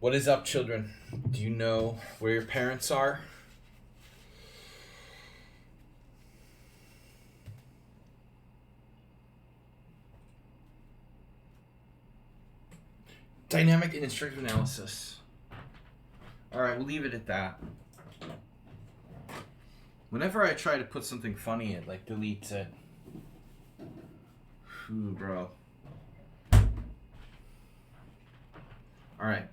What is up, children? Do you know where your parents are? Dynamic and instructive analysis. Alright, we'll leave it at that. Whenever I try to put something funny, it like deletes it. Ooh, bro. Alright.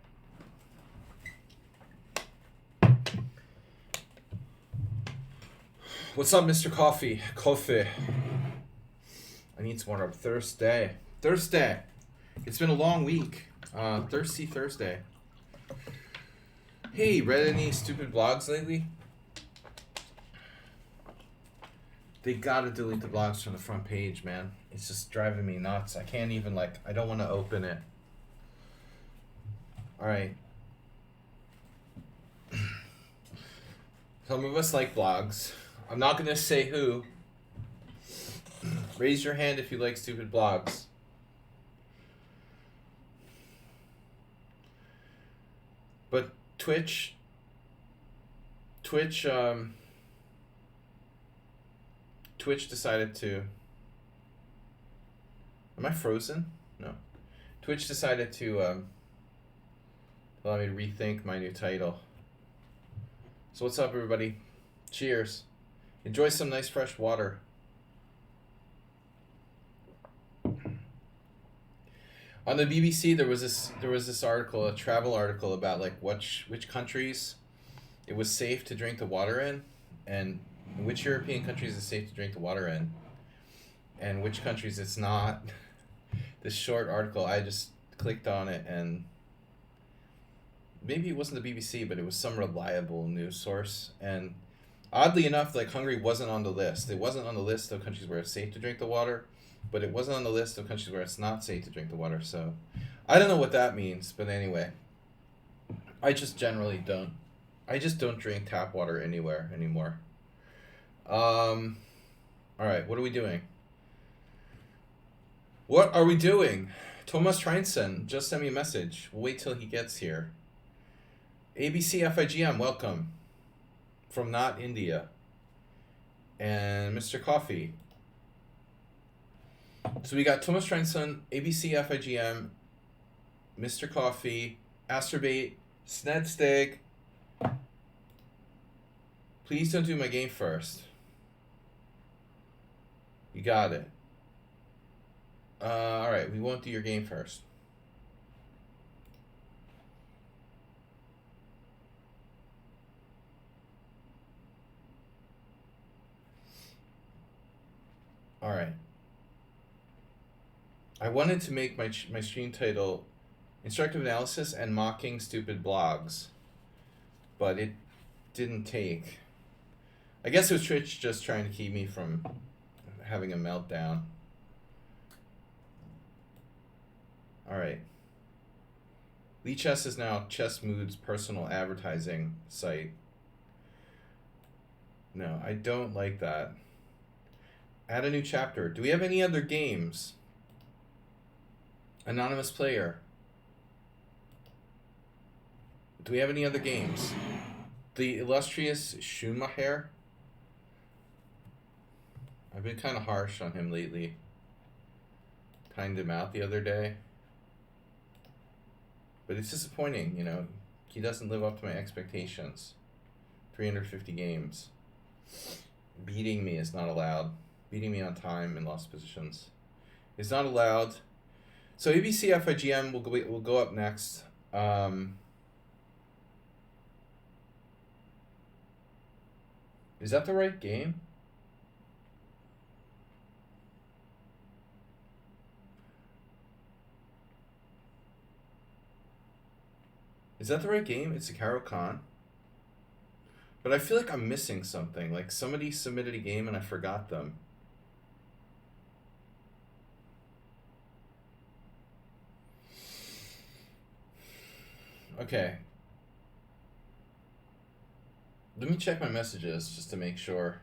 What's up, Mr. Coffee? Coffee. I need some water. Thursday. It's been a long week. Thirsty Thursday. Hey, read any stupid blogs lately? They gotta delete the blogs from the front page, man. It's just driving me nuts. I can't even, I don't want to open it. Alright. Some of us like blogs. I'm not gonna say who. Raise your hand if you like stupid blogs. But Twitch decided to... Am I frozen? No. Twitch decided to allow me to rethink my new title. So what's up, everybody? Cheers. Enjoy some nice fresh water. On the BBC, there was this article, a travel article about which countries it was safe to drink the water in, and which European countries it's safe to drink the water in, and which countries it's not. This short article, I just clicked on it, and maybe it wasn't the BBC, but it was some reliable news source, and oddly enough, Hungary wasn't on the list. It wasn't on the list of countries where it's safe to drink the water, but it wasn't on the list of countries where it's not safe to drink the water. So I don't know what that means, but anyway, I just don't drink tap water anywhere anymore. All right, what are we doing? What are we doing? Thomas Treinson just sent me a message. We'll wait till he gets here. ABC FIGM, welcome. From not India. And Mr. Coffee. So we got Thomas Treinson, ABC FIGM, Mr. Coffee, Asterbait, Snedsteg. Please don't do my game first. You got it. Alright, we won't do your game first. Alright. I wanted to make my stream title Instructive Analysis and Mocking Stupid Blogs, but it didn't take. I guess it was Twitch just trying to keep me from having a meltdown. Alright. Lichess is now Chess Mood's personal advertising site. No, I don't like that. Add a new chapter. Do we have any other games? Anonymous player. Do we have any other games? The illustrious Schumacher. I've been kind of harsh on him lately. Timed him out the other day. But it's disappointing, you know. He doesn't live up to my expectations. 350 games. Beating me is not allowed. Beating me on time in lost positions is not allowed. So ABC FIGM will go up next. Is that the right game? Is that the right game? It's a Caro Khan. But I feel like I'm missing something. Like somebody submitted a game and I forgot them. Okay. Let me check my messages just to make sure.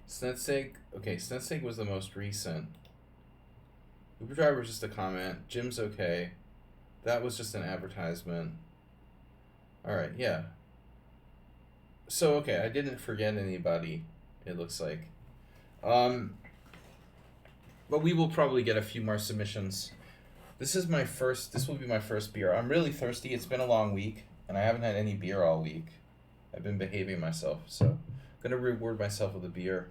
Snedsteg. Okay, Snedsteg was the most recent. Uber driver was just a comment. Jim's okay. That was just an advertisement. All right, yeah. So okay, I didn't forget anybody. It looks like, um, but we will probably get a few more submissions. This is my first. This will be my first beer. I'm really thirsty. It's been a long week, and I haven't had any beer all week. I've been behaving myself, so I'm gonna reward myself with a beer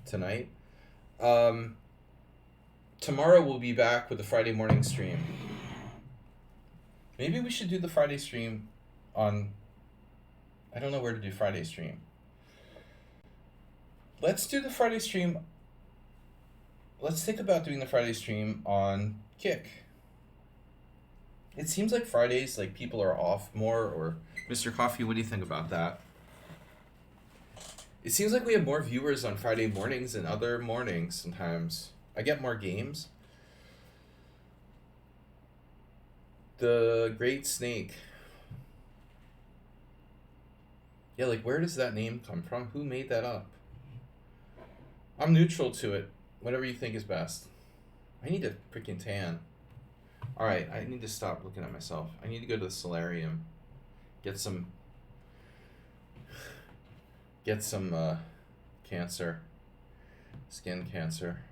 tonight. Um, Tomorrow we'll be back with the Friday morning stream. Maybe we should do the Friday stream on. I don't know where to do Friday stream. Let's do the Friday stream. Let's think about doing the Friday stream on Kick. It seems like Fridays, like, people are off more, or Mr. Coffee, what do you think about that? It seems like we have more viewers on Friday mornings than other mornings sometimes. I get more games. The Great Snake. Yeah, like, where does that name come from? Who made that up? I'm neutral to it. Whatever you think is best. I need a freaking tan. Alright, I need to stop looking at myself. I need to go to the solarium. Get some cancer. Skin cancer.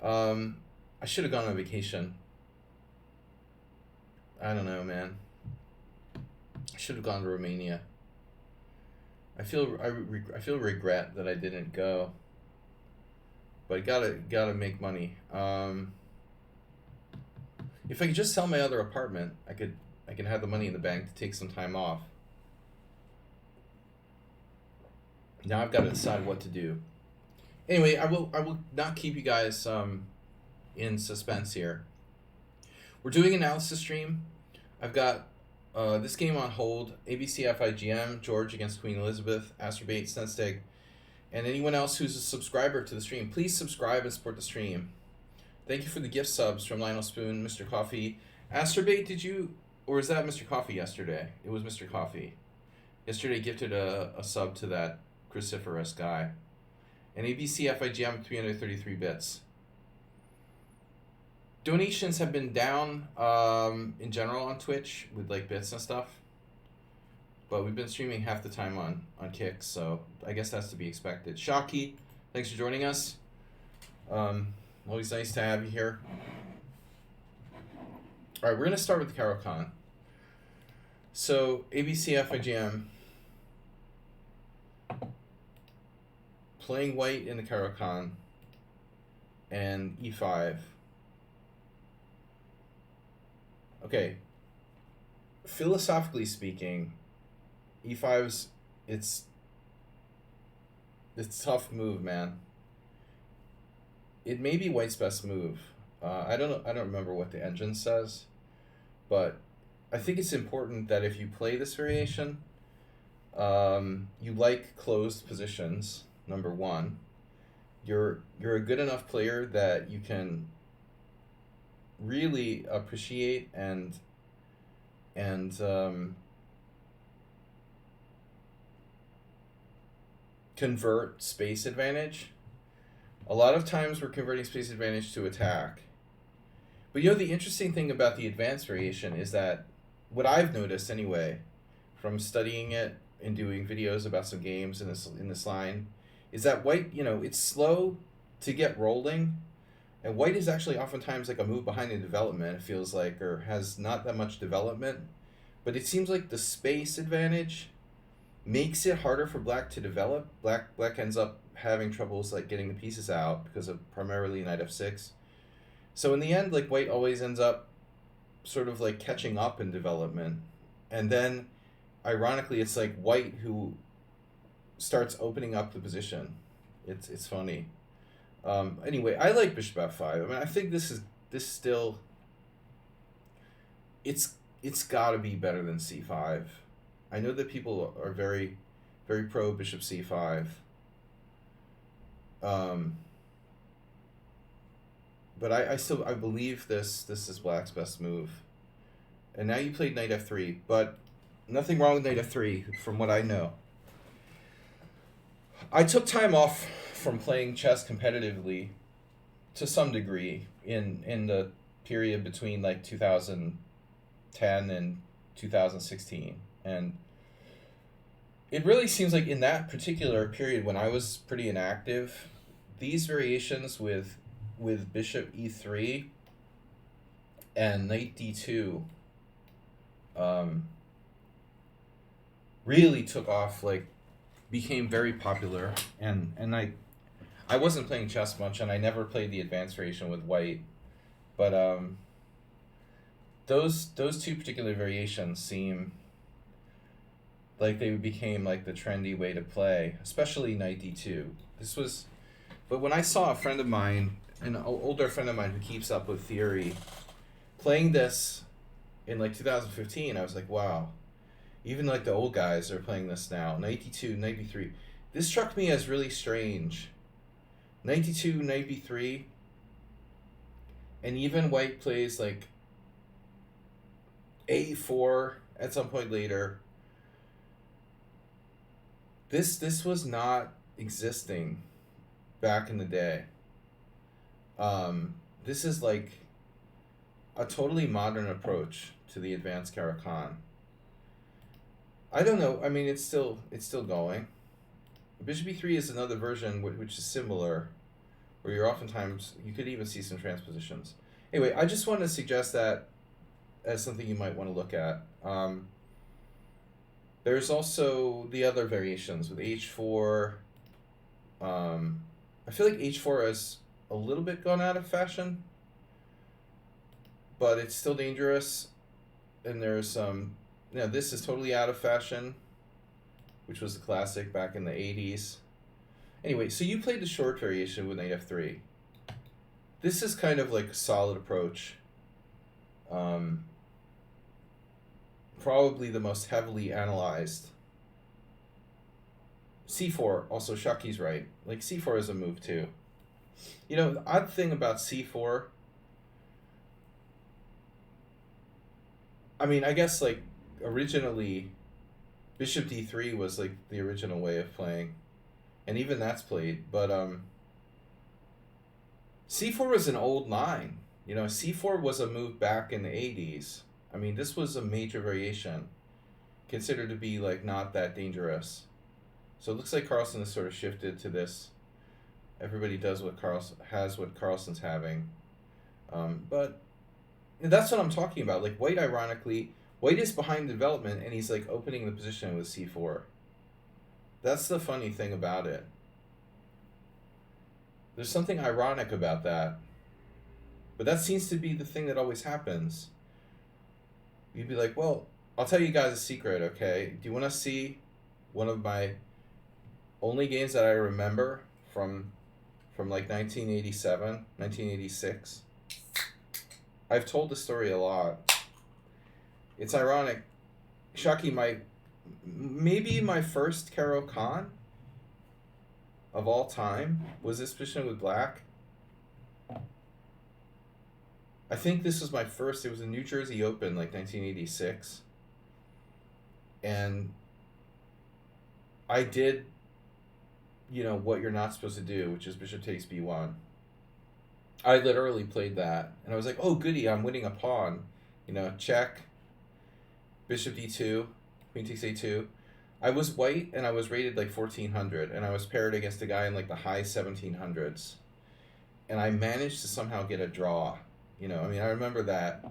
I should have gone on vacation. I don't know, man. I should have gone to Romania. I feel regret that I didn't go. But gotta make money. If I could just sell my other apartment, I can have the money in the bank to take some time off. Now I've got to decide what to do. Anyway, I will not keep you guys in suspense here. We're doing an analysis stream. I've got this game on hold. ABC FIGM, George against Queen Elizabeth, Asterbait, Snedsteg, and anyone else who's a subscriber to the stream. Please subscribe and support the stream. Thank you for the gift subs from Lionel Spoon, Mr. Coffee. Asterbait, did you... Or is that Mr. Coffee yesterday? It was Mr. Coffee. Yesterday gifted a sub to that cruciferous guy. And ABC FIGM 333 bits. Donations have been down in general on Twitch with like bits and stuff. But we've been streaming half the time on Kick, so I guess that's to be expected. Shocky, thanks for joining us. Always nice to have you here. All right, we're going to start with the Caro-Kann. So, ABC FIGM. Playing white in the Caro-Kann. And E5. Okay. Philosophically speaking, E5's it's a tough move, man. It may be white's best move. I don't remember what the engine says, but I think it's important that if you play this variation, you like closed positions. Number one, you're a good enough player that you can really appreciate and convert space advantage. A lot of times we're converting space advantage to attack. But you know, the interesting thing about the advanced variation is that what I've noticed anyway, from studying it and doing videos about some games in this line, is that white, you know, it's slow to get rolling, and white is actually oftentimes like a move behind in development, it feels like, or has not that much development. But it seems like the space advantage makes it harder for black to develop. Black ends up having troubles like getting the pieces out because of primarily knight f6. So in the end, like, white always ends up sort of like catching up in development, and then ironically it's like white who starts opening up the position. It's funny. Anyway, I like bishop f5. I mean, I think this still, it's got to be better than c5. I know that people are very, very pro bishop c5. But I believe this is black's best move. And now you played knight f3, but nothing wrong with knight f3 from what I know. I took time off from playing chess competitively to some degree in the period between like 2010 and 2016. And it really seems like in that particular period when I was pretty inactive, these variations with bishop e3 and knight d2 um, really took off, like became very popular. And I wasn't playing chess much, and I never played the advanced variation with white, but those two particular variations seem like they became like the trendy way to play, especially knight d2. This was, but when I saw a friend of mine, an older friend of mine who keeps up with theory, playing this in like 2015, I was like, wow, even like the old guys are playing this now. Knight d2, knight b3. This struck me as really strange. Knight d2, knight b3, and even white plays like a4 at some point later. This was not existing back in the day. This is like a totally modern approach to the advanced Caro-Kann. I don't know. I mean, it's still going. Bishop e3 is another version which is similar, where you're oftentimes, you could even see some transpositions. Anyway, I just want to suggest that as something you might want to look at. There's also the other variations with h4. I feel like h4 has a little bit gone out of fashion, but it's still dangerous. And there's this is totally out of fashion, which was a classic back in the 80s. Anyway, so you played the short variation with knight f3. This is kind of like a solid approach. Probably the most heavily analyzed. c4, also Shaki's right. Like c4 is a move too. You know, the odd thing about c4, I mean, I guess like originally bishop d3 was like the original way of playing, and even that's played, but c4 was an old line. You know, c4 was a move back in the 80s. I mean, this was a major variation, considered to be like not that dangerous. So it looks like Carlsen has sort of shifted to this. Everybody does what Carlsen's having, but that's what I'm talking about. Like white, ironically, white is behind development, and he's like opening the position with c4. That's the funny thing about it. There's something ironic about that, but that seems to be the thing that always happens. You'd be like, well, I'll tell you guys a secret, okay? Do you want to see one of my only games that I remember from like 1987, 1986? I've told the story a lot. It's ironic. Shaki, maybe my first Caro-Kann of all time was this position with black. I think this was my first. It was a New Jersey Open, like 1986. And I did, what you're not supposed to do, which is bishop takes b1. I literally played that. And I was like, oh, goody, I'm winning a pawn. Check, bishop d2, queen takes a2. I was white, and I was rated like 1400, and I was paired against a guy in like the high 1700s. And I managed to somehow get a draw. I remember that.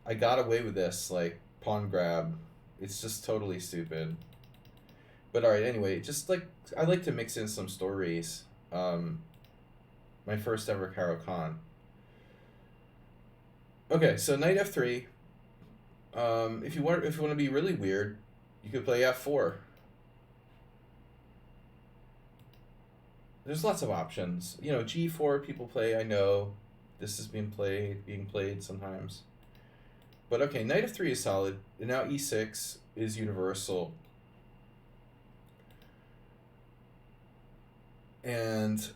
I got away with this, like, pawn grab. It's just totally stupid. But alright, anyway, just like, I like to mix in some stories. My first ever Caro-Kann. Okay, so knight f3. If you want to be really weird, you could play f4. There's lots of options. G4 people play, I know. This is being played sometimes. But okay, knight f3 is solid. And now e6 is universal. And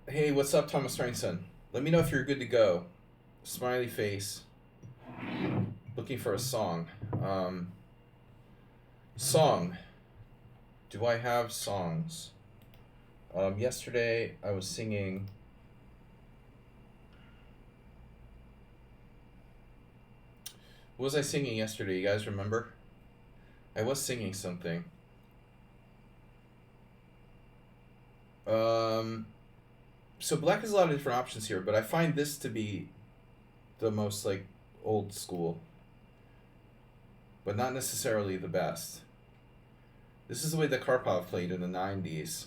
hey, what's up, Thomas Ranson? Let me know if you're good to go. Smiley face. Looking for a song. Song. Do I have songs? Yesterday I was singing What was I singing yesterday? You guys remember? I was singing something. Um, so black has a lot of different options here, but I find this to be the most like old school, but not necessarily the best. This is the way that Karpov played in the 90s.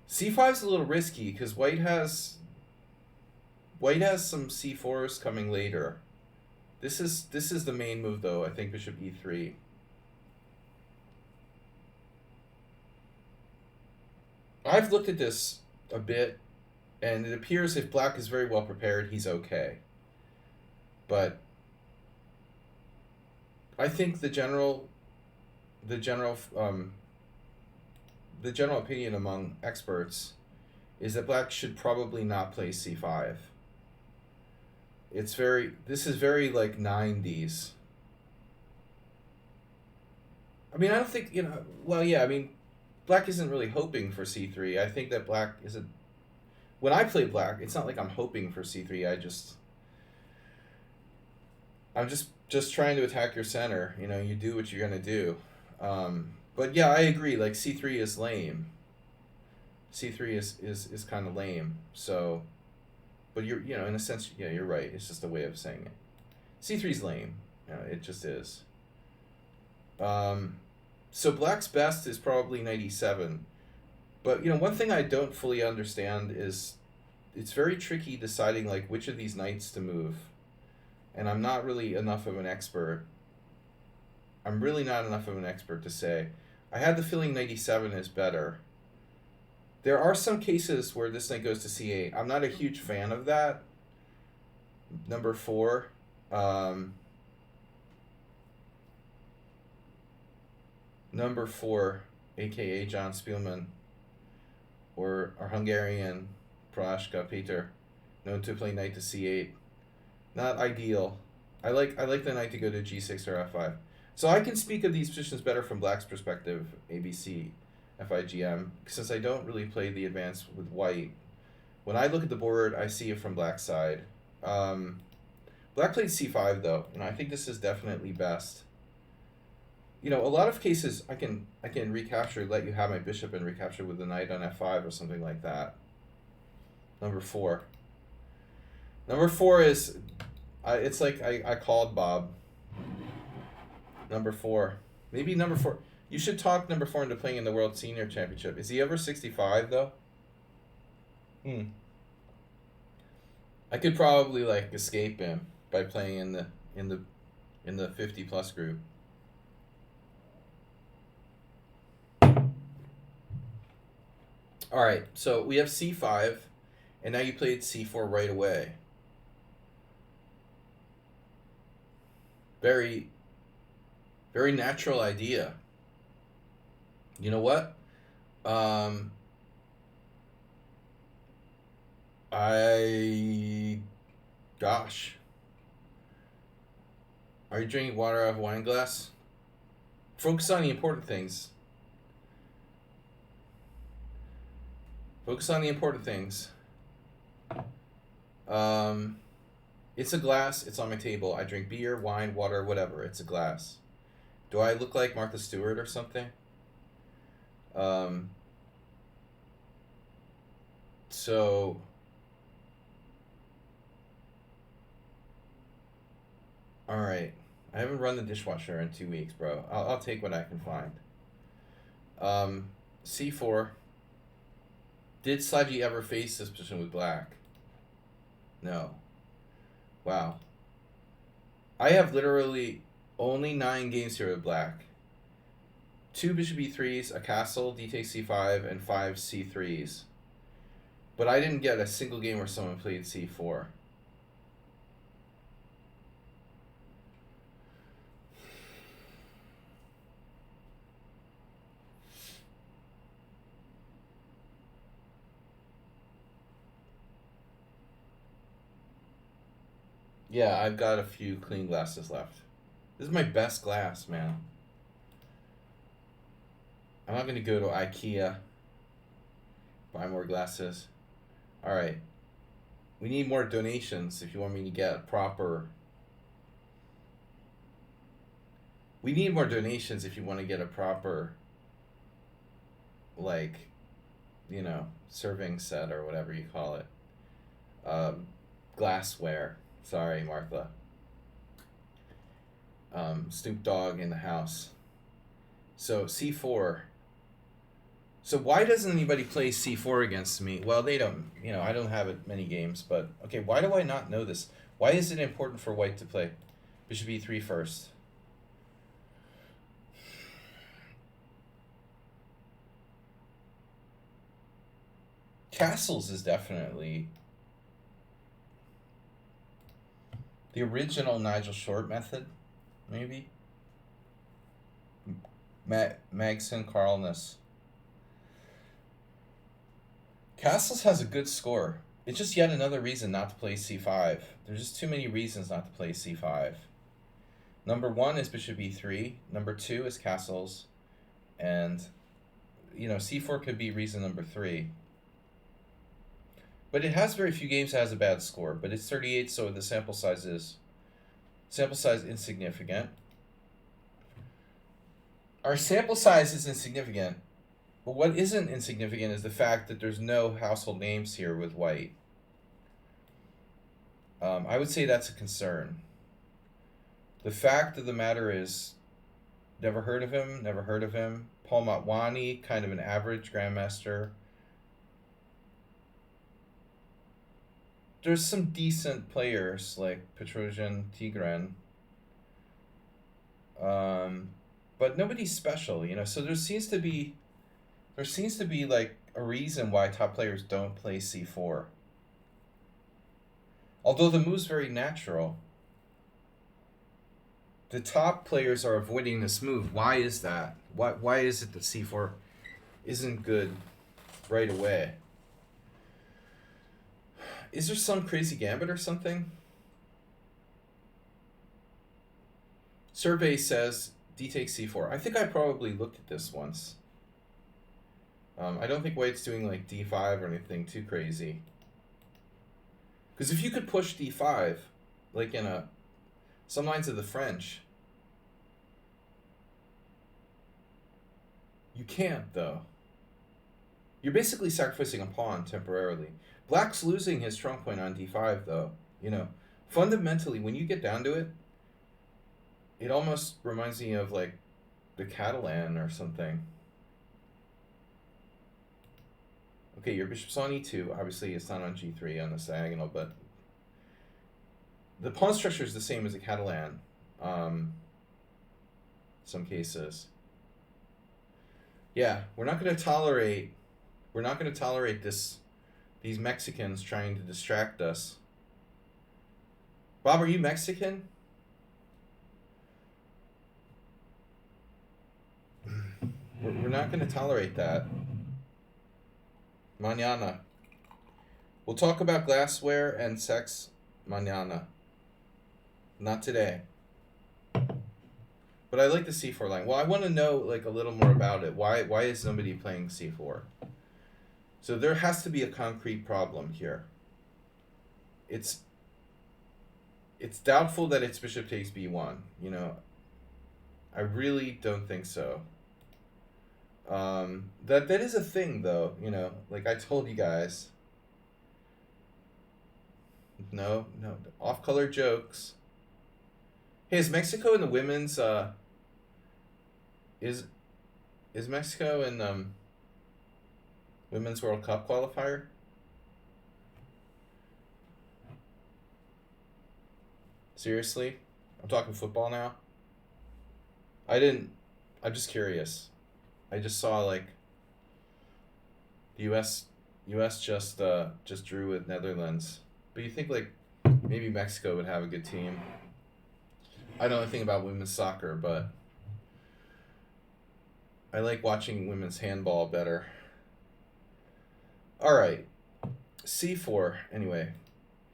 C5 is a little risky because white has some c4s coming later. This is the main move though. I think bishop e3. I've looked at this a bit, and it appears if black is very well prepared, he's okay. But I think the general opinion among experts is that black should probably not play c5. This is very like 90s. I mean, I don't think, well, yeah, I mean, black isn't really hoping for c3. I think that black isn't, when I play black, it's not like I'm hoping for c3. I'm just trying to attack your center. You do what you're going to do. But yeah, I agree, like c3 is lame. C3 is kind of lame. So, but in a sense, yeah, you're right. It's just a way of saying it. C3 is lame. It just is. So black's best is probably 97. But one thing I don't fully understand is it's very tricky deciding like which of these knights to move. And I'm not really enough of an expert. I'm really not enough of an expert to say. I had the feeling 97 is better. There are some cases where this knight goes to c8. I'm not a huge fan of that. Number 4. Number 4, aka John Spielman, or our Hungarian Prohaska Peter, known to play knight to c8. Not ideal. I like the knight to go to g6 or f5. So I can speak of these positions better from black's perspective, ABC, FIGM, since I don't really play the advance with white. When I look at the board, I see it from black's side. Black played c5 though, and I think this is definitely best. A lot of cases I can recapture, let you have my bishop and recapture with the knight on f5 or something like that. Number 4. Number 4 is, it's like I called Bob. Number 4. Maybe number 4. You should talk number 4 into playing in the World Senior Championship. Is he over 65 though? I could probably like escape him by playing in the 50 plus group. All right, so we have c5, and now you played c4 right away. Very, very natural idea. You know what? Gosh. Are you drinking water out of a wine glass? Focus on the important things. Focus on the important things. It's a glass. It's on my table. I drink beer, wine, water, whatever. It's a glass. Do I look like Martha Stewart or something? So... Alright. I haven't run the dishwasher in 2 weeks, bro. I'll take what I can find. c4. Did Saji ever face this position with black? No. Wow. I have literally only 9 games here with black. 2 bishop e3s, a castle, d takes c5, and 5 c3s. But I didn't get a single game where someone played c4. Yeah, I've got a few clean glasses left. This is my best glass, man. I'm not going to go to IKEA, buy more glasses. All right. We need more donations if you want me to get proper We need more donations if you want to get a proper, like, serving set or whatever you call it. Glassware. Sorry, Martha. Snoop Dogg in the house. So c4. So why doesn't anybody play c4 against me? Well, they don't. I don't have it many games, but okay. Why do I not know this? Why is it important for white to play bishop e3 first? Castles is definitely the original Nigel Short method, maybe. Magson Carlness. Castles has a good score. It's just yet another reason not to play c5. There's just too many reasons not to play c5. Number 1 is bishop e3. Number 2 is castles. And, c4 could be reason number 3. But it has very few games that has a bad score. But it's 38, so the sample size is insignificant. Our sample size is insignificant. But what isn't insignificant is the fact that there's no household names here with white. I would say that's a concern. The fact of the matter is, never heard of him. Paul Motwani, kind of an average grandmaster. There's some decent players like Petrosian, Tigran. But nobody's special, so there seems to be like a reason why top players don't play c4. Although the move's very natural. The top players are avoiding this move. Why is that? Why is it that c4 isn't good right away? Is there some crazy gambit or something? Survey says d takes c4. I think I probably looked at this once. I don't think white's doing like d5 or anything too crazy. Because if you could push d5, like in some lines of the French, you can't though. You're basically sacrificing a pawn temporarily. Black's losing his trump point on d5 though. Fundamentally, when you get down to it, it almost reminds me of like the Catalan or something. Okay, your bishop's on e2. Obviously, it's not on g3 on this diagonal, but the pawn structure is the same as a Catalan. Some cases. Yeah, we're not going to tolerate these Mexicans trying to distract us. Bob, are you Mexican? We're not going to tolerate that. Mañana. We'll talk about glassware and sex mañana. Not today. But I like the c4 line. Well, I want to know like a little more about it. Why is nobody playing c4? So there has to be a concrete problem here. It's doubtful that it's bishop takes b1. I really don't think so. That is a thing though, like I told you guys. No, off-color jokes. Hey, is Mexico in the women's is Mexico in Women's World Cup qualifier? Seriously? I'm talking football now. I'm just curious. I just saw like the US just drew with Netherlands. But you think like maybe Mexico would have a good team. I don't know anything about women's soccer, but I like watching women's handball better. All right. C4 anyway.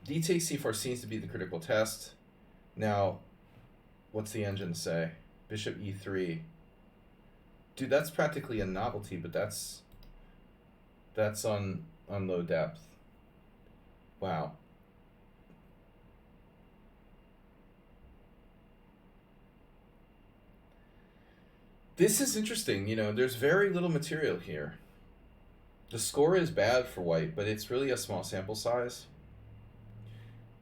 D takes C4 seems to be the critical test. Now, what's the engine say? Bishop E3. Dude, that's practically a novelty, but that's on low depth. Wow. This is interesting. You know, there's very little material here. The score is bad for white, but it's really a small sample size.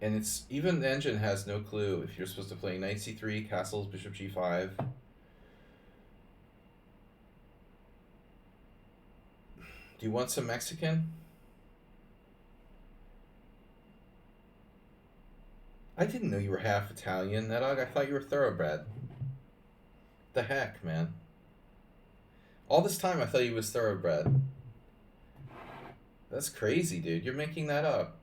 And it's even the engine has no clue if you're supposed to play knight c3, castles, bishop g5. Do you want some Mexican? I didn't know you were half Italian, Nedog. I thought you were thoroughbred. The heck, man. All this time I thought you was thoroughbred. That's crazy, dude. You're making that up.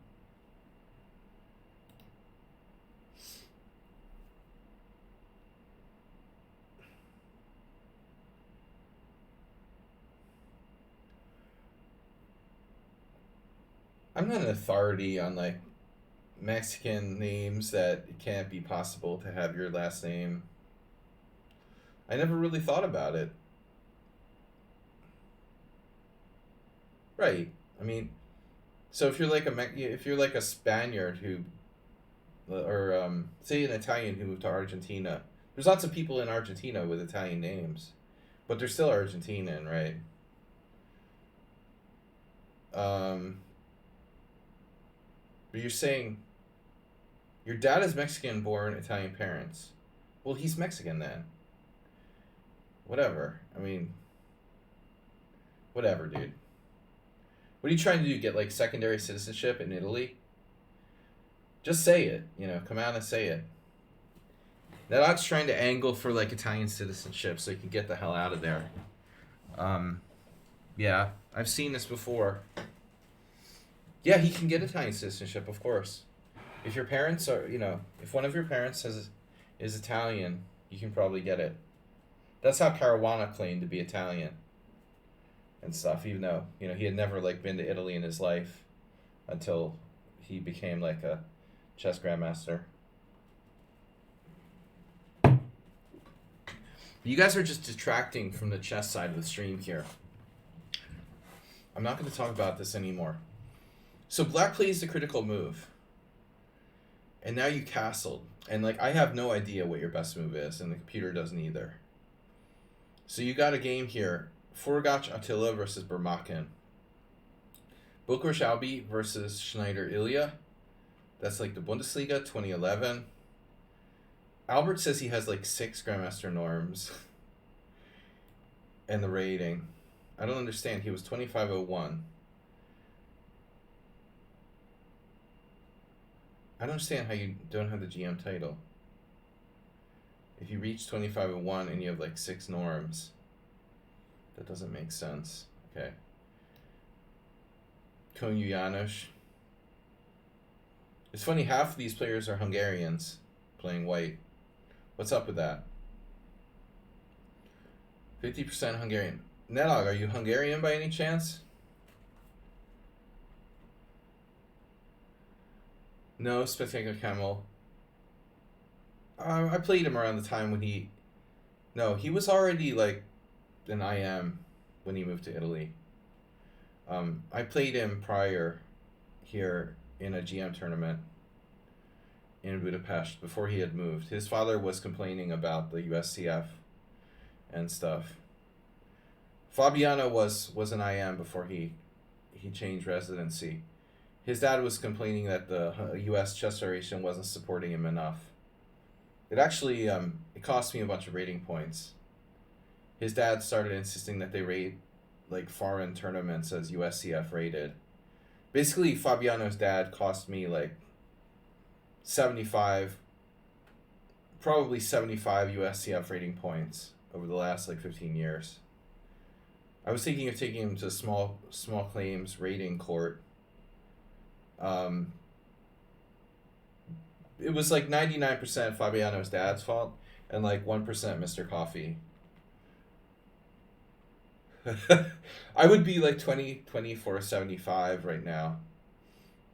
I'm not an authority on like Mexican names that it can't be possible to have your last name. I never really thought about it. Right. I mean, so if you're like a Spaniard who, or say an Italian who moved to Argentina, there's lots of people in Argentina with Italian names, but they're still Argentinian, right? But you're saying your dad is Mexican born, Italian parents. Well, he's Mexican then. Whatever. I mean, whatever, dude. What are you trying to do? Get like secondary citizenship in Italy? Just say it. You know, come out and say it. Nedog's trying to angle for like Italian citizenship so he can get the hell out of there. Yeah, I've seen this before. Yeah, he can get Italian citizenship, of course. If your parents are, you know, if one of your parents is Italian, you can probably get it. That's how Caruana claimed to be Italian and stuff, even though, you know, he had never like been to Italy in his life until he became like a chess grandmaster. You guys are just detracting from the chess side of the stream here. I'm not going to talk about this anymore. So black plays the critical move. And now you castled. And like I have no idea what your best move is, and the computer doesn't either. So you got a game here. Forgach Attila versus Burmakin. Bukarest Albi versus Schneider Ilya. That's like the Bundesliga 2011. Albert says he has like 6 Grandmaster norms. And the rating. I don't understand. He was 2501. I don't understand how you don't have the GM title. If you reach 2501 and you have like 6 norms, that doesn't make sense. Okay. Konyu János. It's funny, half of these players are Hungarians playing white. What's up with that? 50% Hungarian. Nedog, are you Hungarian by any chance? No, Spectacular Camel. I played him around the time when he... No, he was already like an IM when he moved to Italy. I played him prior here in a GM tournament in Budapest before he had moved. His father was complaining about the USCF and stuff. Fabiano was an IM before he changed residency. His dad was complaining that the U.S. Chess Federation wasn't supporting him enough. It actually it cost me a bunch of rating points. His dad started insisting that they rate like foreign tournaments as USCF rated. Basically, Fabiano's dad cost me like 75, probably 75 USCF rating points over the last like 15 years. I was thinking of taking him to small claims rating court. It was like 99% Fabiano's dad's fault and like 1% Mr. Coffee. I would be like 2475 right now,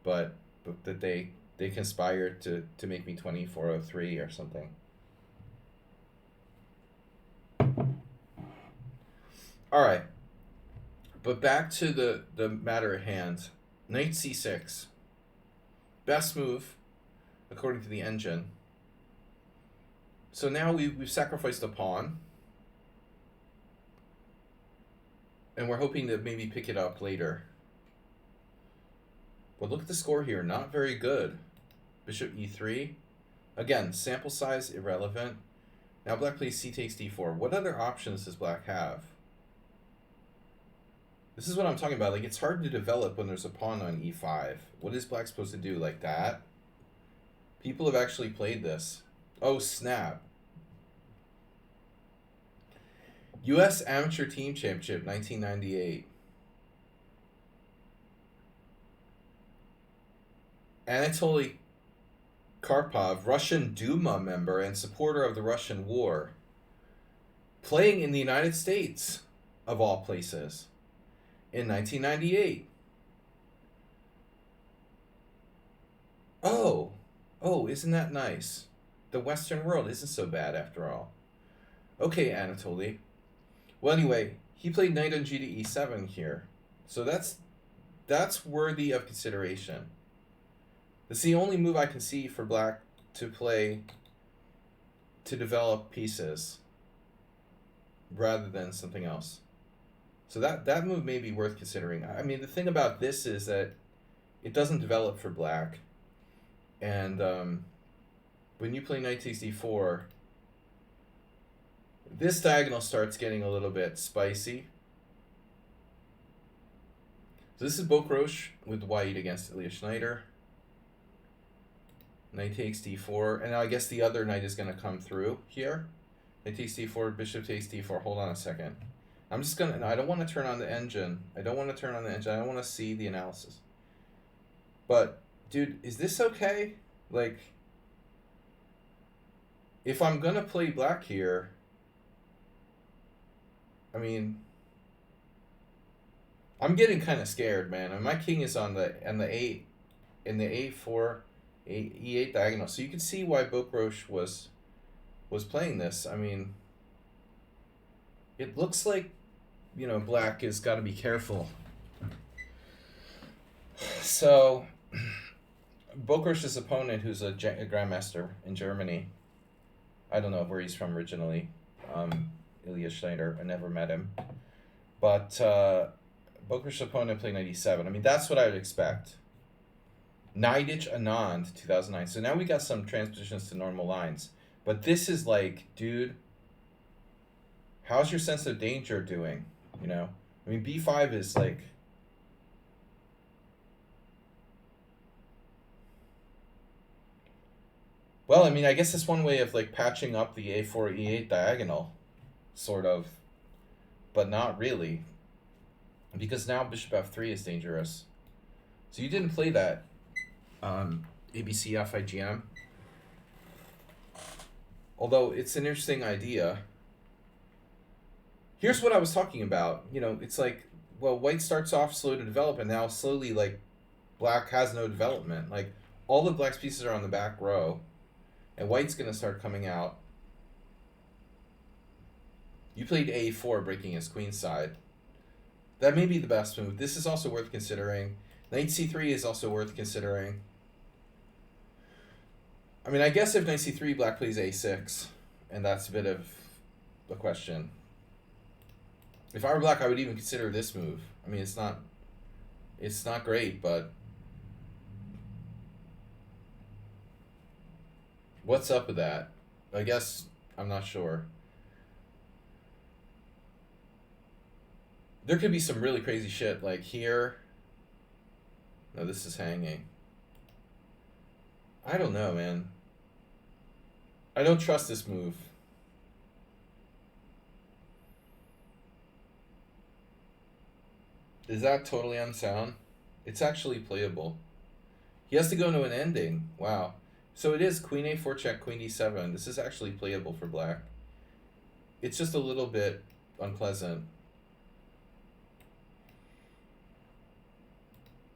but that they conspired to make me 2403 or something. All right, but back to the matter at hand. Knight c6. Best move, according to the engine. So now we've sacrificed a pawn. And we're hoping to maybe pick it up later. But look at the score here. Not very good. Bishop e3. Again, sample size irrelevant. Now black plays c takes d4. What other options does black have? This is what I'm talking about. Like, it's hard to develop when there's a pawn on e5. What is black supposed to do? Like that? People have actually played this. Oh, snap. U.S. Amateur Team Championship, 1998. Anatoly Karpov, Russian Duma member and supporter of the Russian war, playing in the United States, of all places, in 1998. Oh, isn't that nice? The Western world isn't so bad after all. Okay, Anatoly. Well, anyway, he played knight on g to e7 here, so that's worthy of consideration. It's the only move I can see for black to play to develop pieces rather than something else. So that move may be worth considering. I mean, the thing about this is that it doesn't develop for black. And when you play knight takes d4, this diagonal starts getting a little bit spicy. So this is Bokrosh with white against Ilya Schneider. Knight takes d4, and now I guess the other knight is going to come through here. Knight takes d4, bishop takes d4. Hold on a second. I'm just going to... I don't want to turn on the engine. I don't want to see the analysis. But, dude, is this okay? Like, if I'm going to play black here, I mean, I'm getting kind of scared, man. And my king is on the a in the a4 e8 diagonal, so you can see why Bokrosh was playing this. I mean, it looks like, you know, black has got to be careful. So Bokrosh's opponent, who's a grandmaster in Germany, I don't know where he's from originally, Ilya Schneider, I never met him, but Bokrosh's opponent played 97. I mean, that's what I would expect. Naidich Anand, 2009. So now we got some transitions to normal lines. But this is like, dude, how's your sense of danger doing? You know? I mean, b5 is like... Well, I mean, I guess it's one way of like patching up the a4, e8 diagonal. Sort of. But not really. Because now bishop f3 is dangerous. So you didn't play that. ABC FIGM. Although it's an interesting idea. Here's what I was talking about. You know, it's like, well, white starts off slow to develop, and now slowly, like, black has no development. Like, all the black's pieces are on the back row, and white's going to start coming out. You played a4, breaking his queen side. That may be the best move. This is also worth considering. Knight c3 is also worth considering. I mean, I guess if knight c3, black plays a6, and that's a bit of a question. If I were black, I would even consider this move. I mean, it's not great, but what's up with that? I guess I'm not sure. There could be some really crazy shit, like here. No, this is hanging. I don't know, man. I don't trust this move. Is that totally unsound? It's actually playable. He has to go into an ending. Wow. So it is queen a4 check, queen d7. This is actually playable for black. It's just a little bit unpleasant.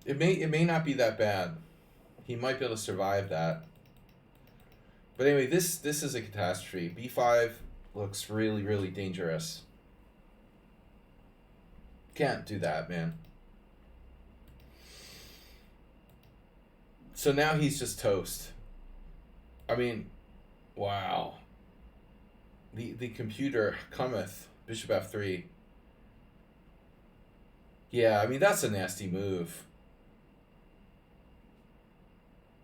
It may not be that bad. He might be able to survive that. But anyway, this is a catastrophe. b5 looks really, really dangerous. Can't do that, man. So now he's just toast. I mean, wow. The computer cometh, bishop f3. Yeah, I mean, that's a nasty move.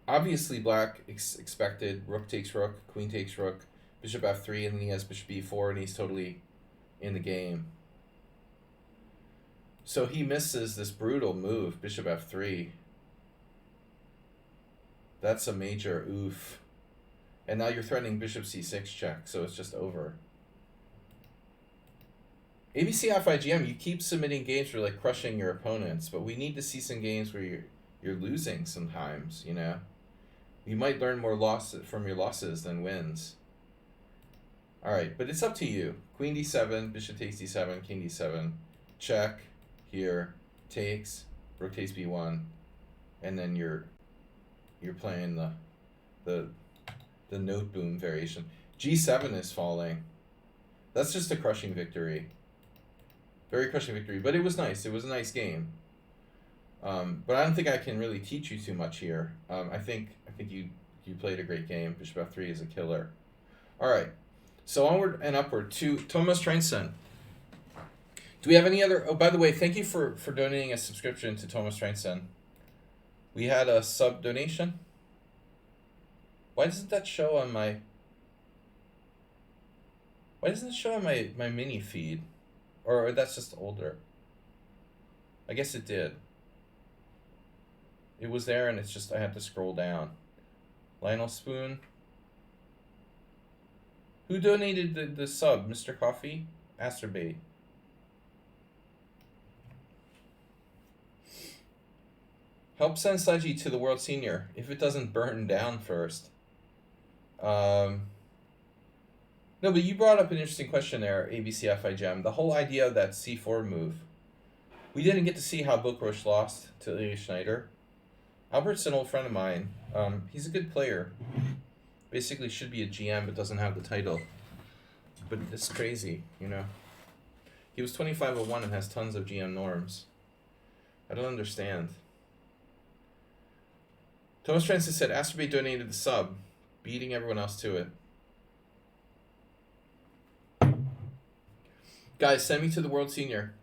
Obviously, black expected rook takes rook, queen takes rook, bishop f3, and then he has bishop e4, and he's totally in the game. So he misses this brutal move, bishop f3. That's a major oof. And now you're threatening bishop c6 check, so it's just over. ABC FIGM, you keep submitting games for like crushing your opponents, but we need to see some games where you're losing sometimes, you know? You might learn more losses from your losses than wins. Alright, but it's up to you. Queen d7, bishop takes d7, king d7, check, here, takes, rook takes b1, and then you're playing the note boom variation. g7 is falling. That's just a crushing victory. Very crushing victory, but it was nice. It was a nice game. But I don't think I can really teach you too much here. I think you played a great game. Bishop f3 is a killer. All right, so onward and upward to Thomas Treinson. Do we have any other? Oh, by the way, thank you for donating a subscription to Thomas Treinson. We had a sub donation. Why doesn't that show on my? Why doesn't it show on my mini feed? Or that's just older. I guess it did. It was there, and it's just I had to scroll down. Lionel Spoon. Who donated the sub? Mr. Coffee? Asterbait. Help send Saji to the World Senior if it doesn't burn down first. No, but you brought up an interesting question there, ABCFI Gem. The whole idea of that c4 move. We didn't get to see how Bookrush lost to Ilya Schneider. Albert's an old friend of mine. He's a good player. Basically should be a GM, but doesn't have the title. But it's crazy, you know. He was 25-01 and has tons of GM norms. I don't understand. Thomas Francis said, Asterbait donated the sub, beating everyone else to it. Guys, send me to the World Senior.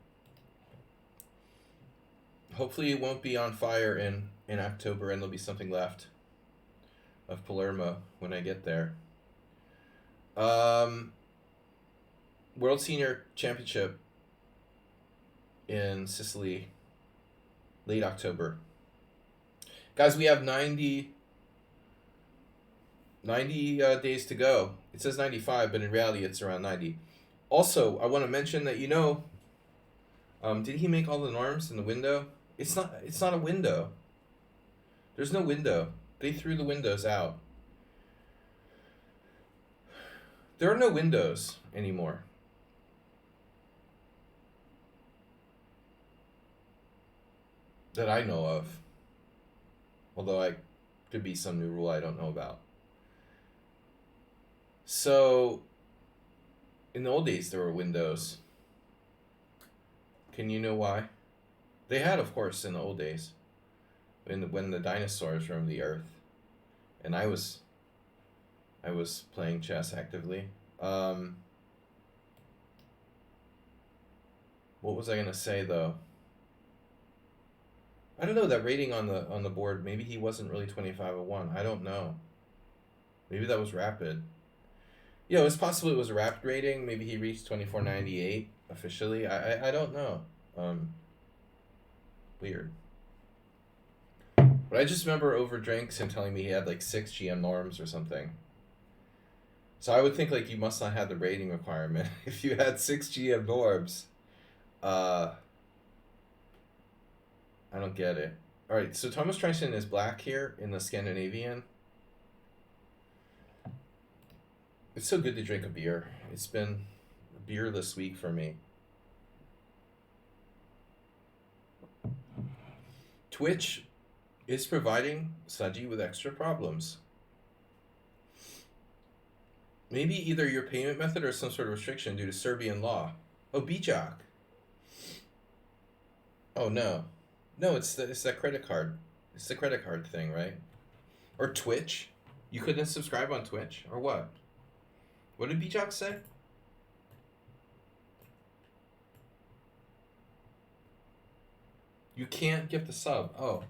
Hopefully it won't be on fire in October and there'll be something left of Palermo when I get there. World Senior Championship in Sicily, late October. Guys, we have 90 days to go. It says 95, but in reality it's around 90. Also, I want to mention that, you know, did he make all the norms in the window? It's not a window. There's no window. They threw the windows out. There are no windows anymore. That I know of. Although I could be some new rule I don't know about. So in the old days there were windows. Can you know why? They had, of course, in the old days. When the dinosaurs roamed the earth. And I was playing chess actively. What was I gonna say though? I don't know, that rating on the board, maybe he wasn't really 25-01. I don't know. Maybe that was rapid. Yeah, it's possible it was a rapid rating. Maybe he reached 2498 officially. I don't know. Weird. But I just remember over drinks him telling me he had like 6 GM norms or something. So I would think like you must not have the rating requirement if you had 6 GM norms. I don't get it. All right, so Thomas Treinson is black here in the Scandinavian. It's so good to drink a beer. It's been a beerless week for me. Twitch is providing Saji with extra problems. Maybe either your payment method or some sort of restriction due to Serbian law. Oh, Bijak. Oh, no. No, it's that credit card. It's the credit card thing, right? Or Twitch. You couldn't subscribe on Twitch? Or what? What did Bijak say? You can't get the sub. Oh.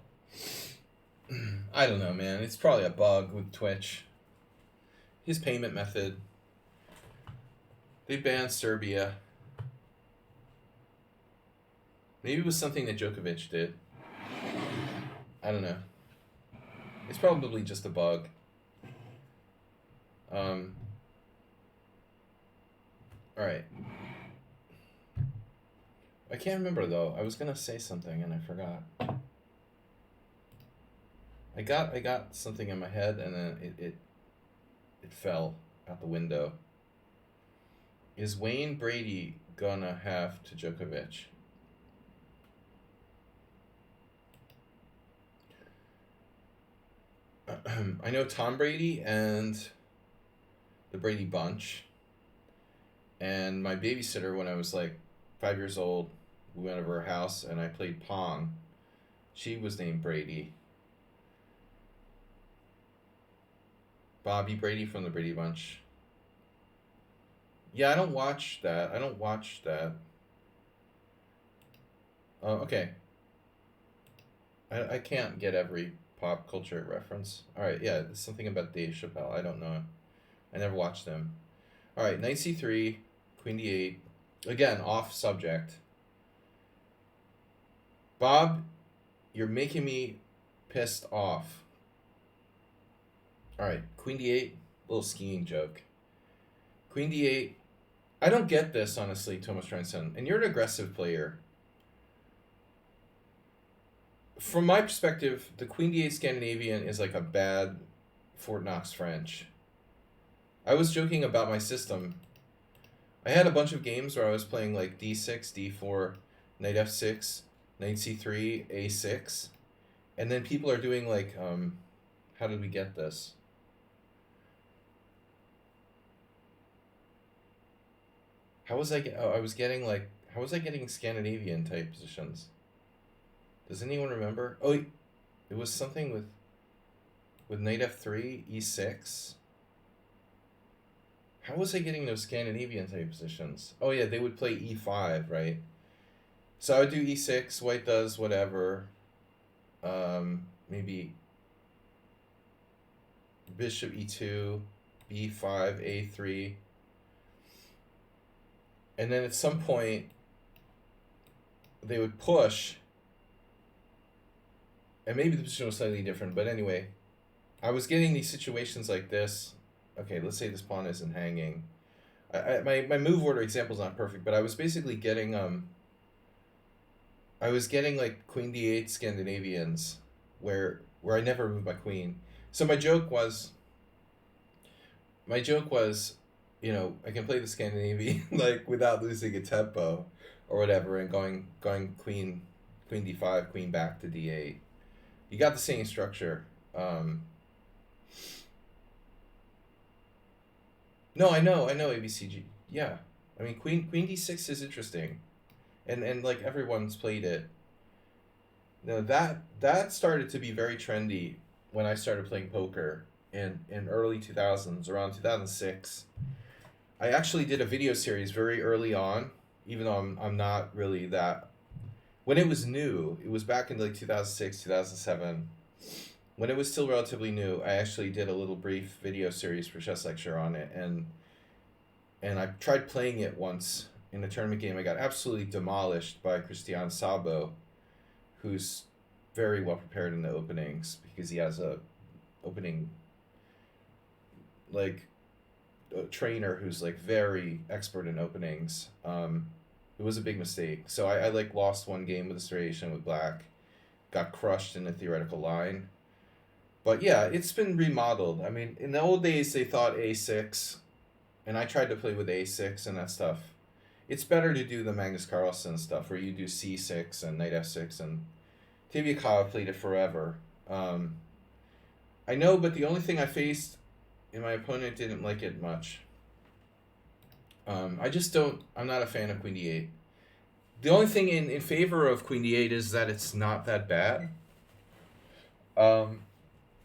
I don't know, man. It's probably a bug with Twitch. His payment method. They banned Serbia. Maybe it was something that Djokovic did. I don't know. It's probably just a bug. Alright. I can't remember though. I was gonna say something and I forgot. I got something in my head and then it fell out the window. Is Wayne Brady gonna have to Djokovic? I know Tom Brady and the Brady Bunch. And my babysitter, when I was like 5 years old, we went over her house and I played Pong. She was named Brady. Bobby Brady from the Brady Bunch. Yeah, I don't watch that. Oh, okay. I can't get every pop culture reference. Alright, yeah, there's something about Dave Chappelle. I don't know. I never watched them. Alright, knight c3, queen d8. Again, off subject. Bob, you're making me pissed off. Alright, queen d8, little skiing joke. Queen d8. I don't get this, honestly, Thomas Transon. And you're an aggressive player. From my perspective, the queen d8 Scandinavian is like a bad Fort Knox French. I was joking about my system. I had a bunch of games where I was playing like d6, d4, knight f6, knight c3, a6. And then people are doing like, how did we get this? How was I getting Scandinavian type positions? Does anyone remember? Oh, it was something with knight f3, e6. How was I getting those Scandinavian type positions? Oh yeah, they would play e5, right? So I would do e6, white does whatever. Maybe bishop e2, b5, a3. And then at some point, they would push. And maybe the position was slightly different, but anyway, I was getting these situations like this. Okay, let's say this pawn isn't hanging. My move order example is not perfect, but I was basically getting like queen d8 Scandinavians where I never moved my queen. So my joke was, you know, I can play the Scandinavian like without losing a tempo or whatever, and going queen d5, queen back to d8. You got the same structure. No, I know ABCG. Yeah, I mean queen d6 is interesting, and like everyone's played it. No, that started to be very trendy when I started playing poker in early 2000s, around 2006. I actually did a video series very early on, even though I'm not really that. When it was new, it was back in like 2006, 2007. When it was still relatively new, I actually did a little brief video series for Chess Lecture on it, and I tried playing it once in a tournament game. I got absolutely demolished by Christian Sabo, who's very well prepared in the openings because he has a opening like a trainer who's like very expert in openings. It was a big mistake. So I like lost one game with a variation with black, got crushed in a theoretical line. But yeah, it's been remodeled. I mean, in the old days they thought a6, and I tried to play with a6 and that stuff. It's better to do the Magnus Carlsen stuff where you do c6 and knight f6, and Tibiakawa played it forever. I know, but the only thing I faced and my opponent didn't like it much. I'm not a fan of queen d8. The only thing in favor of queen d8 is that it's not that bad.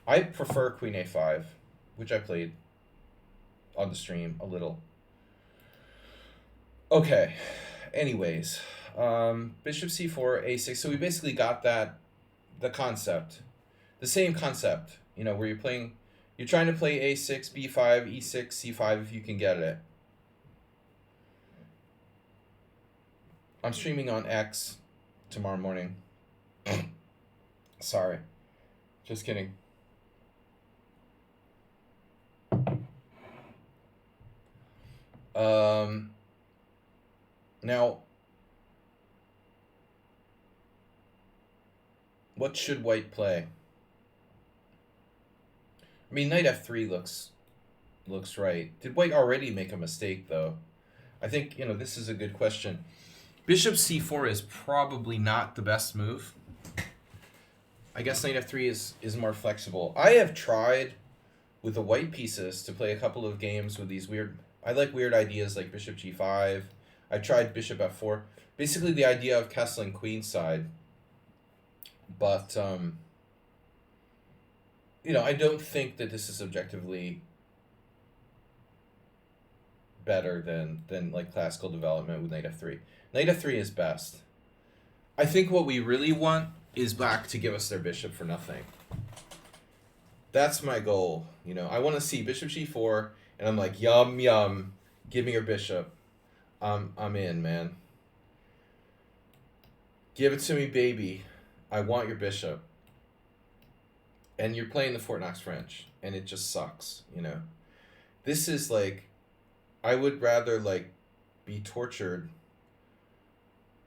I prefer queen a5, which I played on the stream a little. Okay, anyways, Bishop c4, a6. So we basically got that, the concept, the same concept. You know, where you're trying to play a6, b5, e6, c5 if you can get it. I'm streaming on X tomorrow morning. Sorry, just kidding. Now, what should white play? I mean, knight f3 looks right. Did white already make a mistake though? I think, you know, this is a good question. Bishop c4 is probably not the best move. I guess knight f3 is more flexible. I have tried with the white pieces to play a couple of games with these weird... I like weird ideas like bishop g5. I tried bishop f4. Basically the idea of castling queenside. But, you know, I don't think that this is objectively better than like classical development with knight f3. Knight f3 is best. I think what we really want is black to give us their bishop for nothing. That's my goal. You know, I want to see bishop g4, and I'm like, yum, yum, give me your bishop. I'm in, man. Give it to me, baby. I want your bishop. And you're playing the Fort Knox French, and it just sucks, you know. This is like, I would rather like be tortured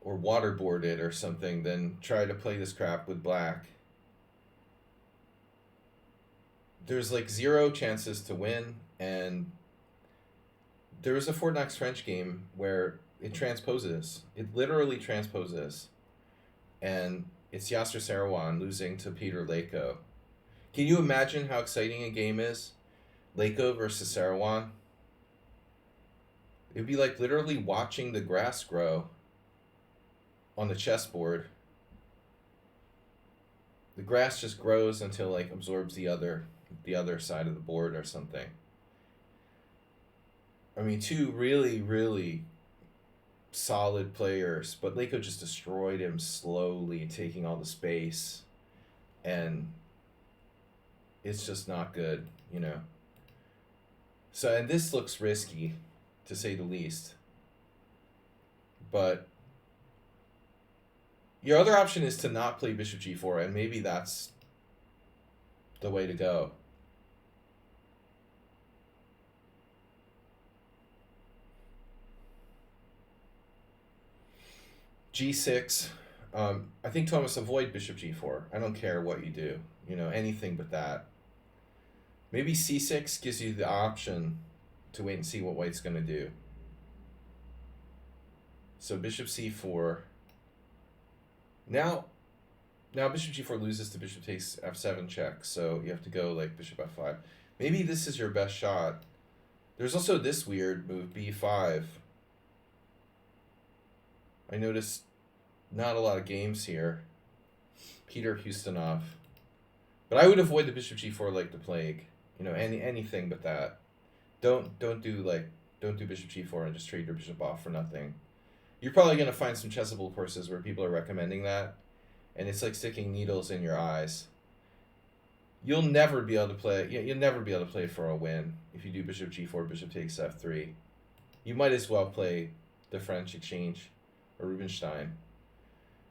or waterboarded or something than try to play this crap with black. There's like 0 chances to win, and there was a Fort Knox French game where it transposes. It literally transposes. And it's Yasser Seirawan losing to Peter Leko. Can you imagine how exciting a game is? Leko versus Seirawan? It'd be like literally watching the grass grow on the chessboard. The grass just grows until like absorbs the other side of the board or something. I mean, 2 really, really solid players, but Leko just destroyed him slowly, taking all the space, and it's just not good, you know. So, and this looks risky, to say the least. But your other option is to not play bishop g4, and maybe that's the way to go. g6. I think, Thomas, avoid bishop g4. I don't care what you do. You know, anything but that. Maybe c6 gives you the option to wait and see what white's going to do. So bishop c4. Now bishop g4 loses to bishop takes f7 check, so you have to go like bishop f5. Maybe this is your best shot. There's also this weird move, b5. I noticed not a lot of games here. Peter Houstonov. But I would avoid the bishop g4 like the plague. You know, anything but that. Don't do bishop g4 and just trade your bishop off for nothing. You're probably going to find some chessable courses where people are recommending that, and it's like sticking needles in your eyes. You'll never be able to play. You'll never be able to play for a win if you do bishop g4, bishop takes f3. You might as well play the French exchange or Rubinstein.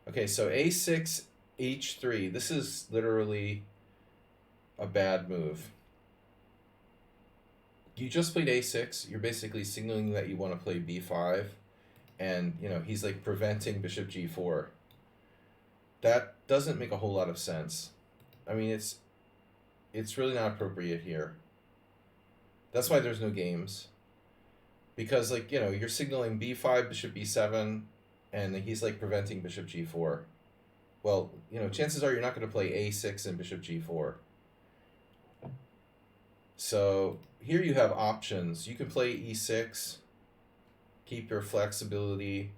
Okay, so a6, h3. This is literally a bad move. You just played a6. You're basically signaling that you want to play b5, and you know he's like preventing bishop g4. That doesn't make a whole lot of sense. I mean, it's really not appropriate here. That's why there's no games. Because, like, you know, you're signaling b5, bishop b7, and he's like preventing bishop g4. Well, you know, chances are you're not going to play a6 and bishop g4. So here you have options. You can play e6, keep your flexibility.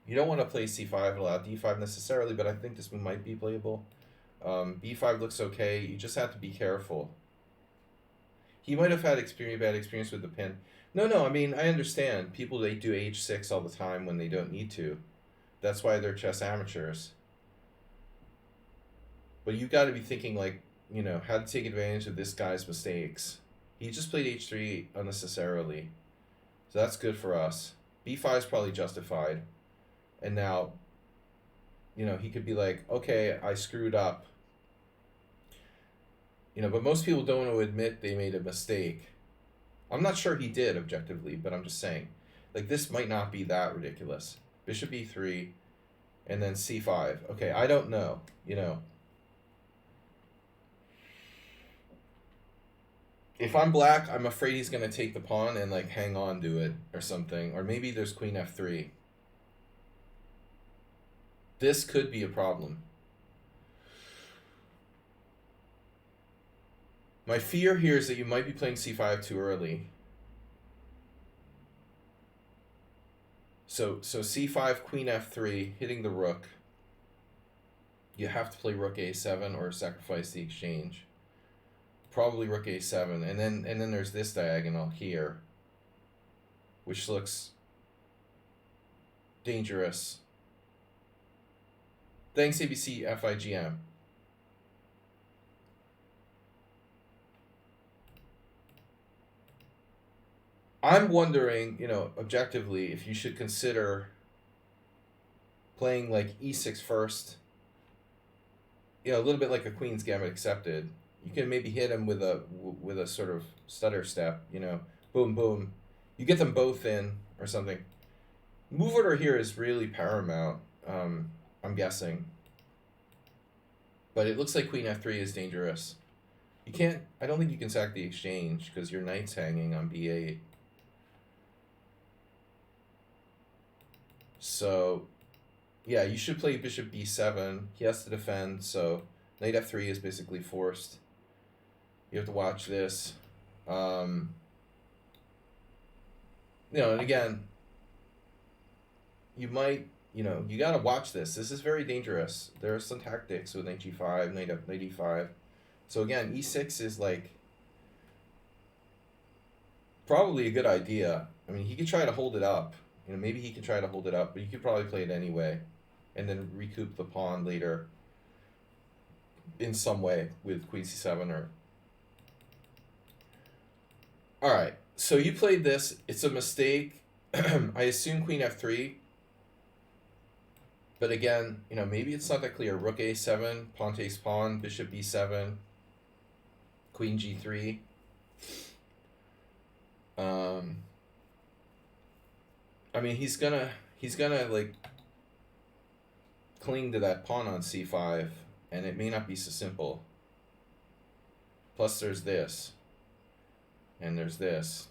You don't want to play c5, allow d5 necessarily, but I think this one might be playable. b5 looks okay. You just have to be careful. He might have had bad experience with the pin. No, I mean, I understand. People, they do h6 all the time when they don't need to. That's why they're chess amateurs. But you got to be thinking like, how to take advantage of this guy's mistakes. He just played h3 unnecessarily. So that's good for us. b5 is probably justified. And now, he could be like, okay, I screwed up. But most people don't want to admit they made a mistake. I'm not sure he did objectively, but I'm just saying. Like, this might not be that ridiculous. Bishop e3, and then c5. Okay, I don't know, If I'm black, I'm afraid he's going to take the pawn and, like, hang on to it or something. Or maybe there's queen f3. This could be a problem. My fear here is that you might be playing c5 too early. So c5, queen f3, hitting the rook. You have to play rook a7 or sacrifice the exchange. Probably rook a7, and then there's this diagonal here, which looks dangerous. Thanks, ABC FIGM. I'm wondering, objectively, if you should consider playing like e6 first. A little bit like a Queen's Gambit accepted. You can maybe hit him with a sort of stutter step, boom, boom. You get them both in or something. Move order here is really paramount, I'm guessing. But it looks like queen f3 is dangerous. I don't think you can sack the exchange because your knight's hanging on b8. So, yeah, you should play bishop b7. He has to defend, so knight f3 is basically forced. You have to watch this. And again, you might, you got to watch this. This is very dangerous. There are some tactics with knight g5, knight e5. So again, e6 is like probably a good idea. I mean, he could try to hold it up. Maybe he can try to hold it up, but you could probably play it anyway and then recoup the pawn later in some way with queen c7 or... All right, so you played this. It's a mistake. I assume queen f3. But again, maybe it's not that clear. Rook a7, pawn takes pawn, bishop b7, queen g3. I mean, he's gonna like cling to that pawn on c5, and it may not be so simple. Plus there's this, and there's this.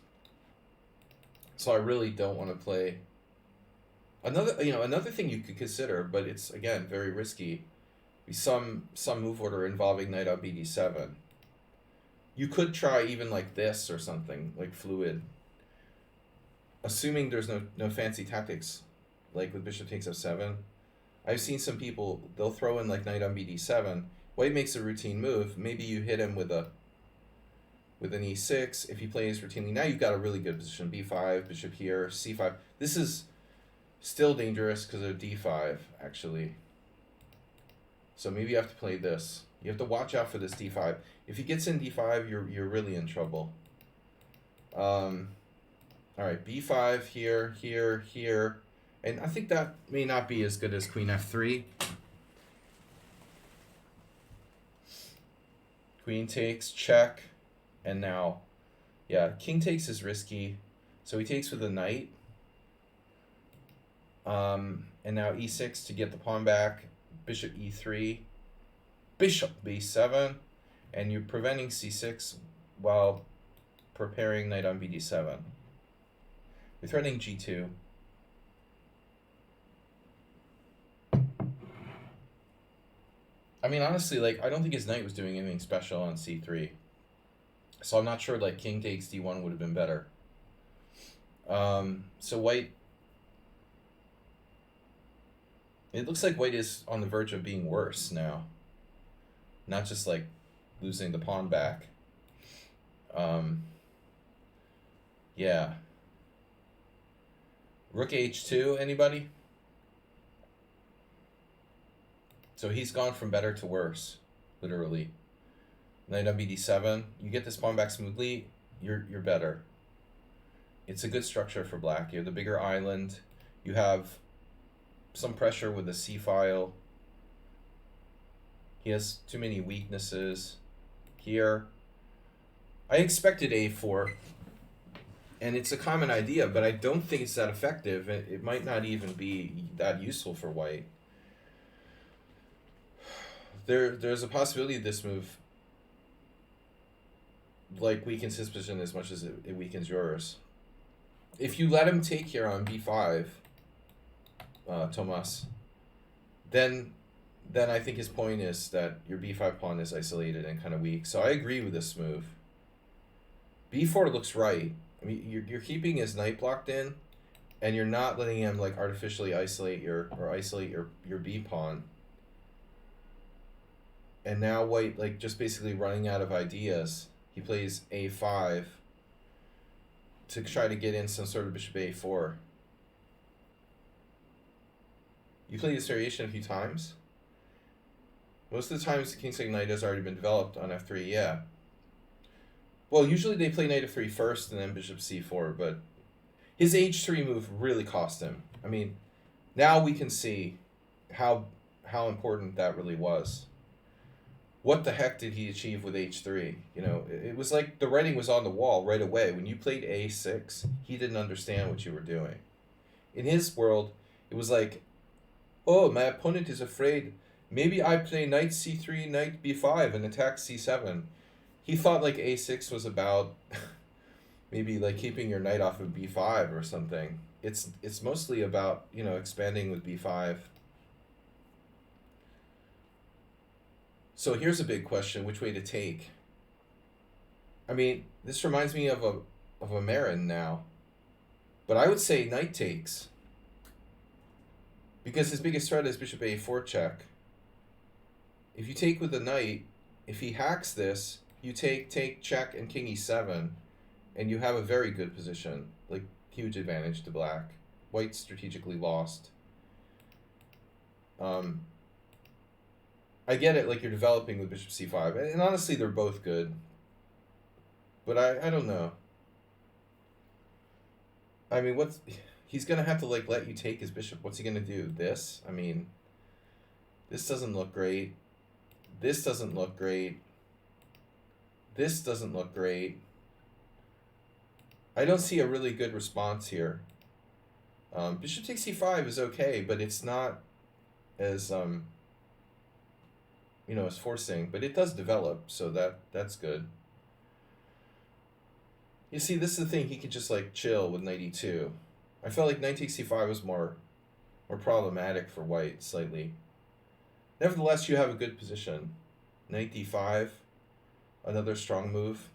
So I really don't want to play another thing you could consider, but it's again very risky. Some move order involving knight on bd7. You could try even like this or something like fluid. Assuming there's no fancy tactics, like with bishop takes f7. I've seen some people, they'll throw in like knight on bd7. White makes a routine move. Maybe you hit him with an e6. If he plays routinely, now you've got a really good position. b5, bishop here, c5. This is still dangerous because of d5, actually. So maybe you have to play this. You have to watch out for this d5. If he gets in d5, you're really in trouble. All right, b5 here, here, here. And I think that may not be as good as queen f3. Queen takes, check. And now, yeah, king takes is risky. So he takes with a knight. And now e6 to get the pawn back. Bishop e3. Bishop b7. And you're preventing c6 while preparing knight on bd7. You're threatening g2. I mean, honestly, like, I don't think his knight was doing anything special on c3. So I'm not sure, like, king takes d1 would have been better. So white... It looks like white is on the verge of being worse now. Not just, like, losing the pawn back. Yeah. Rook h2, anybody? So he's gone from better to worse, literally. Knight on bd7. You get this pawn back smoothly, you're better. It's a good structure for black. You have the bigger island. You have some pressure with the c file. He has too many weaknesses here. I expected a4, and it's a common idea, but I don't think it's that effective. It might not even be that useful for white. There's a possibility this move like weakens his position as much as it weakens yours. If you let him take here on b5, Tomas, then I think his point is that your b5 pawn is isolated and kind of weak. So I agree with this move. b4 looks right. I mean, you're keeping his knight blocked in, and you're not letting him like artificially isolate your b pawn. And now white like just basically running out of ideas. He plays a5 to try to get in some sort of bishop a4. You played this variation a few times. Most of the times the kingside knight has already been developed on f3, yeah. Well, usually they play knight f3 first and then bishop c4, but his h3 move really cost him. I mean, now we can see how important that really was. What the heck did he achieve with h3? You know, it was like the writing was on the wall right away. When you played a6, he didn't understand what you were doing. In his world, it was like, oh, my opponent is afraid. Maybe I play knight c3, knight b5, and attack c7. He thought like a6 was about maybe like keeping your knight off of b5 or something. It's mostly about, you know, expanding with b5. So here's a big question: which way to take? I mean, this reminds me of a Marin now, but I would say knight takes, because his biggest threat is bishop a4 check. If you take with the knight, if he hacks this, you take check and king e7, and you have a very good position, like huge advantage to black. White's strategically lost. I get it, like you're developing with bishop c5, and honestly they're both good, but I don't know. I mean, he's gonna have to like let you take his bishop. What's he gonna do? This? I mean, this doesn't look great. This doesn't look great. This doesn't look great. I don't see a really good response here. Bishop takes c5 is okay, but it's not as you know, as forcing, but it does develop, so that's good. You see, this is the thing, he could just like chill with knight e2. I felt like knight takes c5 was more problematic for white slightly. Nevertheless, you have a good position. Knight d5, another strong move.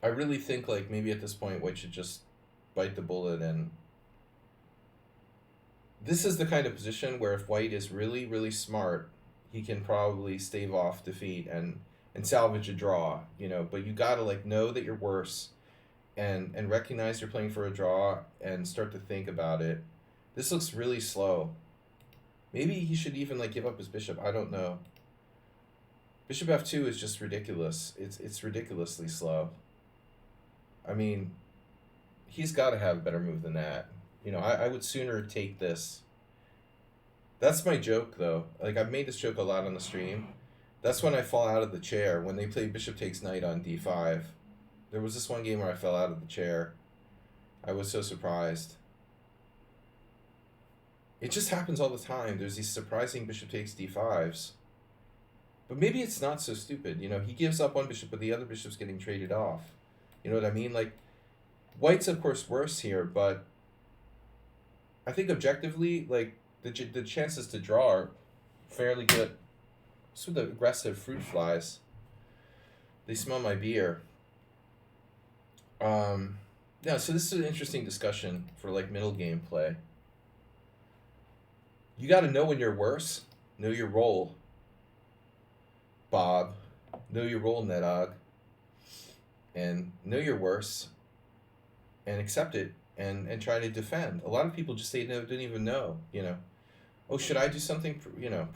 I really think like maybe at this point white should just bite the bullet, and this is the kind of position where if white is really, really smart, he can probably stave off defeat and salvage a draw, you know, but you gotta like know that you're worse and recognize you're playing for a draw and start to think about it. This looks really slow. Maybe he should even like give up his bishop. I don't know. Bishop f2 is just ridiculous. It's ridiculously slow. I mean, he's got to have a better move than that. You know, I would sooner take this. That's my joke, though. Like, I've made this joke a lot on the stream. That's when I fall out of the chair, when they play bishop takes knight on d5. There was this one game where I fell out of the chair. I was so surprised. It just happens all the time. There's these surprising bishop takes d5s. But maybe it's not so stupid. You know, he gives up one bishop, but the other bishop's getting traded off. You know what I mean? Like, white's, of course, worse here, but I think objectively, like, the chances to draw are fairly good. So the aggressive fruit flies. They smell my beer. Yeah, so this is an interesting discussion for, like, middle game play. You got to know when you're worse. Know your role, Bob. Know your role, Nedog. And know your worse. And accept it. And try to defend. A lot of people just say no, didn't even know, you know. Oh, should I do something,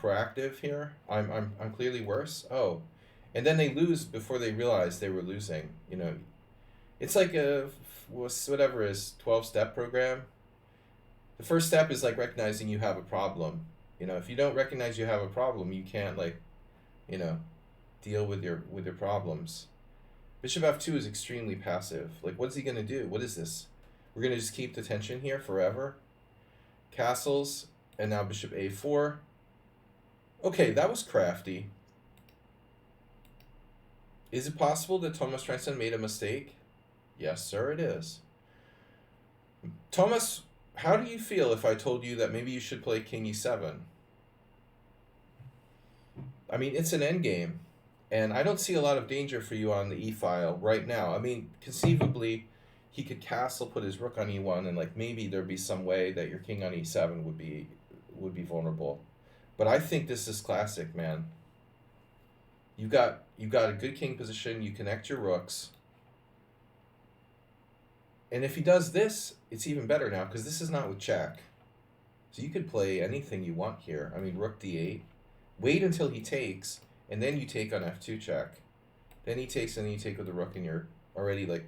proactive here? I'm clearly worse. Oh, and then they lose before they realize they were losing. It's like whatever is 12-step program. The first step is like recognizing you have a problem. If you don't recognize you have a problem, you can't you know, deal with your problems. Bishop f2 is extremely passive. Like, what's he gonna do? What is this? We're gonna just keep the tension here forever. Castles, and now bishop a4. Okay, that was crafty. Is it possible that Thomas Transon made a mistake? Yes, sir, it is. Thomas, how do you feel if I told you that maybe you should play king e7? I mean, it's an endgame, and I don't see a lot of danger for you on the e-file right now. I mean, conceivably, he could castle, put his rook on e1, and like maybe there'd be some way that your king on e7 would be vulnerable. But I think this is classic, man. You got a good king position. You connect your rooks, and if he does this, it's even better now because this is not with check. So you could play anything you want here. I mean, rook d8. Wait until he takes, and then you take on f2 check. Then he takes, and then you take with the rook, and you're already like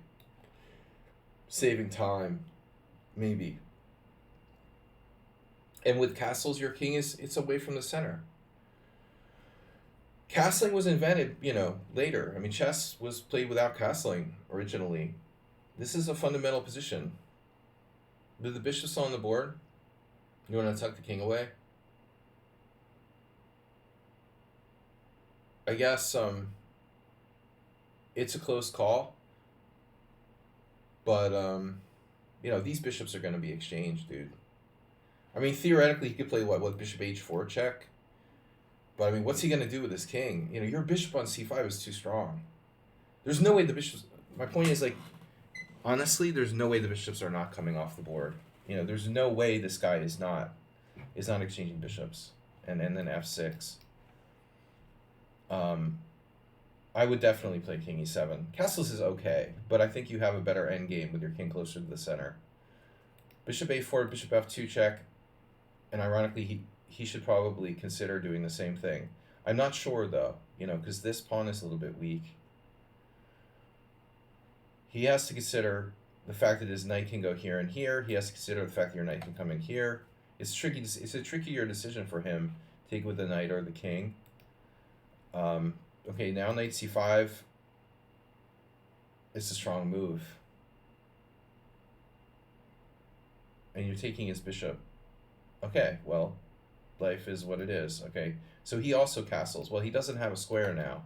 saving time, maybe. And with castles, your king it's away from the center. Castling was invented, later. I mean, chess was played without castling originally. This is a fundamental position. With the bishops on the board, you want to tuck the king away? I guess it's a close call, but these bishops are going to be exchanged, dude. I mean, theoretically, he could play what bishop h4 check, but I mean, what's he going to do with his king? Your bishop on c5 is too strong. There's no way the bishops. My point is, like, honestly, there's no way the bishops are not coming off the board. There's no way this guy is not exchanging bishops, and then f6. I would definitely play king e7. Castles is okay, but I think you have a better endgame with your king closer to the center. Bishop a4, bishop f2 check, and ironically, he should probably consider doing the same thing. I'm not sure, though, because this pawn is a little bit weak. He has to consider the fact that his knight can go here and here. He has to consider the fact that your knight can come in here. It's tricky. It's a trickier decision for him, take with the knight or the king. Okay, now knight c5 is a strong move. And you're taking his bishop. Okay, well, life is what it is. Okay, so he also castles. Well, he doesn't have a square now.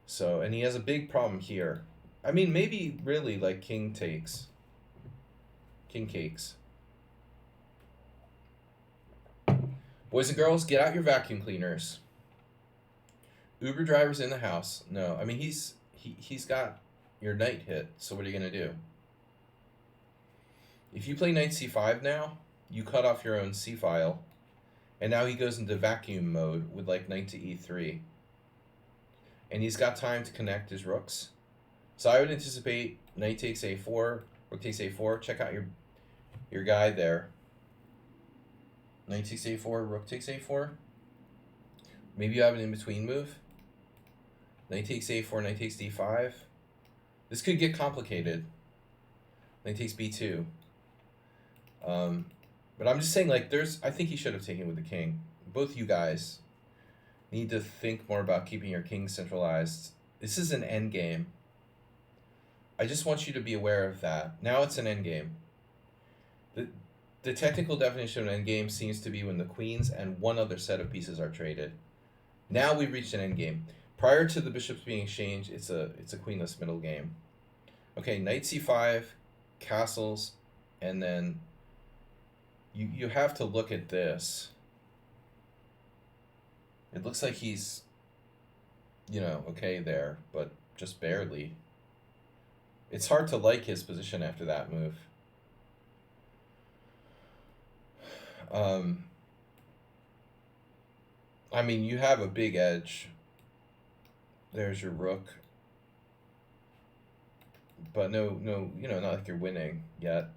So, and he has a big problem here. I mean, maybe really like king takes. King cakes. Boys and girls, get out your vacuum cleaners. Uber driver's in the house. No, I mean, he's got your knight hit, so what are you going to do? If you play knight c5 now, you cut off your own c-file, and now he goes into vacuum mode with like knight to e3. And he's got time to connect his rooks. So I would anticipate knight takes a4, rook takes a4. Check out your guy there. Knight takes a4, rook takes a4. Maybe you have an in-between move. Knight takes a4, knight takes d5. This could get complicated. Knight takes b2. But I'm just saying, like, I think he should have taken with the king. Both you guys need to think more about keeping your king centralized. This is an endgame. I just want you to be aware of that. Now it's an endgame. The technical definition of an endgame seems to be when the queens and one other set of pieces are traded. Now we've reached an endgame. Prior to the bishops being exchanged, it's a queenless middle game. Okay, knight c5, castles, and then you have to look at this. It looks like he's, okay there, but just barely. It's hard to like his position after that move. I mean, you have a big edge. There's your rook. But no, not like you're winning yet.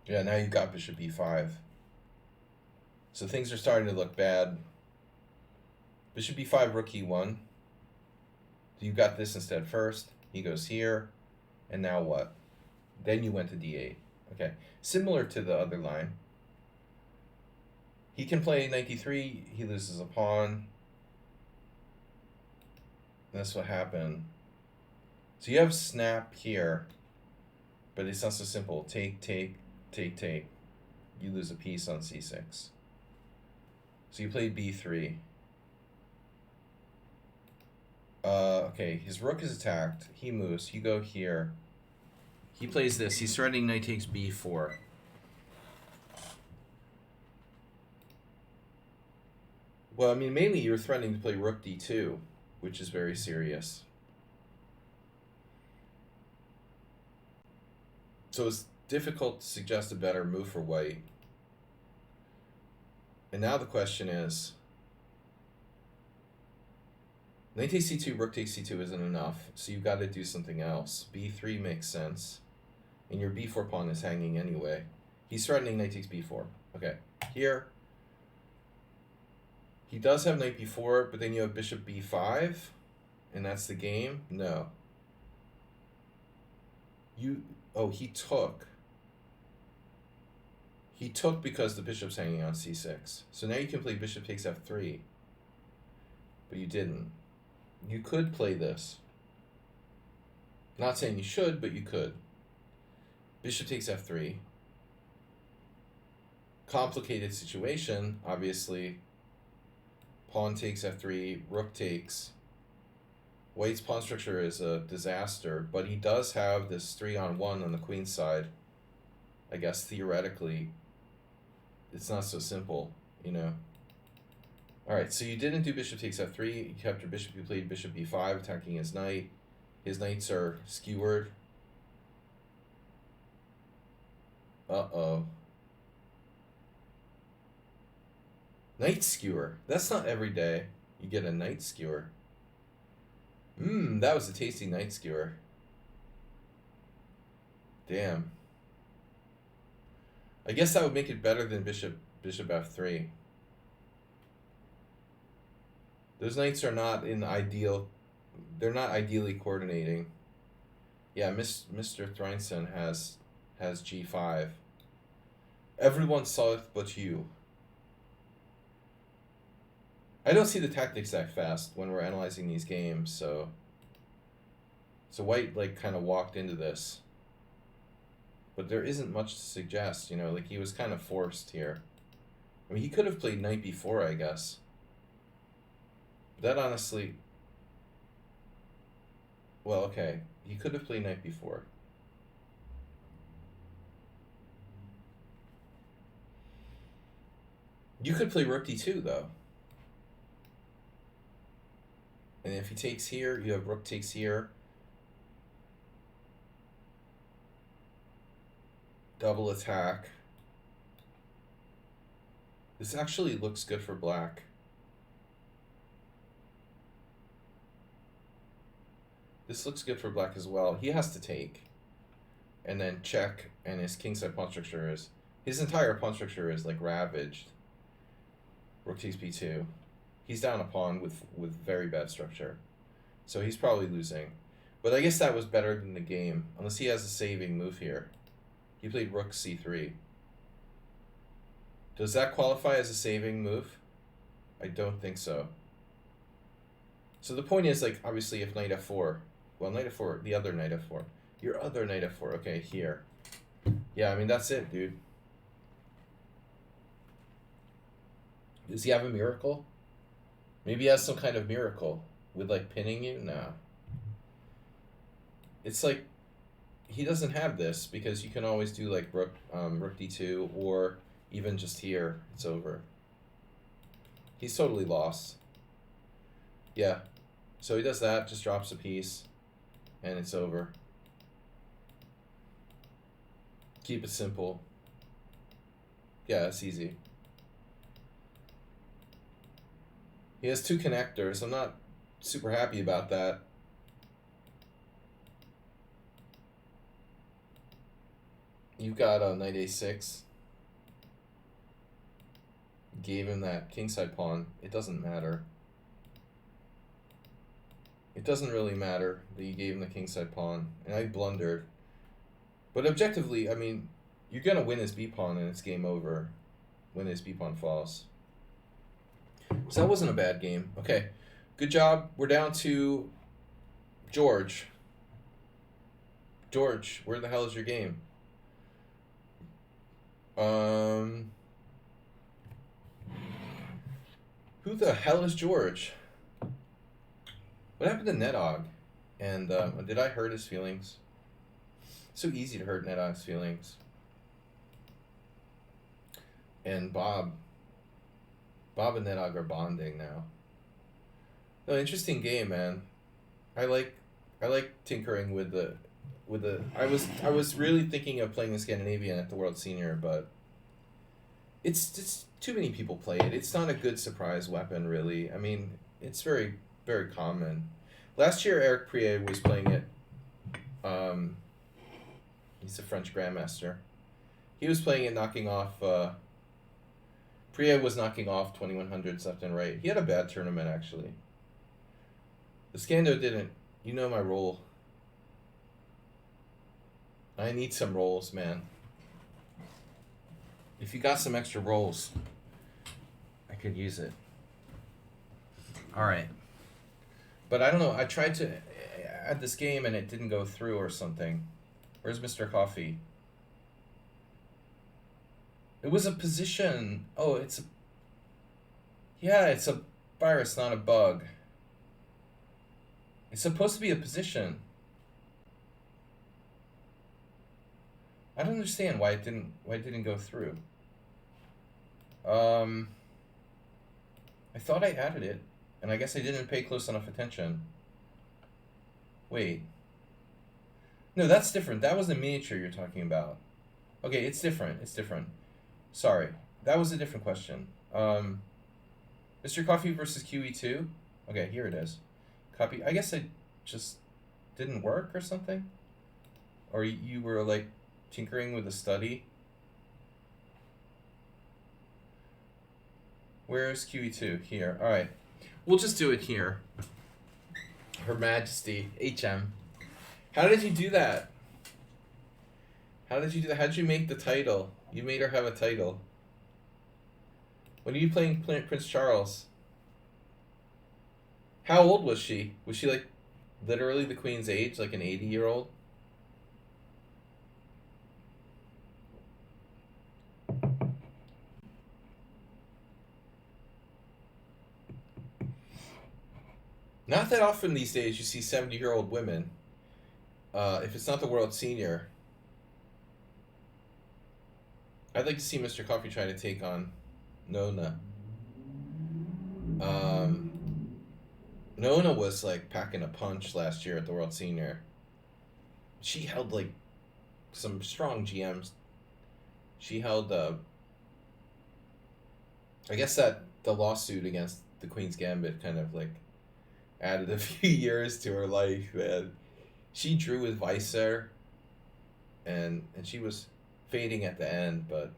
Yeah, now you got bishop b5. So things are starting to look bad. Bishop b5, rook e1. So you got this instead first. He goes here. And now what? Then you went to d8. Okay. Similar to the other line. He can play knight d3. He loses a pawn. That's what happened. So you have snap here. But it's not so simple. Take, take, take, take. You lose a piece on c6. So you played b3. Okay, his rook is attacked. He moves. You go here. He plays this. He's threatening knight takes b4. Well, I mean, mainly you're threatening to play rook d2, which is very serious. So it's difficult to suggest a better move for white. And now the question is, knight takes c2, rook takes c2 isn't enough, so you've got to do something else. b3 makes sense. And your b4 pawn is hanging anyway. He's threatening knight takes b4. Okay, here. He does have knight b4, but then you have bishop b5, and that's the game? No. He took. He took because the bishop's hanging on c6. So now you can play bishop takes f3. But you didn't. You could play this. Not saying you should, but you could. Bishop takes f3. Complicated situation, obviously. Pawn takes f3, rook takes. White's pawn structure is a disaster, but he does have this 3-on-1 on the queen's side. I guess theoretically, it's not so simple, you know. Alright, so you didn't do bishop takes f3, you kept your bishop, you played bishop b5, attacking his knight. His knights are skewered. Uh-oh. Knight skewer. That's not every day you get a knight skewer. That was a tasty knight skewer. Damn. I guess that would make it better than bishop f3. Those knights are not in ideal. They're not ideally coordinating. Yeah, Mr. Thrinson has g5. Everyone saw it but you. I don't see the tactics that fast when we're analyzing these games, so White like kind of walked into this. But there isn't much to suggest, you know, like he was kind of forced here. I mean, he could have played knight b4, I guess. That honestly, well, okay, he could have played knight b4. You could play rook d2 though. And if he takes here, you have rook takes here. Double attack. This actually looks good for black. This looks good for black as well. He has to take. And then check, and his kingside pawn structure is... His entire pawn structure is like ravaged. Rook takes b2. He's down a pawn with very bad structure. So he's probably losing. But I guess that was better than the game. Unless he has a saving move here. He played rook c3. Does that qualify as a saving move? I don't think so. So the point is, like, obviously if knight f4... Well, knight f4, the other knight f4. Your other knight f4, okay, here. Yeah, I mean, that's it, dude. Does he have a miracle? Maybe he has some kind of miracle with, like, pinning you? No. It's like, he doesn't have this because you can always do, like, rook d2 or even just here. It's over. He's totally lost. Yeah. So he does that, just drops a piece, and it's over. Keep it simple. Yeah, it's easy. He has two connectors. I'm not super happy about that. You got a knight a6. Gave him that kingside pawn. It doesn't matter. It doesn't really matter that you gave him the kingside pawn. And I blundered. But objectively, I mean, you're going to win his b pawn and it's game over when his b pawn falls. So that wasn't a bad game. Okay. Good job. We're down to George. George, where the hell is your game? Who the hell is George? What happened to Nedog? And did I hurt his feelings? It's so easy to hurt Nedog's feelings. And Bob and Nedog are bonding now. No, interesting game, man. I like tinkering with the I was really thinking of playing the Scandinavian at the World Senior, but it's too many people play it. It's not a good surprise weapon, really. I mean, it's very, very common. Last year, Eric Prier was playing it. He's a French grandmaster. He was playing it, knocking off. Prier was knocking off 2100s left and right. He had a bad tournament, actually. The Scando didn't. You know my role. I need some rolls, man. If you got some extra rolls, I could use it. All right. But I don't know. I tried to add this game and it didn't go through or something. Where's Mr. Coffee? It was a position. Oh, it's a... Yeah, it's a virus, not a bug. It's supposed to be a position. I don't understand why it didn't go through. I thought I added it, and I guess I didn't pay close enough attention. Wait. No, that's different. That was the miniature you're talking about. Okay, it's different. It's different. Sorry. That was a different question. Mr. Coffee versus QE2? Okay, here it is. Copy. I guess it just didn't work or something? Or you were like tinkering with a study? Where's QE2? Here. Alright. We'll just do it here. Her Majesty. HM. How did you do that? How did you do that? How did you make the title? You made her have a title. When are you playing Prince Charles? How old was she? Was she like literally the Queen's age? Like an 80-year-old? Not that often these days you see 70-year-old women. If it's not the World Senior. I'd like to see Mr. Coffee try to take on Nona. Nona was like packing a punch last year at the World Senior. She held like some strong GMs. She held I guess that the lawsuit against the Queen's Gambit kind of like added a few years to her life, man. She drew with Weiser and she was fading at the end, but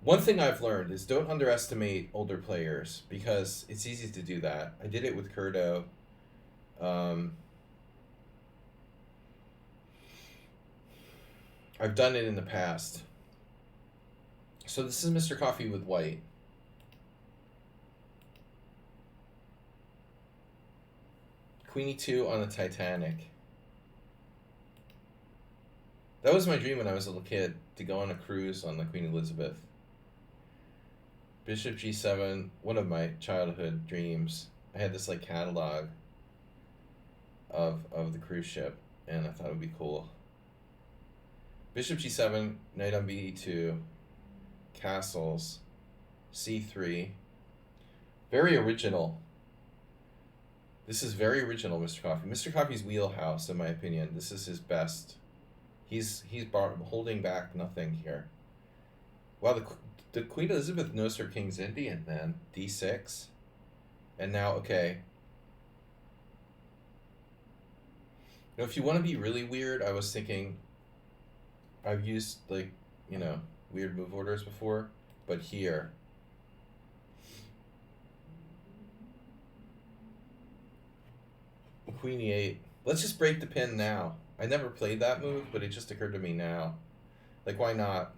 one thing I've learned is don't underestimate older players because it's easy to do that. I did it with Curdo. I've done it in the past. So this is Mr. Coffee with white. Queen E2 on the Titanic. That was my dream when I was a little kid, to go on a cruise on the Queen Elizabeth. Bishop G7, one of my childhood dreams. I had this like catalog of the cruise ship, and I thought it would be cool. Bishop G7, knight on B2, castles, C3. Very original. This is very original, Mr. Coffee. Mr. Coffee's wheelhouse, in my opinion. This is his best. He's holding back nothing here. Wow, the Queen Elizabeth knows her King's Indian, man. D6. And now, okay. Now, if you want to be really weird, I was thinking I've used like, you know, weird move orders before, but here. Queen e8. Let's just break the pin now. I never played that move, but it just occurred to me now. Like, why not?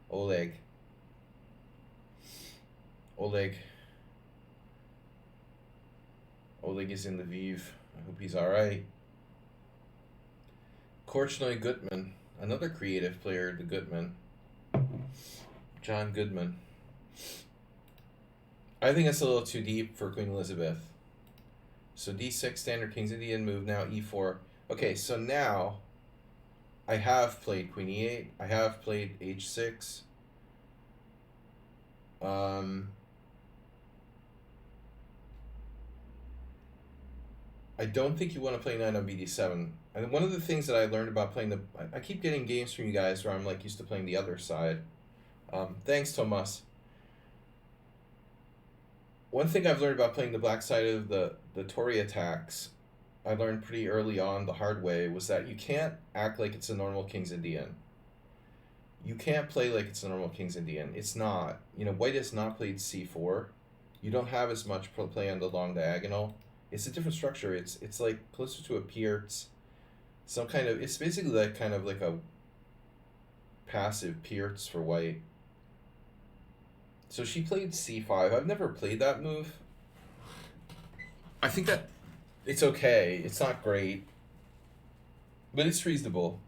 Oleg. Oleg. Oleg is in Lviv. I hope he's alright. Korchnoi Gutman. Another creative player, the Gutman. John Goodman. I think it's a little too deep for Queen Elizabeth. So d6, standard King's Indian move, now e4. Okay, so now I have played Queen e8. I have played h6. I don't think you want to play knight on bd7. And one of the things that I learned about playing the... I keep getting games from you guys where I'm like used to playing the other side. Thanks, Tomas. One thing I've learned about playing the black side of the Tory attacks, I learned pretty early on the hard way, was that you can't act like it's a normal King's Indian. You can't play like it's a normal King's Indian. It's not. You know, white has not played c4. You don't have as much play on the long diagonal. It's a different structure. It's like closer to a Pierce. Some kind of... It's basically like kind of like a passive Pierce for white. So she played c5. I've never played that move. I think that it's okay. It's not great, but it's reasonable.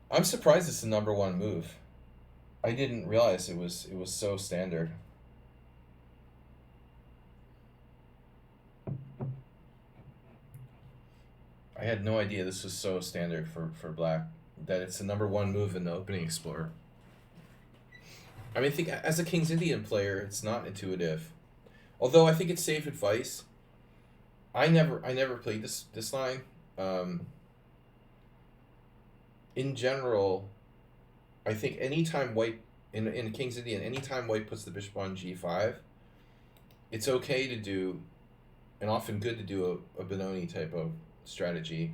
I'm surprised it's the #1 move. I didn't realize it was so standard. I had no idea this was so standard for black, that it's the #1 move in the Opening Explorer. I mean, I think as a King's Indian player, it's not intuitive. Although I think it's safe advice. I never played this line. In general, I think anytime white in King's Indian, anytime white puts the bishop on g5, it's okay to do, and often good to do a Benoni type of strategy.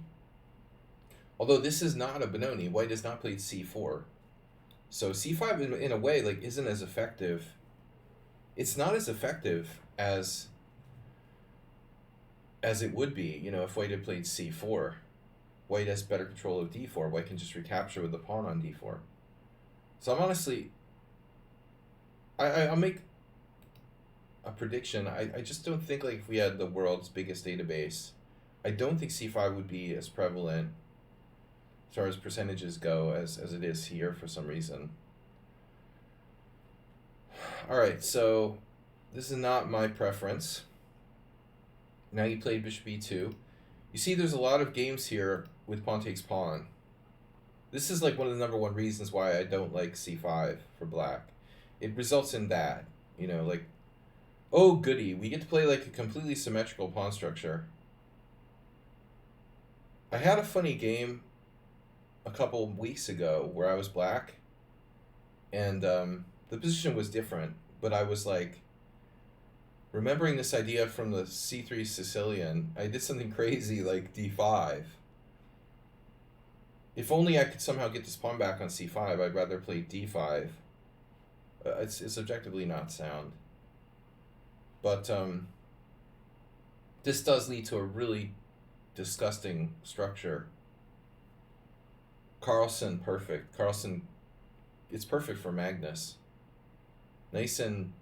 Although this is not a Benoni, white has not played c4. So c5 in a way like isn't as effective. It's not as effective as it would be, you know, if white had played c4. White has better control of d4. White can just recapture with the pawn on d4. So I'm honestly, I'll make a prediction. I just don't think, like, if we had the world's biggest database, I don't think c5 would be as prevalent as far as percentages go as it is here for some reason. Alright, so this is not my preference. Now you played bishop e2. You see there's a lot of games here with pawn takes pawn. This is like one of the #1 reasons why I don't like c5 for black. It results in that, you know, like, oh goody, we get to play like a completely symmetrical pawn structure. I had a funny game a couple weeks ago where I was black, and the position was different, but I was like remembering this idea from the c3 Sicilian. I did something crazy like d5. If only I could somehow get this pawn back on c5, I'd rather play d5. It's objectively not sound, but this does lead to a really disgusting structure. Carlsen, perfect. Carlsen, it's perfect for Magnus. Nice and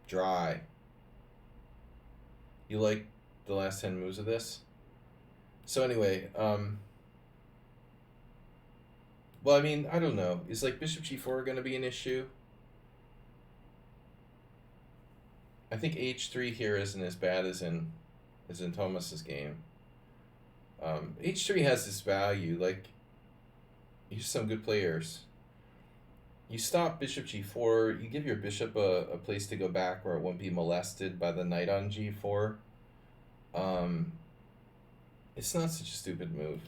dry. You like the last 10 moves of this? So anyway, well, I mean, I don't know. Is like bishop g4 going to be an issue? I think h3 here isn't as bad as in Thomas's game. H3 has this value, like, here's some good players. You stop bishop g4, you give your bishop a place to go back where it won't be molested by the knight on g4. It's not such a stupid move.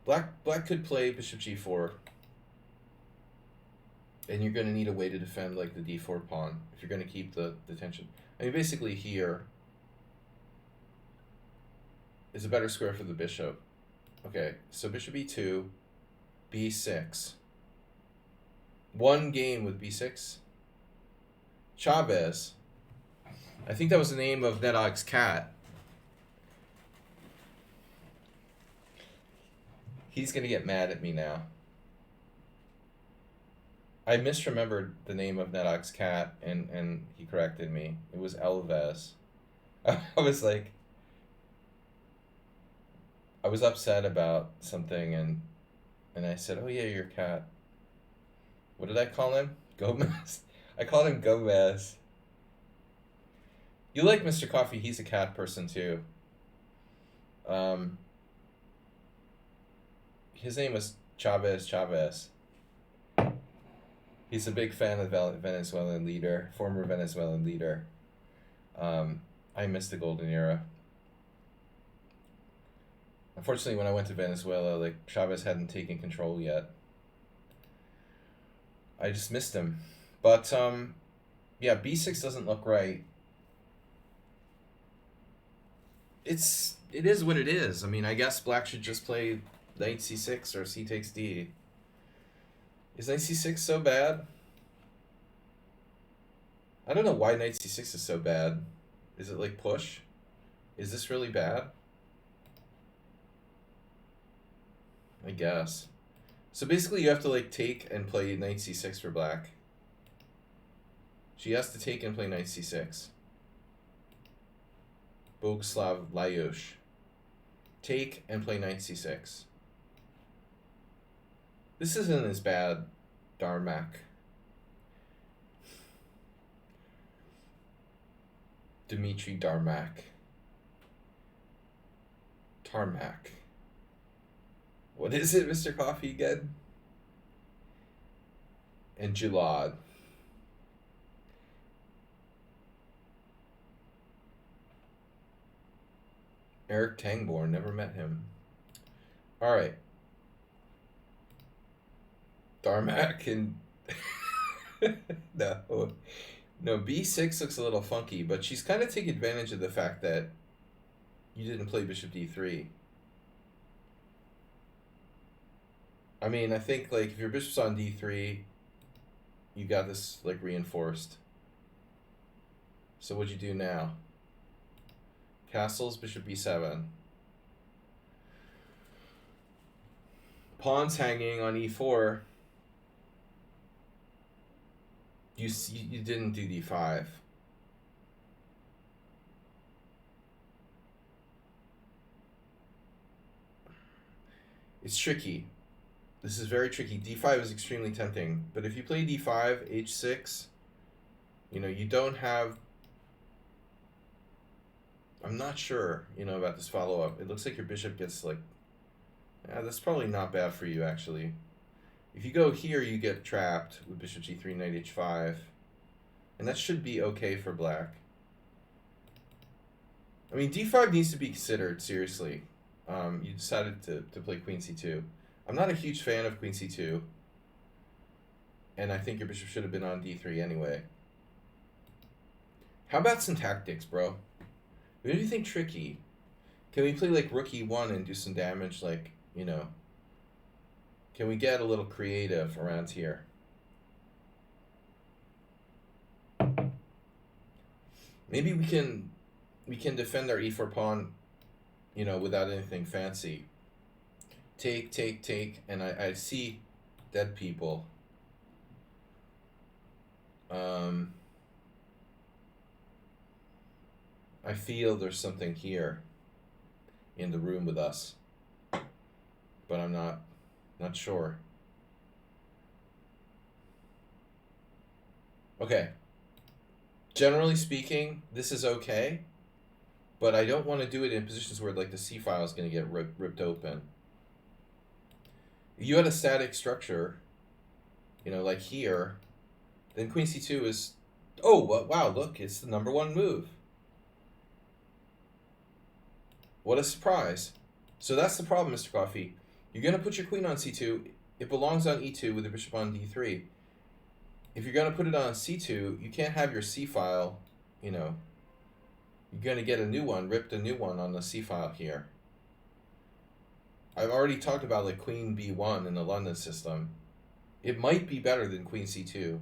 Black could play bishop g4, and you're going to need a way to defend like the d4 pawn if you're going to keep the tension. I mean, basically here, is a better square for the bishop. Okay, so bishop e2, b6. One game with b6. Chavez. I think that was the name of Nedog's cat. He's going to get mad at me now. I misremembered the name of Nedog's cat, and he corrected me. It was Elvez. I was like, I was upset about something, and I said, oh yeah, your cat. What did I call him? Gomez? I called him Gomez. You like Mr. Coffee, he's a cat person too. His name was Chavez. He's a big fan of Venezuelan leader, former Venezuelan leader. I miss the golden era. Unfortunately, when I went to Venezuela, like Chavez hadn't taken control yet. I just missed him. But yeah, b6 doesn't look right. It is what it is. I mean, I guess black should just play knight c6 or c takes d. Is knight c6 so bad? I don't know why knight c6 is so bad. Is it like push? Is this really bad? I guess. So basically you have to like take and play knight c6 for black. She has to take and play knight c6. Boguslav Lajos. Take and play knight c6. This isn't as bad, Darmak. Dmitry Darmak. Tarmac. What is it, Mr. Coffee, again? And Gilad. Eric Tangborn, never met him. All right. Darmak and no, b6 looks a little funky, but she's kind of taking advantage of the fact that you didn't play bishop d3. I mean, I think like if your bishop's on d3, you got this like reinforced. So what'd you do now? Castles, bishop b7. Pawns hanging on e4. You didn't do d5. It's tricky. This is very tricky. d5 is extremely tempting, but if you play d5, h6, you don't have... I'm not sure, about this follow-up. It looks like your bishop gets like... that's probably not bad for you, actually. If you go here, you get trapped with bishop g3, knight h5. And that should be okay for black. I mean, d5 needs to be considered, seriously. You decided to play queen c2. I'm not a huge fan of queen c2. And I think your bishop should have been on d3 anyway. How about some tactics, bro? What do you think tricky? Can we play like rook e1 and do some damage, like, Can we get a little creative around here? Maybe we can defend our e4 pawn, without anything fancy. Take, and I see dead people. I feel there's something here in the room with us, but I'm not sure. Okay. Generally speaking, this is okay, but I don't want to do it in positions where like the C file is going to get ripped open. If you had a static structure, like here, then queen c2 is... Oh, wow, look, it's the #1 move. What a surprise. So that's the problem, Mr. Coffee. You're going to put your queen on c2. It belongs on e2 with the bishop on d3. If you're going to put it on c2, you can't have your c file, You're going to get a new one, ripped a new one on the c file here. I've already talked about like queen b1 in the London system. It might be better than queen c2.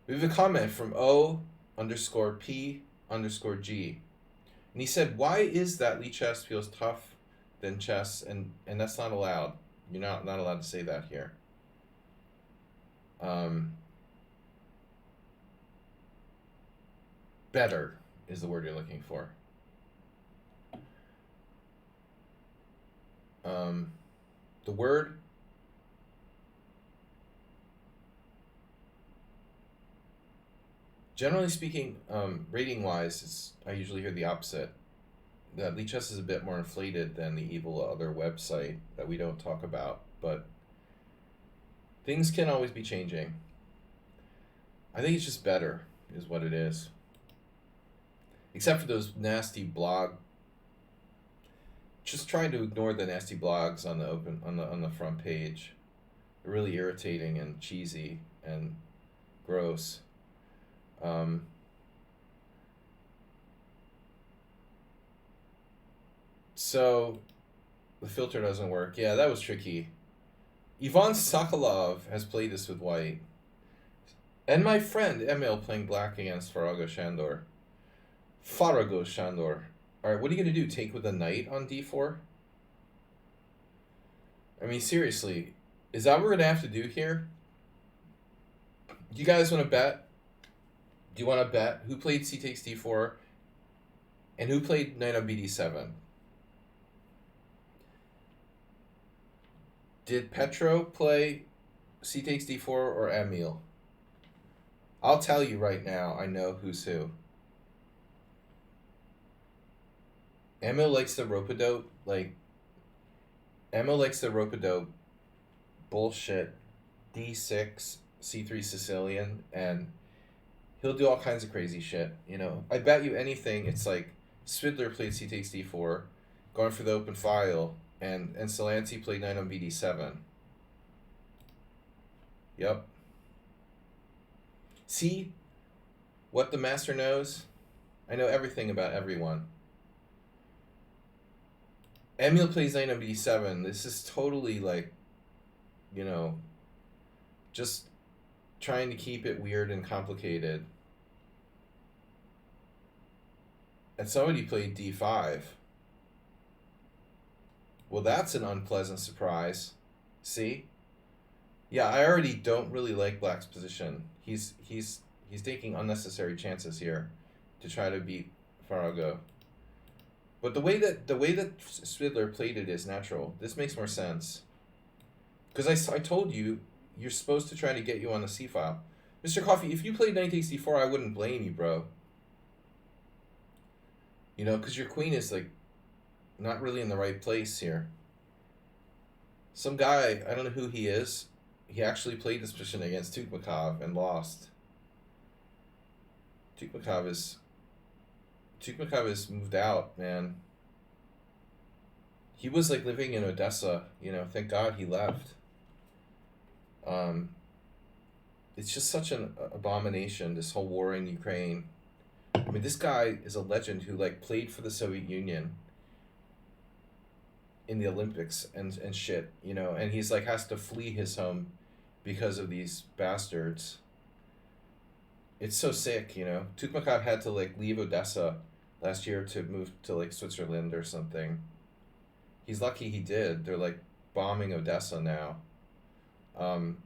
We have a comment from O_P_G. And he said, why is that lichess feels tough than chess? And that's not allowed. You're not allowed to say that here. Better is the word you're looking for. The word generally speaking, rating wise, I usually hear the opposite. That lichess is a bit more inflated than the evil other website that we don't talk about, but things can always be changing. I think it's just better, is what it is. Except for those nasty blog. Just trying to ignore the nasty blogs on the front page. They're really irritating and cheesy and gross. So the filter doesn't work. Yeah, that was tricky. Ivan Sokolov has played this with white. And my friend Emil playing black against Farago Shandor. Alright, what are you going to do? Take with a knight on d4? I mean, seriously, is that what we're going to have to do here? Do you guys want to bet? Do you want to bet who played c takes d4 and who played knight on bd7? Did Petro play c takes d4 or Emil? I'll tell you right now, I know who's who. Emil likes the rope-a-dope, Emil likes the rope-a-dope bullshit d6, c3 Sicilian, and he'll do all kinds of crazy shit, you know. I bet you anything it's like Swidler played c takes d4, going for the open file, and Solanti played knight on bd7. Yep. See what the master knows? I know everything about everyone. Emil plays knight on bd7. This is totally like, you know, just trying to keep it weird and complicated. And somebody played d5. Well, that's an unpleasant surprise. See? Yeah, I already don't really like Black's position. He's taking unnecessary chances here to try to beat Farago. But the way that Swidler played it is natural. This makes more sense. Because I told you, you're supposed to try to get you on the c file. Mr. Coffee, if you played knight takes d4, I wouldn't blame you, bro. You know, because your queen is like not really in the right place here. Some guy, I don't know who he is, he actually played this position against Tukmakov and lost. Tukmakov is moved out, man. He was like living in Odessa, you know, thank God he left. It's just such an abomination, this whole war in Ukraine. I mean, this guy is a legend who like played for the Soviet Union in the Olympics and shit, you know, and he's like has to flee his home because of these bastards. It's so sick, you know. Tukmakov had to like leave Odessa last year to move to like Switzerland or something. He's lucky he did. They're like bombing Odessa now. And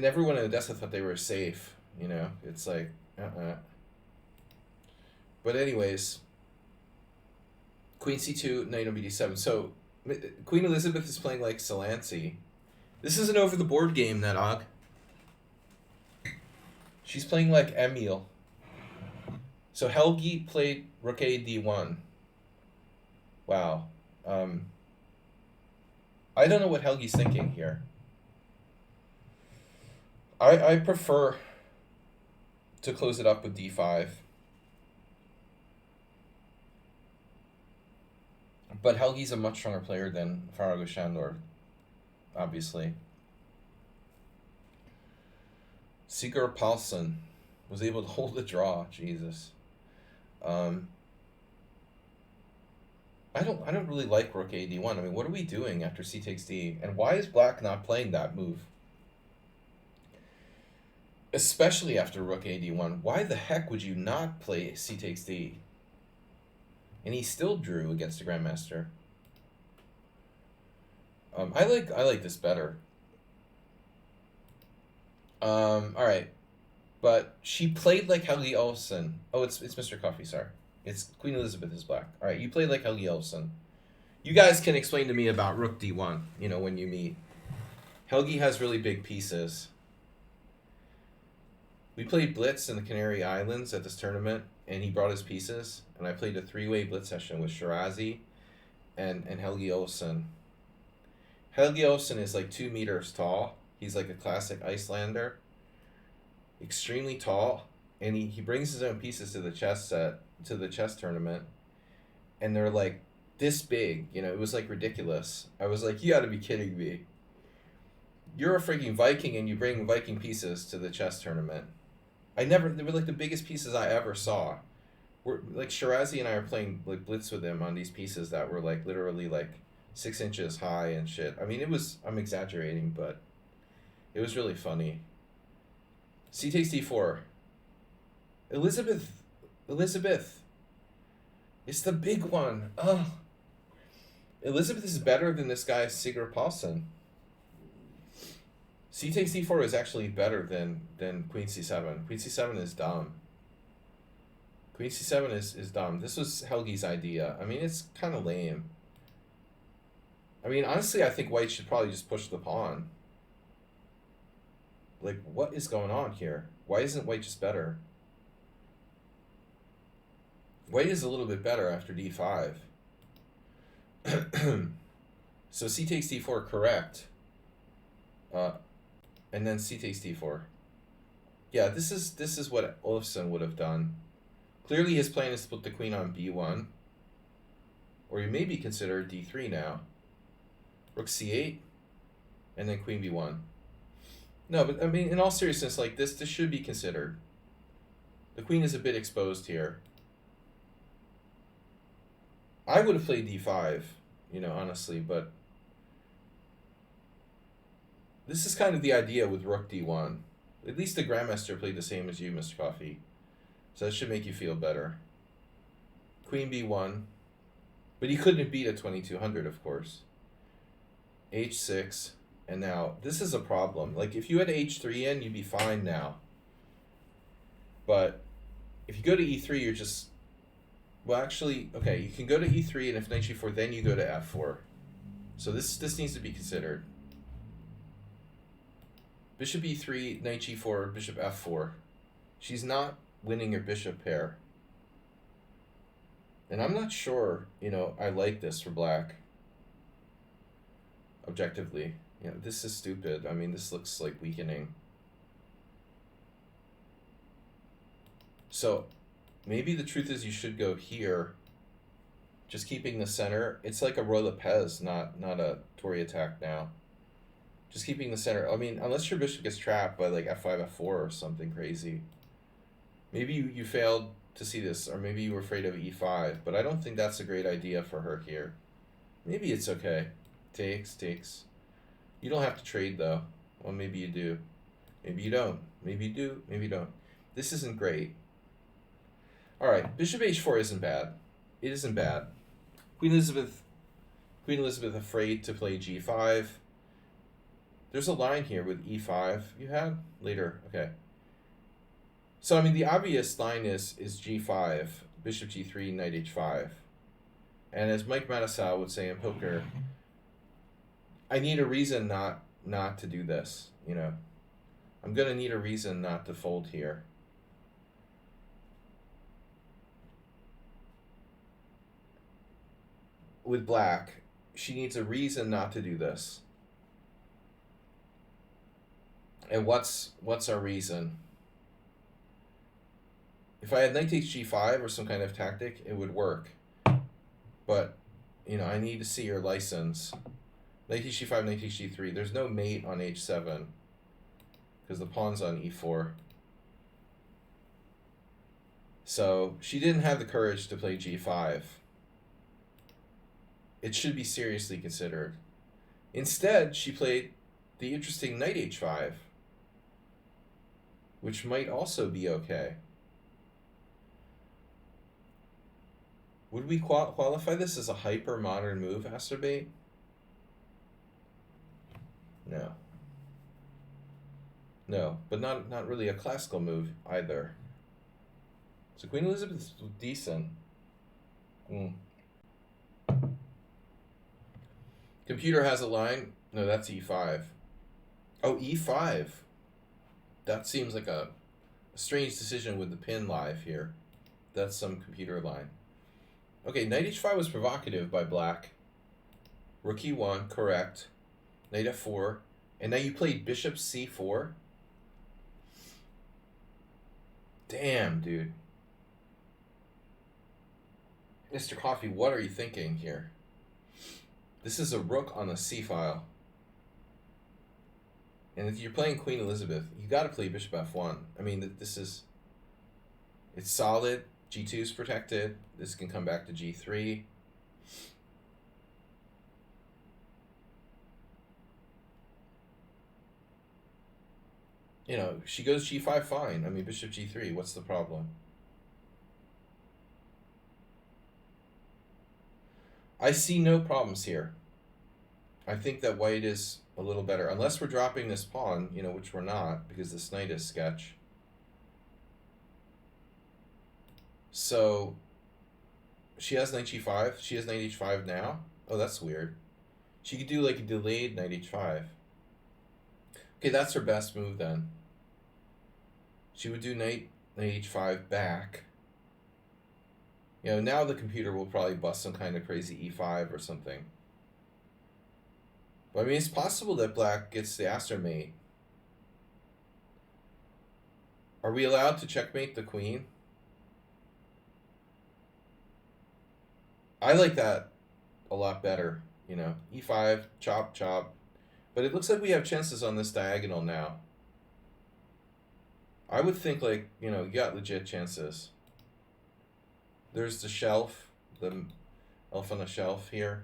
everyone in Odessa thought they were safe, you know. It's like, But anyways, Queen c2, knight on bd7. So Queen Elizabeth is playing like Solanti. This is an over-the-board game, Nedog. She's playing like Emil. So Helgi played rook a d1. Wow. I don't know what Helgi's thinking here. I prefer to close it up with d5. But Helgi's a much stronger player than Farago Shandor, obviously. Sigurd Paulson was able to hold the draw. Jesus. I I don't really like rook a d1. I mean, what are we doing after c takes d? And why is black not playing that move? Especially after rook a d1. Why the heck would you not play c takes d? And he still drew against a grandmaster. I like this better. All right, but she played like Helgi Olsen. Oh, it's Mr. Coffee. Sorry, it's Queen Elizabeth is black. All right, you played like Helgi Olsen. You guys can explain to me about rook d1. You know, when you meet, Helgi has really big pieces. We played Blitz in the Canary Islands at this tournament, and he brought his pieces, and I played a three-way Blitz session with Shirazi and Helgi Olsen. Helgi Olsen is like 2 meters tall. He's like a classic Icelander. Extremely tall. And he brings his own pieces to the chess tournament. And they're like this big. You know, it was like ridiculous. I was like, you gotta be kidding me. You're a freaking Viking and you bring Viking pieces to the chess tournament. They were like the biggest pieces I ever saw. We're like Shirazi and I are playing like Blitz with him on these pieces that were like literally like 6 inches high and shit. I mean, I'm exaggerating, but it was really funny. C takes d4. Elizabeth. It's the big one. Ugh. Elizabeth is better than this guy, Sigurd Paulsen. C takes d4 is actually better than Queen c7. Queen c7 is dumb. Queen c7 is dumb. This was Helgi's idea. I mean, it's kind of lame. I mean, honestly, I think white should probably just push the pawn. Like, what is going on here? Why isn't white just better? White is a little bit better after d5. So c takes d4, correct. And then c takes d4. Yeah, this is what Olafsson would have done. Clearly his plan is to put the queen on b1. Or you maybe consider d3 now. Rook c8. And then queen b1. No, but I mean, in all seriousness, like this should be considered. The queen is a bit exposed here. I would have played d5, you know, honestly, but this is kind of the idea with rook d1. At least the grandmaster played the same as you, Mr. Coffee. So that should make you feel better. Queen b1. But he couldn't beat at 2200, of course. h6. And now, this is a problem. Like, if you had h3 in, you'd be fine now. But if you go to e3, you're just... Well, actually, okay, you can go to e3, and if knight g4, then you go to f4. So this needs to be considered. Bishop e3, knight g4, bishop f4. She's not winning your bishop pair. And I'm not sure, you know, I like this for black. Objectively. You know, this is stupid. I mean, this looks like weakening. So, maybe the truth is you should go here. Just keeping the center. It's like a Roy Lopez, not a Tory attack now. Just keeping the center. I mean, unless your bishop gets trapped by like f5, f4 or something crazy. Maybe you failed to see this, or maybe you were afraid of e5, but I don't think that's a great idea for her here. Maybe it's okay. Takes. You don't have to trade, though. Well, maybe you do. Maybe you don't. Maybe you do. Maybe you don't. This isn't great. All right, bishop h4 isn't bad. It isn't bad. Queen Elizabeth afraid to play g5. There's a line here with e5 you had later. Okay. So, I mean, the obvious line is g5, bishop g3, knight h5. And as Mike Mattisau would say in poker, I need a reason not to do this, you know. I'm going to need a reason not to fold here. With black, she needs a reason not to do this. And what's our reason? If I had knight takes g5 or some kind of tactic, it would work. But, you know, I need to see your license. Knight takes g5, knight takes g3. There's no mate on h7 because the pawn's on e4. So she didn't have the courage to play g5. it should be seriously considered. Instead, she played the interesting knight h5, which might also be okay. Would we qualify this as a hyper modern move, Acerbate? No. No, but not really a classical move either. So Queen Elizabeth is decent. Computer has a line. No, that's e5. Oh, e5. That seems like a strange decision with the pin live here. That's some computer line. Okay, knight h5 was provocative by black. Rook e1, correct. Knight f4. And now you played bishop c4. Damn, dude. Mr. Coffee, what are you thinking here? This is a rook on the c file. And if you're playing Queen Elizabeth, you got to play bishop f1. I mean, this is... It's solid. g2 is protected. This can come back to g3. You know, she goes g5, fine. I mean, bishop g3, what's the problem? I see no problems here. I think that white is a little better. Unless we're dropping this pawn, you know, which we're not, because this knight is sketch. So, she has knight g5. She has knight h5 now. Oh, that's weird. She could do like a delayed knight h5. Okay, that's her best move then. She would do knight h5 back. You know, now the computer will probably bust some kind of crazy e5 or something. But I mean, it's possible that black gets the Aster mate. Are we allowed to checkmate the queen? I like that a lot better, you know. e5, chop, chop. But it looks like we have chances on this diagonal now. I would think, like, you know, you got legit chances. There's the shelf, the elf on a shelf here.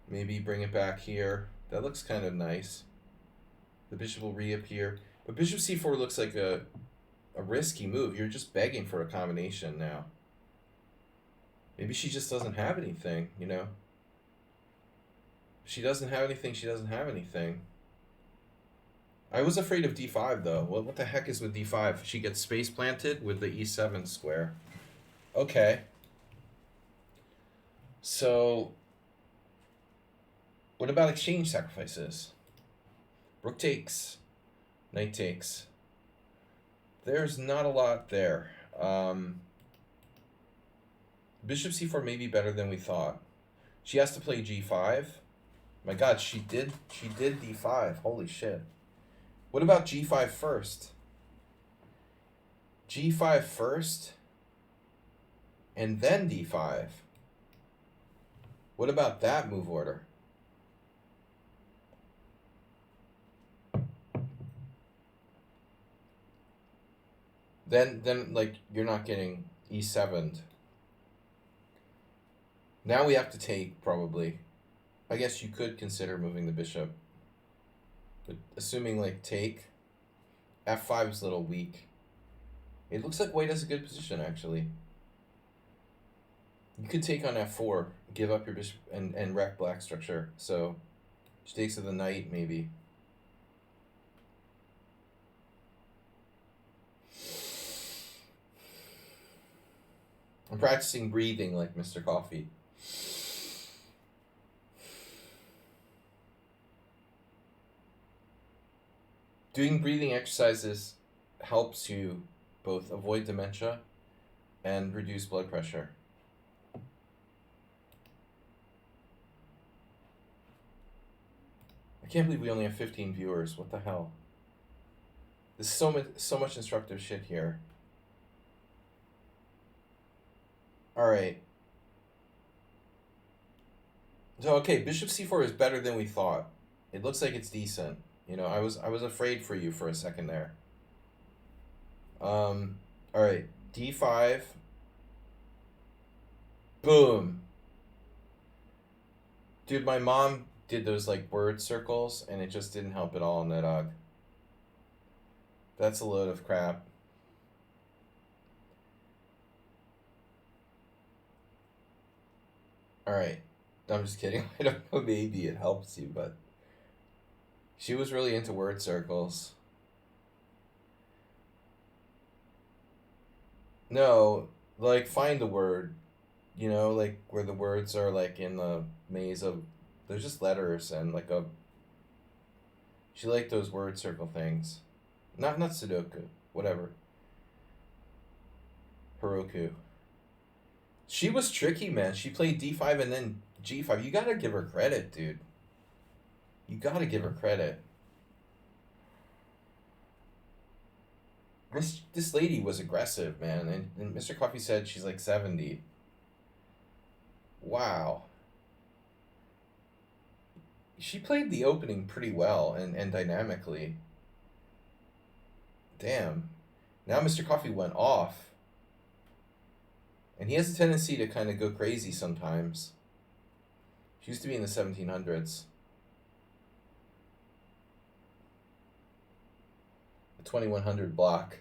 Maybe bring it back here. That looks kind of nice. The bishop will reappear. But bishop c4 looks like a risky move. You're just begging for a combination now. Maybe she just doesn't have anything, you know? If she doesn't have anything, she doesn't have anything. I was afraid of d5, though. What the heck is with d5? She gets space planted with the e7 square. Okay. So, what about exchange sacrifices? Rook takes. Knight takes. There's not a lot there. Bishop c4 may be better than we thought. She has to play g5. My god, she did d5. Holy shit. What about g5 first? g5 first, and then d5. What about that move order? Then like, you're not getting e7'd. Now we have to take, probably. I guess you could consider moving the bishop. But assuming, like, take, f5 is a little weak. It looks like white has a good position, actually. You could take on f4, give up your bishop, and wreck black structure. So, she takes to the knight, maybe. I'm practicing breathing like Mr. Coffee. Doing breathing exercises helps you both avoid dementia and reduce blood pressure. I can't believe we only have 15 viewers. What the hell? There's so much instructive shit here. Alright. So, okay, bishop c4 is better than we thought. It looks like it's decent. You know, I was afraid for you for a second there. Alright, d5. Boom. Dude, my mom did those like word circles, and it just didn't help at all in that og. That's a load of crap. All right, I'm just kidding. I don't know. Maybe it helps you, but she was really into word circles. No, like find the word, like where the words are like in the maze of. There's just letters and like a. She liked those word circle things, not Sudoku, whatever. Heroku. She was tricky, man. She played D5 and then G5. You gotta give her credit, dude. You gotta give her credit. This lady was aggressive, man, and Mr. Coffee said she's like 70. Wow. She played the opening pretty well and dynamically. Damn. Now Mr. Coffee went off. And he has a tendency to kind of go crazy sometimes. She used to be in the 1700s. The 2100 block.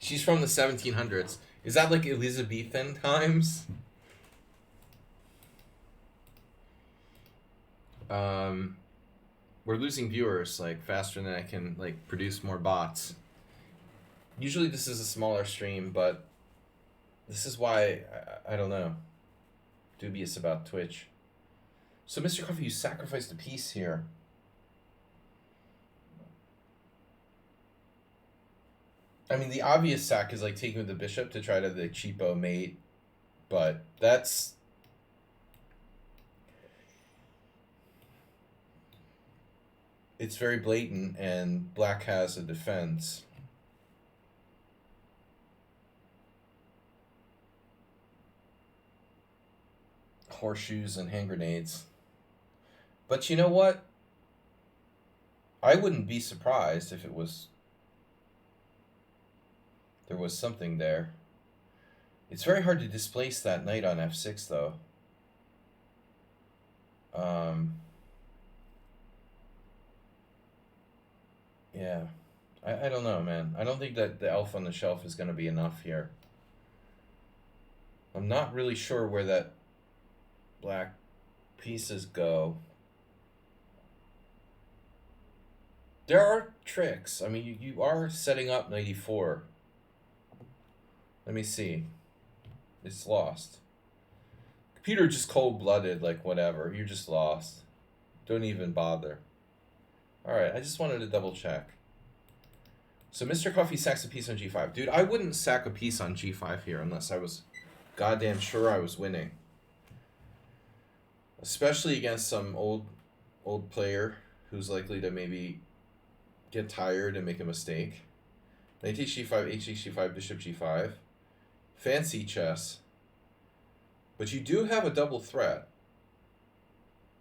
She's from the 1700s. Is that like Elizabethan times? We're losing viewers like faster than I can like produce more bots. Usually this is a smaller stream, but this is why I don't know. Dubious about Twitch. So Mr. Coffee, you sacrificed a piece here. I mean, the obvious sack is like taking with the bishop to try to the cheapo mate, but that's. It's very blatant, and black has a defense. Horseshoes and hand grenades. But you know what? I wouldn't be surprised if it was. There was something there. It's very hard to displace that knight on f6, though. Yeah. I don't know, man. I don't think that the elf on the shelf is going to be enough here. I'm not really sure where that black pieces go. There are tricks. I mean, you are setting up knight e4. Let me see. It's lost. Computer just cold-blooded, like whatever. You're just lost. Don't even bother. Alright, I just wanted to double check. So Mr. Coffee sacks a piece on g5. Dude, I wouldn't sack a piece on g5 here unless I was goddamn sure I was winning. Especially against some old player who's likely to maybe get tired and make a mistake. Knight takes g5, h takes g5, bishop g5. Fancy chess. But you do have a double threat.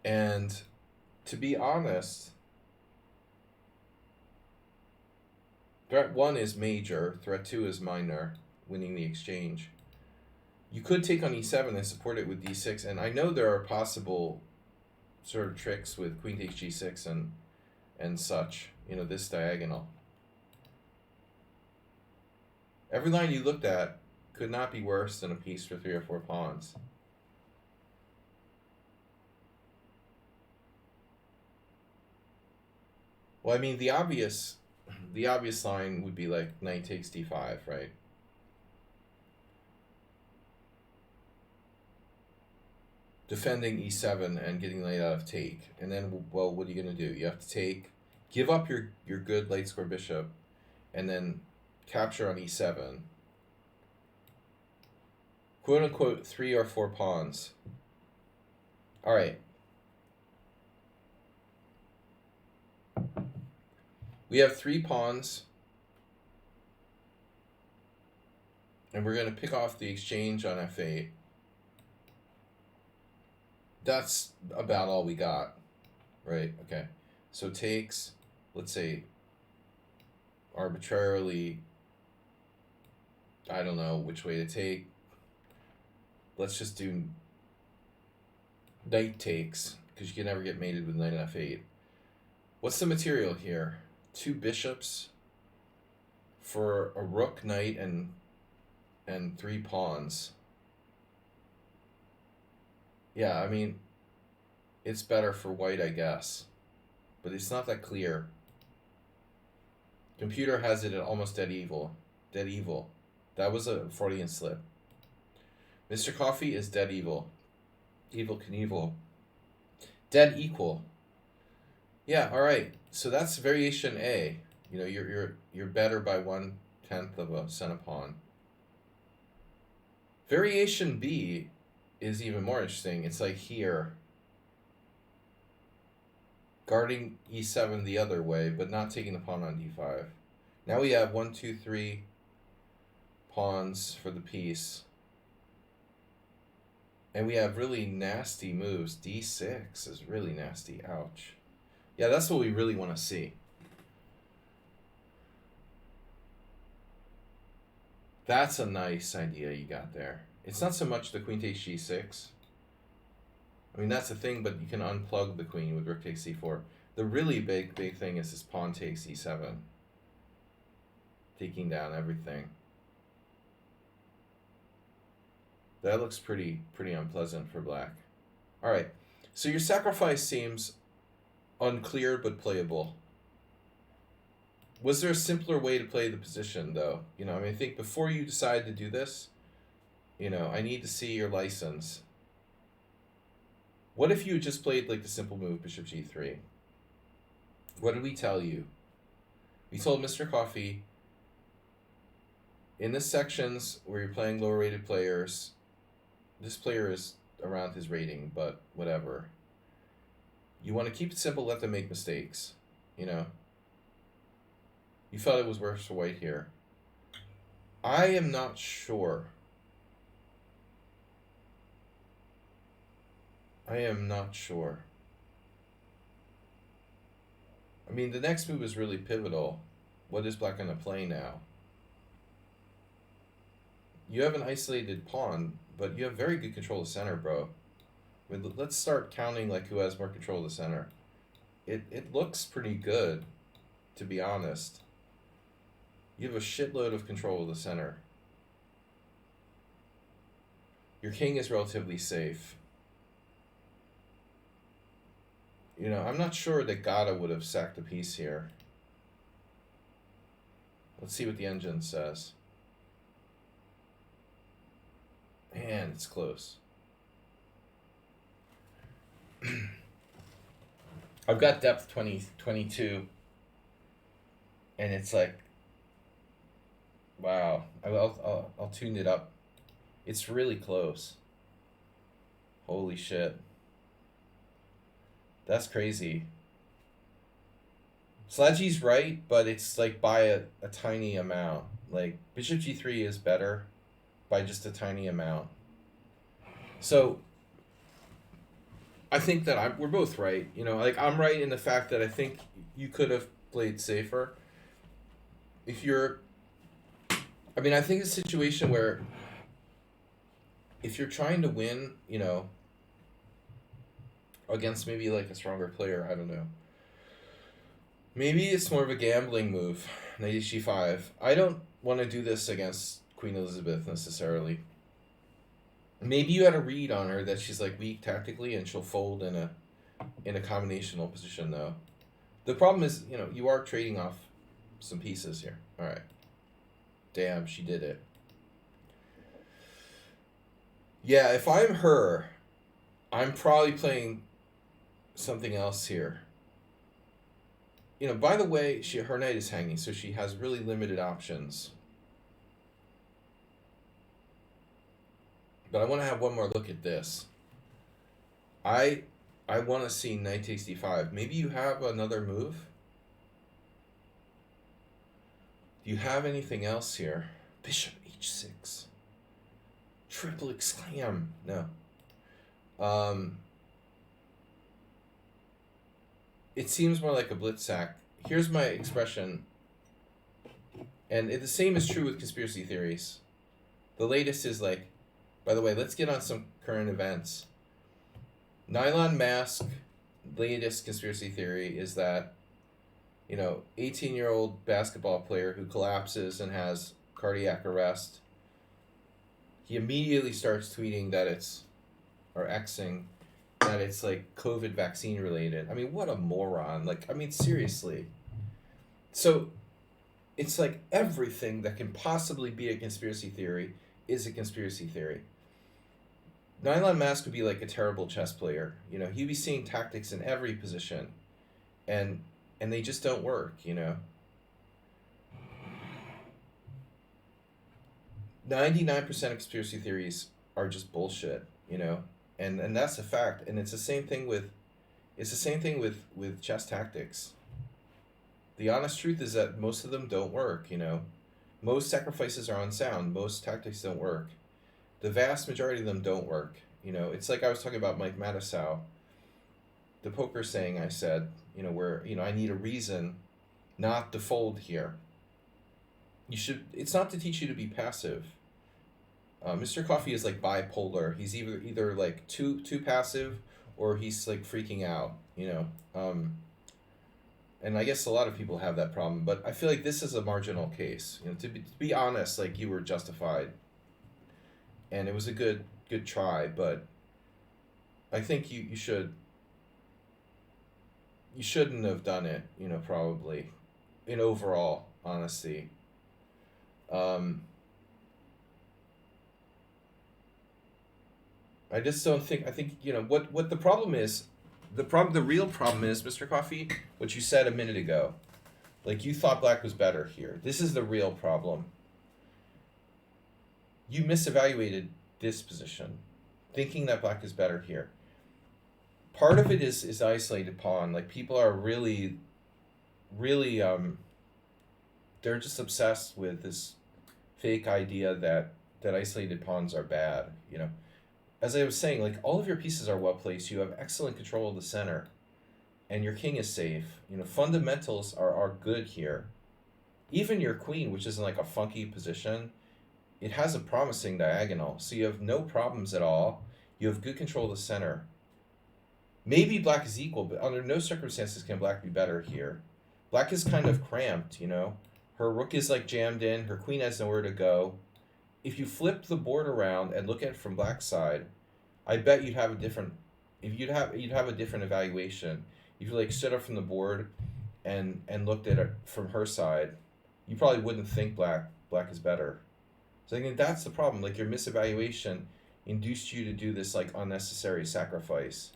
And to be honest, threat 1 is major, threat 2 is minor, winning the exchange. You could take on e7 and support it with d6, and I know there are possible sort of tricks with queen takes g6 and such, this diagonal. Every line you looked at could not be worse than a piece for 3 or 4 pawns. Well, I mean, the obvious line would be like knight takes d5, right? Defending e7 and getting knight out of take. And then, well, what are you going to do? You have to take, give up your good light square bishop, and then capture on e7. Quote unquote 3 or 4 pawns. All right. We have 3 pawns. And we're going to pick off the exchange on f8. That's about all we got, right? Okay. So takes, let's say, arbitrarily, I don't know which way to take. Let's just do knight takes, because you can never get mated with knight on f8. What's the material here? 2 bishops for a rook, knight, and 3 pawns. Yeah, I mean, it's better for white, I guess. But it's not that clear. Computer has it at almost dead evil. Dead evil. That was a Freudian slip. Mr. Coffee is dead evil. Evil Knievel. Dead equal. Yeah, all right. So that's variation A. You know, you're better by 1/10 of a centipawn. Variation B is even more interesting. It's like here, guarding e7 the other way, but not taking the pawn on d5. Now we have 1, 2, 3 pawns for the piece. And we have really nasty moves. d6 is really nasty. Ouch. Yeah, that's what we really want to see. That's a nice idea you got there. It's not so much the queen takes g6. I mean, that's the thing, but you can unplug the queen with rook takes c4. The really big thing is this pawn takes e7. Taking down everything. That looks pretty unpleasant for black. All right, so your sacrifice seems unclear but playable. Was there a simpler way to play the position, though? You know, I mean, I think before you decide to do this, you know, I need to see your license. What if you just played like the simple move, bishop g3? What did we tell you? We told Mr. Coffee, in the sections where you're playing lower rated players, this player is around his rating, but whatever. You want to keep it simple, let them make mistakes, you know? You felt it was worse for white here. I am not sure. I am not sure. I mean, the next move is really pivotal. What is black going to play now? You have an isolated pawn, but you have very good control of center, bro. I mean, let's start counting like who has more control of the center. It looks pretty good, to be honest. You have a shitload of control of the center. Your king is relatively safe. You know, I'm not sure that Gata would have sacked a piece here. Let's see what the engine says. Man, it's close. I've got depth 22. And it's like, wow. I'll tune it up. It's really close. Holy shit. That's crazy. Slaggy's right, but it's like by a tiny amount. Like, bishop g3 is better by just a tiny amount. So, I think that we're both right. You know, like, I'm right in the fact that I think you could have played safer. If you're... I mean, I think it's a situation where if you're trying to win, you know, against maybe like a stronger player, I don't know. Maybe it's more of a gambling move, knight h5. I don't want to do this against Queen Elizabeth necessarily. Maybe you had a read on her that she's like weak tactically and she'll fold in a combinational position though. The problem is, you know, you are trading off some pieces here. All right. Damn, she did it. Yeah, if I'm her, I'm probably playing something else here. You know, by the way, her knight is hanging, so she has really limited options. But I want to have one more look at this. I want to see knight takes d5. Maybe you have another move? Do you have anything else here? Bishop h6. Triple exclam. No. it seems more like a blitz sack. Here's my expression, and the same is true with conspiracy theories. The latest is like, by the way, let's get on some current events. Nylon mask, latest conspiracy theory is that, 18-year-old basketball player who collapses and has cardiac arrest, he immediately starts tweeting that it's, or Xing, that it's like COVID vaccine related. I mean, what a moron. Like, I mean, seriously. So it's like everything that can possibly be a conspiracy theory is a conspiracy theory. Nylon Mask would be like a terrible chess player. He'd be seeing tactics in every position, and they just don't work. 99% of conspiracy theories are just bullshit. And that's a fact. And it's the same thing with chess tactics. The honest truth is that most of them don't work. Most sacrifices are unsound. Most tactics don't work. The vast majority of them don't work. It's like I was talking about Mike Mattisau, the poker saying I said, where, I need a reason not to fold here. It's not to teach you to be passive. Mr. Coffee is like bipolar. He's either like too passive, or he's like freaking out, and I guess a lot of people have that problem, but I feel like this is a marginal case. To be honest, like, you were justified, and it was a good try, but I think you shouldn't have done it. Probably, in overall honesty. I just don't think. I think what the problem is. The real problem is, Mr. Coffee, what you said a minute ago. Like, you thought black was better here. This is the real problem. You misevaluated this position, thinking that black is better here. Part of it is isolated pawn. Like, people are really, really, they're just obsessed with this fake idea that isolated pawns are bad. As I was saying, like, all of your pieces are well placed. You have excellent control of the center, and your king is safe. Fundamentals are good here. Even your queen, which is in like a funky position, it has a promising diagonal. So you have no problems at all. You have good control of the center. Maybe black is equal, but under no circumstances can black be better here. Black is kind of cramped, Her rook is like jammed in. Her queen has nowhere to go. If you flip the board around and look at it from black's side, I bet you'd have a different evaluation. If you like stood up from the board and looked at it from her side, you probably wouldn't think black is better. So I think that's the problem. Like, your misevaluation induced you to do this like unnecessary sacrifice.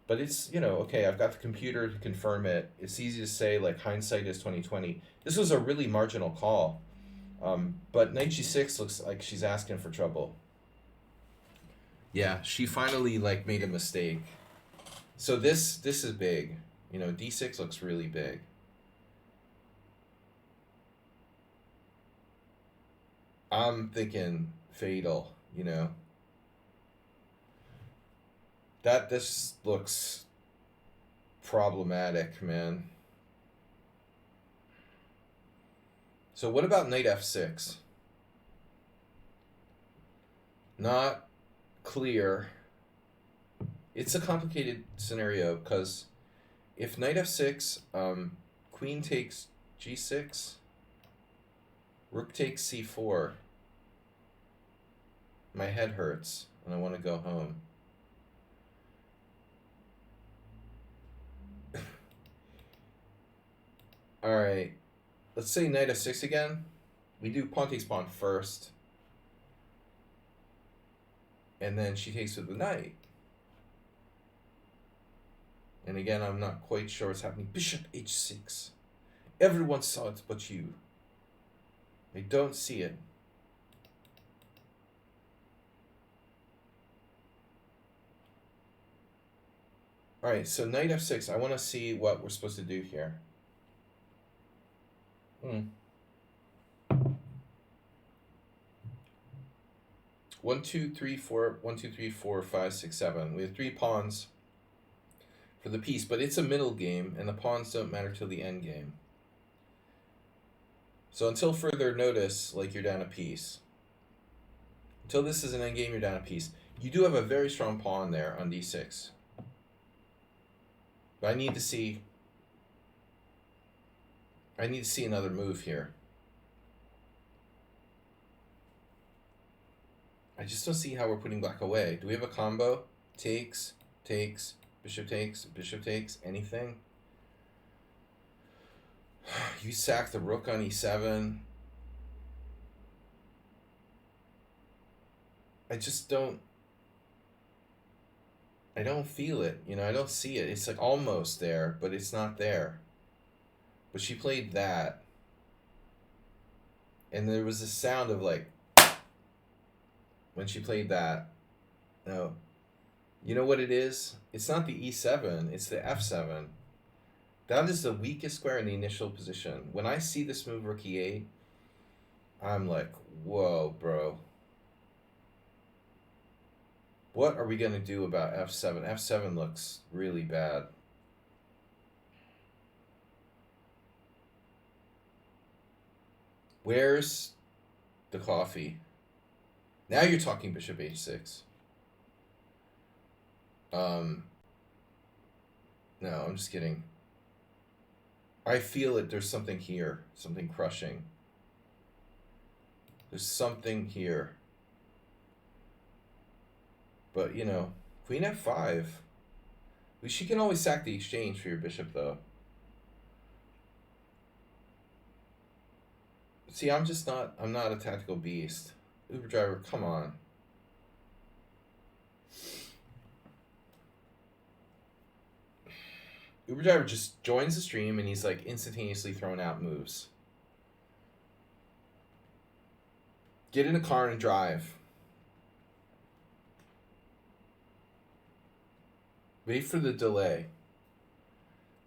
But it's, okay, I've got the computer to confirm it. It's easy to say, like, hindsight is 2020. This was a really marginal call. But knight g6 looks like she's asking for trouble. Yeah, she finally like made a mistake. So this is big. D6 looks really big. I'm thinking fatal, That this looks problematic, man. So what about knight f6? Not clear. It's a complicated scenario because if knight f6, queen takes g6, rook takes c4, my head hurts and I want to go home. All right. Let's say knight f6 again. We do pawn takes pawn first. And then she takes with the knight. And again, I'm not quite sure what's happening. Bishop h6. Everyone saw it but you. I don't see it. All right, so knight f6. I want to see what we're supposed to do here. 1, 2, 3, 4, 1, 2, 3, 4, 5, 6, 7. We have 3 pawns for the piece, but it's a middle game, and the pawns don't matter till the end game. So until further notice, like, you're down a piece. Until this is an end game, you're down a piece. You do have a very strong pawn there on d6. But I need to see another move here. I just don't see how we're putting black away. Do we have a combo? Takes, bishop takes, anything? You sack the rook on e7. I don't feel it, you know, I don't see it. It's like almost there, but it's not there. But she played that. And there was a sound of like, when she played that. No. You know what it is? It's not the e7, it's the f7. That is the weakest square in the initial position. When I see this move, rook e8, I'm like, whoa, bro. What are we going to do about f7? f7 looks really bad. Where's the coffee? Now you're talking bishop h6. No, I'm just kidding. I feel it. There's something here. Something crushing. There's something here. But, you know, queen f5. She can always sack the exchange for your bishop, though. See, I'm not a tactical beast. Uber driver, come on. Uber driver just joins the stream and he's like instantaneously throwing out moves. Get in a car and drive. Wait for the delay.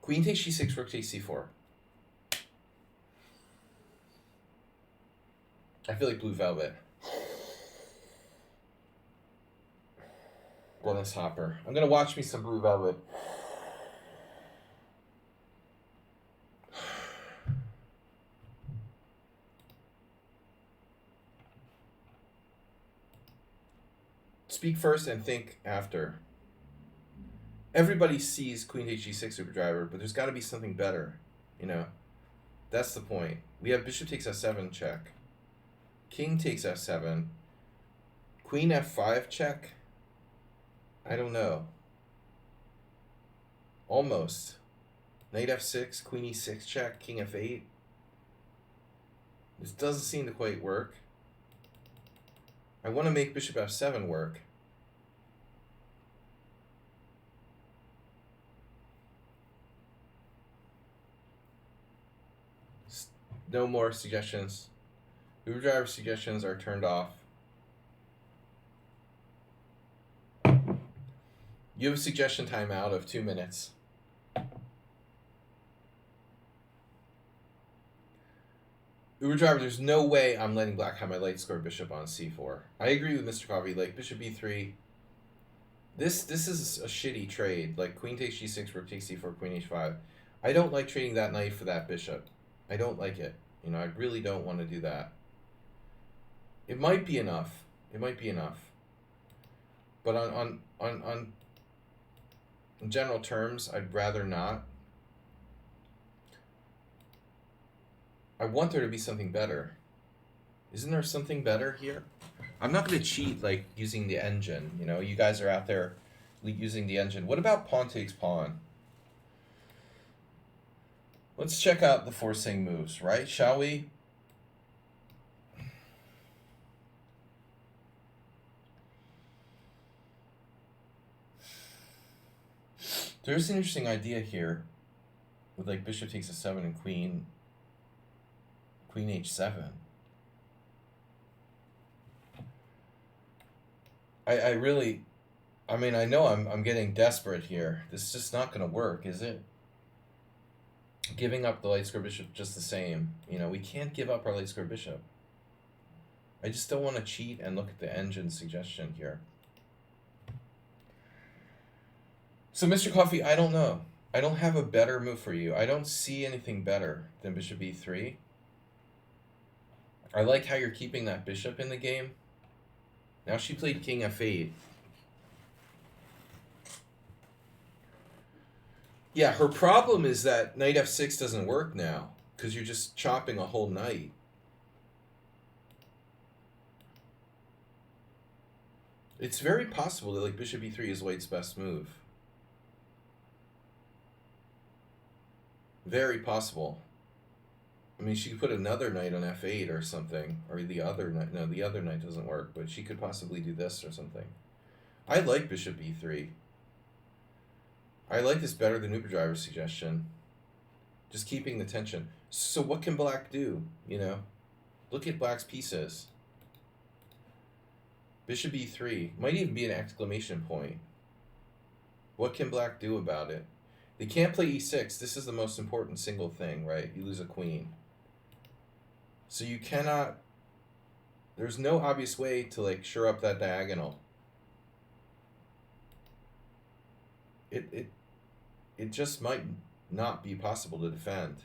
Queen takes g6, rook takes c4. I feel like blue velvet. Bonus hopper. I'm gonna watch me some blue velvet. Speak first and think after. Everybody sees queen takes g6 super driver, but there's got to be something better, you know. That's the point. We have bishop takes f7 check. King takes f7. Queen f5 check. I don't know. Almost. Knight f6, queen e6 check, king f8. This doesn't seem to quite work. I want to make bishop f7 work. No more suggestions. Uber driver suggestions are turned off. You have a suggestion timeout of 2 minutes. Uber driver, there's no way I'm letting black have my light square bishop on c4. I agree with Mr. Coffee. Like bishop e3. This is a shitty trade. Like queen takes g6, rook takes c4, queen h5. I don't like trading that knight for that bishop. I don't like it. You know, I really don't want to do that. It might be enough. It might be enough. But on in general terms, I'd rather not. I want there to be something better. Isn't there something better here? I'm not going to cheat like using the engine. You know, you guys are out there using the engine. What about pawn takes pawn? Let's check out the forcing moves, right? Shall we? There's an interesting idea here with like bishop takes a7 and queen h7. I really, I mean, I know I'm getting desperate here. This is just not going to work, is it? Giving up the light square bishop just the same. You know, we can't give up our light square bishop. I just don't want to cheat and look at the engine suggestion here. So, Mr. Coffee, I don't know. I don't have a better move for you. I don't see anything better than bishop e3. I like how you're keeping that bishop in the game. Now she played king f8. Yeah, her problem is that knight f6 doesn't work now because you're just chopping a whole knight. It's very possible that like bishop e3 is white's best move. Very possible. I mean, she could put another knight on f8 or something, or the other knight. No, the other knight doesn't work, but she could possibly do this or something. I like bishop e3. I like this better than Uber Driver's suggestion. Just keeping the tension. So what can black do, you know? Look at black's pieces. Bishop e3 might even be an exclamation point. What can black do about it? They can't play e6. This is the most important single thing, right? You lose a queen. So you cannot... There's no obvious way to like shore up that diagonal. It just might not be possible to defend.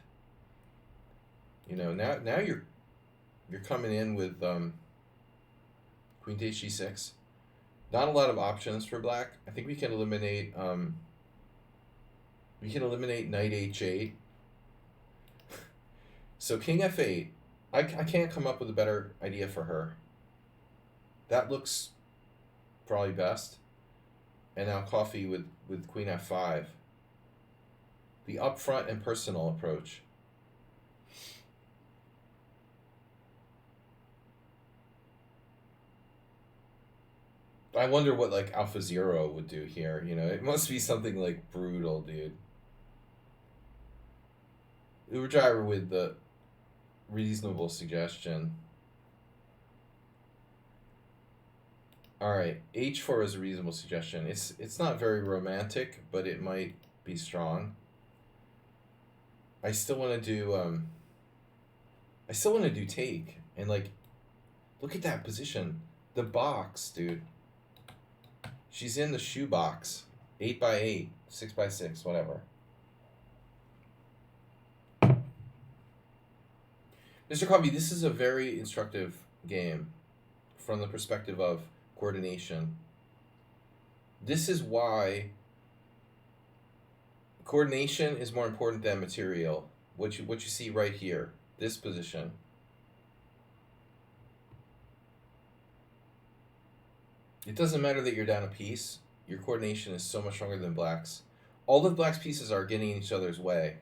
You know, now you're coming in with queen takes g6. Not a lot of options for black. I think we can eliminate knight h8. So king f8. I can't come up with a better idea for her. That looks probably best. And now Coffee with queen f5. The upfront and personal approach. I wonder what like Alpha Zero would do here. You know, it must be something like brutal, dude. Uber Driver with the reasonable suggestion. All right, h4 is a reasonable suggestion. It's not very romantic, but it might be strong. I still want to do take and like look at that position. The box, dude. She's in the shoe box. 8x8, 6x6, whatever. Mr. Coffee, this is a very instructive game from the perspective of coordination. This is why coordination is more important than material. What you see right here, this position. It doesn't matter that you're down a piece. Your coordination is so much stronger than black's. All of black's pieces are getting in each other's way.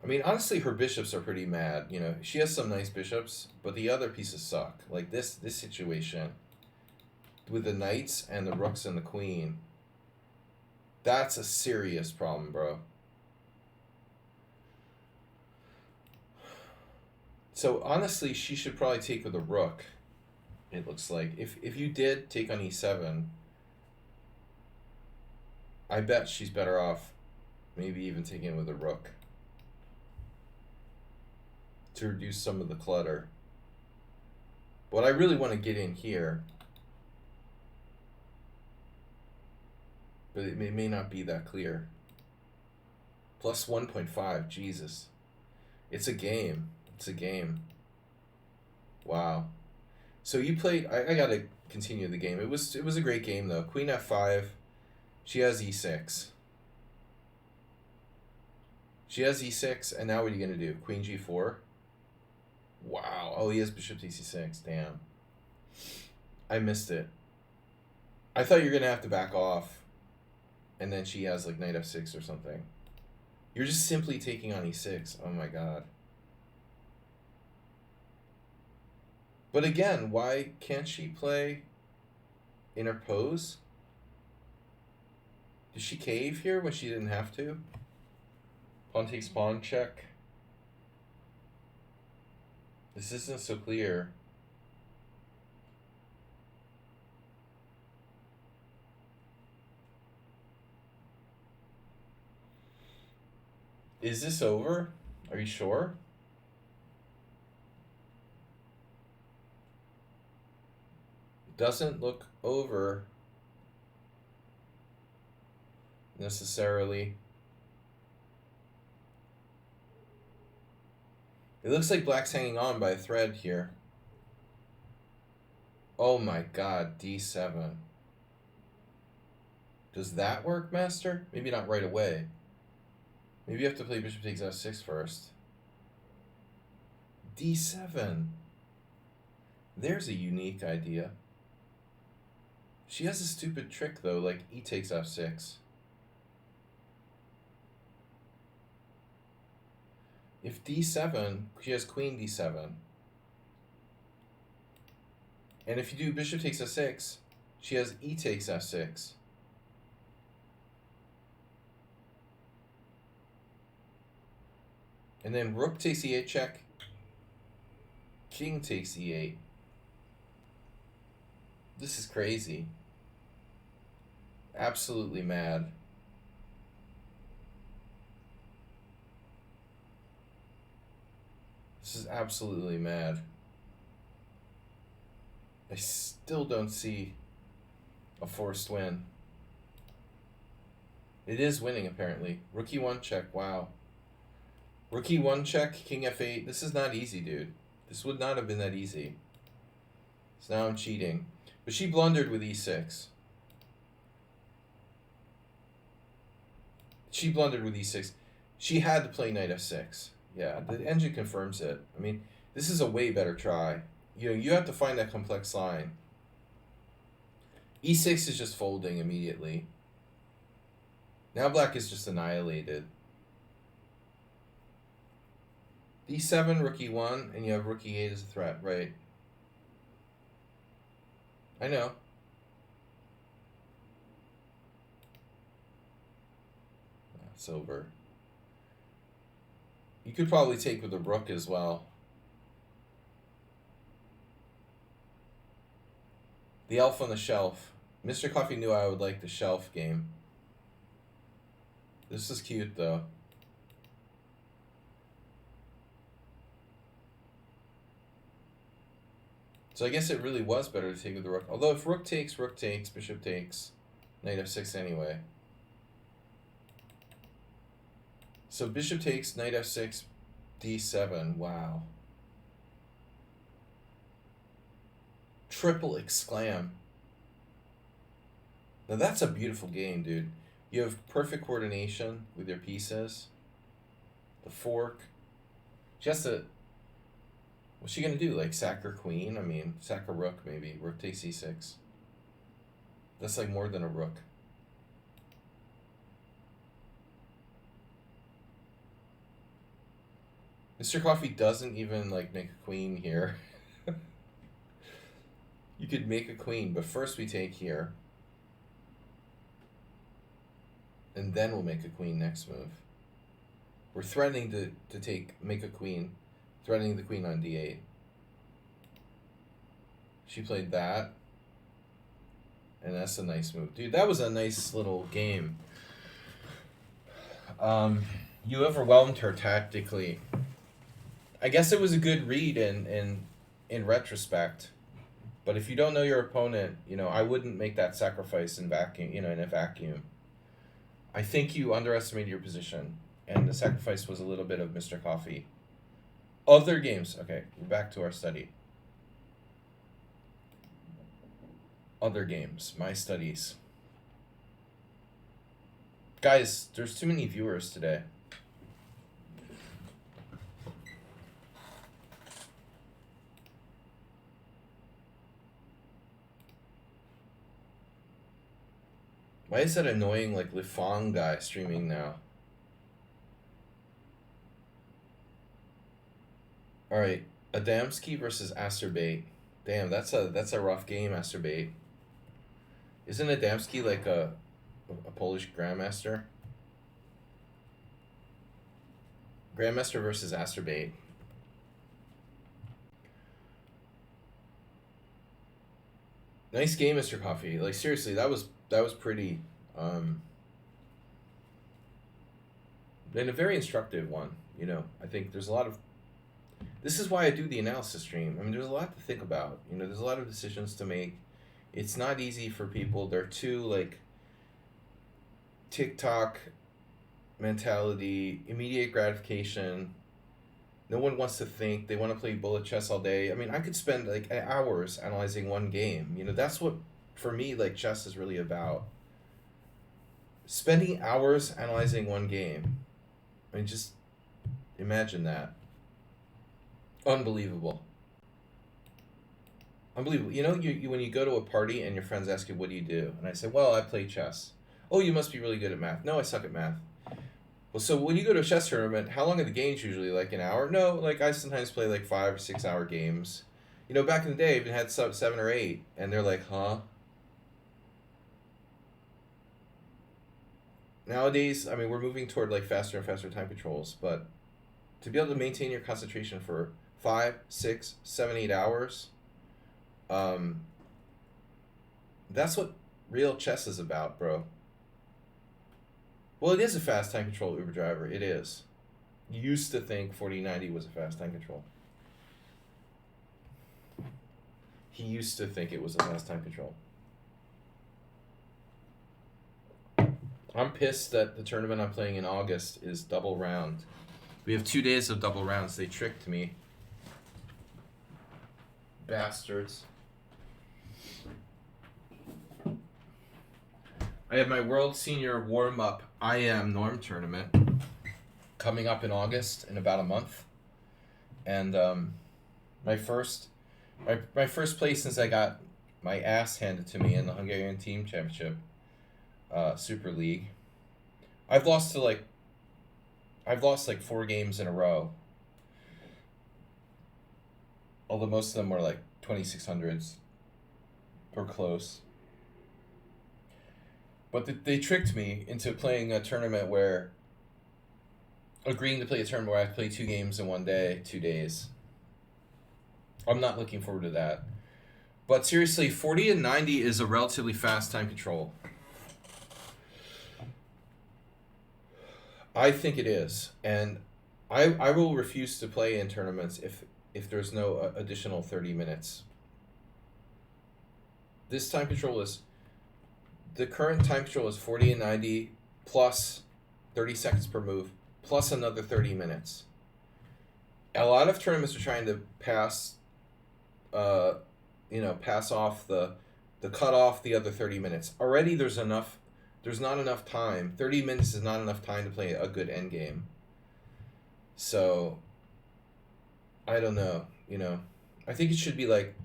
I mean, honestly, her bishops are pretty mad. You know, she has some nice bishops, but the other pieces suck. Like this situation with the knights and the rooks and the queen. That's a serious problem, bro. So honestly, she should probably take with a rook. It looks like if you did take on e7, I bet she's better off maybe even taking it with a rook to reduce some of the clutter. What I really want to get in here, but it may not be that clear. Plus 1.5, Jesus. It's a game. It's a game. Wow. So you played. I gotta continue the game. It was a great game though. Queen f5. She has e6. She has e6, and now what are you gonna do? Queen g4. Wow. Oh, he has bishop takes e6. Damn. I missed it. I thought you were gonna have to back off, and then she has like knight f6 or something. You're just simply taking on e6. Oh my god. But again, why can't she play interpose? Did she cave here when she didn't have to? Pawn takes pawn check. This isn't so clear. Is this over? Are you sure? Doesn't look over. necessarily. It looks like black's hanging on by a thread here. Oh my god, d7. Does that work, master? Maybe not right away. Maybe you have to play bishop takes f6 first. d7. There's a unique idea. She has a stupid trick, though, like e takes f6. If d7, she has queen d7. And if you do bishop takes f6, she has e takes f6. And then rook takes e8 check. King takes e8. This is crazy. Absolutely mad. This is absolutely mad. I still don't see a forced win. It is winning, apparently. Rook e1 check, wow. Rook e1 check, king f8. This is not easy, dude. This would not have been that easy. So now I'm cheating. But she blundered with e6. She blundered with e6. She had to play knight f6. Yeah, the engine confirms it. I mean, this is a way better try. You know, you have to find that complex line. e6 is just folding immediately. Now black is just annihilated. d7, rook e1, and you have rook e8 as a threat, right? I know. It's over. You could probably take with the rook as well. The elf on the shelf. Mr. Coffee knew I would like the shelf game. This is cute, though. So I guess it really was better to take with the rook. Although if rook takes, bishop takes, knight f6 anyway. So bishop takes, knight f6, d7. Wow. Triple exclam. Now that's a beautiful game, dude. You have perfect coordination with your pieces. The fork. She has to... What's she gonna do? Like sack her queen? I mean, sack a rook maybe. Rook takes e6. That's like more than a rook. Mr. Coffee doesn't even like make a queen here. You could make a queen, but first we take here. And then we'll make a queen next move. We're threatening to make a queen. Threatening the queen on d8. She played that. And that's a nice move. Dude, that was a nice little game. You overwhelmed her tactically. I guess it was a good read in retrospect. But if you don't know your opponent, you know, I wouldn't make that sacrifice in vacuum, you know, in a vacuum. I think you underestimated your position, and the sacrifice was a little bit of Mr. Coffee. Other games. Okay, we're back to our study. Other games. My studies. Guys, there's too many viewers today. Why is that annoying, like, Lifong guy streaming now? Alright, Adamski versus Asterbait. Damn, that's a rough game, Asterbait. Isn't Adamski like a Polish grandmaster? Grandmaster versus Asterbait. Nice game, Mr. Coffee. Like, seriously, that was pretty and a very instructive one. You know, I think there's a lot of... This is why I do the analysis stream. I mean, there's a lot to think about. You know, there's a lot of decisions to make. It's not easy for people. They're too, like... TikTok mentality, immediate gratification. No one wants to think. They want to play bullet chess all day. I mean, I could spend like hours analyzing one game. You know, that's what for me like chess is really about. Spending hours analyzing one game. I mean, just imagine that. Unbelievable. Unbelievable. You know, you when you go to a party and your friends ask you, "What do you do?" And I say, "Well, I play chess." "Oh, you must be really good at math." "No, I suck at math." Well, so when you go to a chess tournament, how long are the games usually? Like an hour? No, like I sometimes play like 5 or 6 hour games. You know, back in the day, I even had 7 or 8, and they're like, "Huh?" Nowadays, I mean, we're moving toward like faster and faster time controls, but to be able to maintain your concentration for 5, 6, 7, 8 hours, um, that's what real chess is about, bro. Well, it is a fast time control Uber driver. It is. Used to think 4090 was a fast time control. He used to think it was a fast time control. I'm pissed that the tournament I'm playing in August is double round. We have 2 days of double rounds. They tricked me. Bastards. I have my World Senior Warm-Up IM Norm tournament coming up in August in about a month. And my first my first place since I got my ass handed to me in the Hungarian Team Championship Super League. I've lost like 4 games in a row. Although most of them were like 2600s or close. But they tricked me into playing a tournament where agreeing to play a tournament where I play 2 games in one day, 2 days. I'm not looking forward to that. But seriously, 40 and 90 is a relatively fast time control. I think it is, and I will refuse to play in tournaments if there's no additional 30 minutes. This time control is the current time control is 40 and 90 plus 30 seconds per move plus another 30 minutes. A lot of tournaments are trying to pass pass off the cut off the other 30 minutes. Already there's not enough time. 30 minutes is not enough time to play a good end game. So I don't know, I think it should be like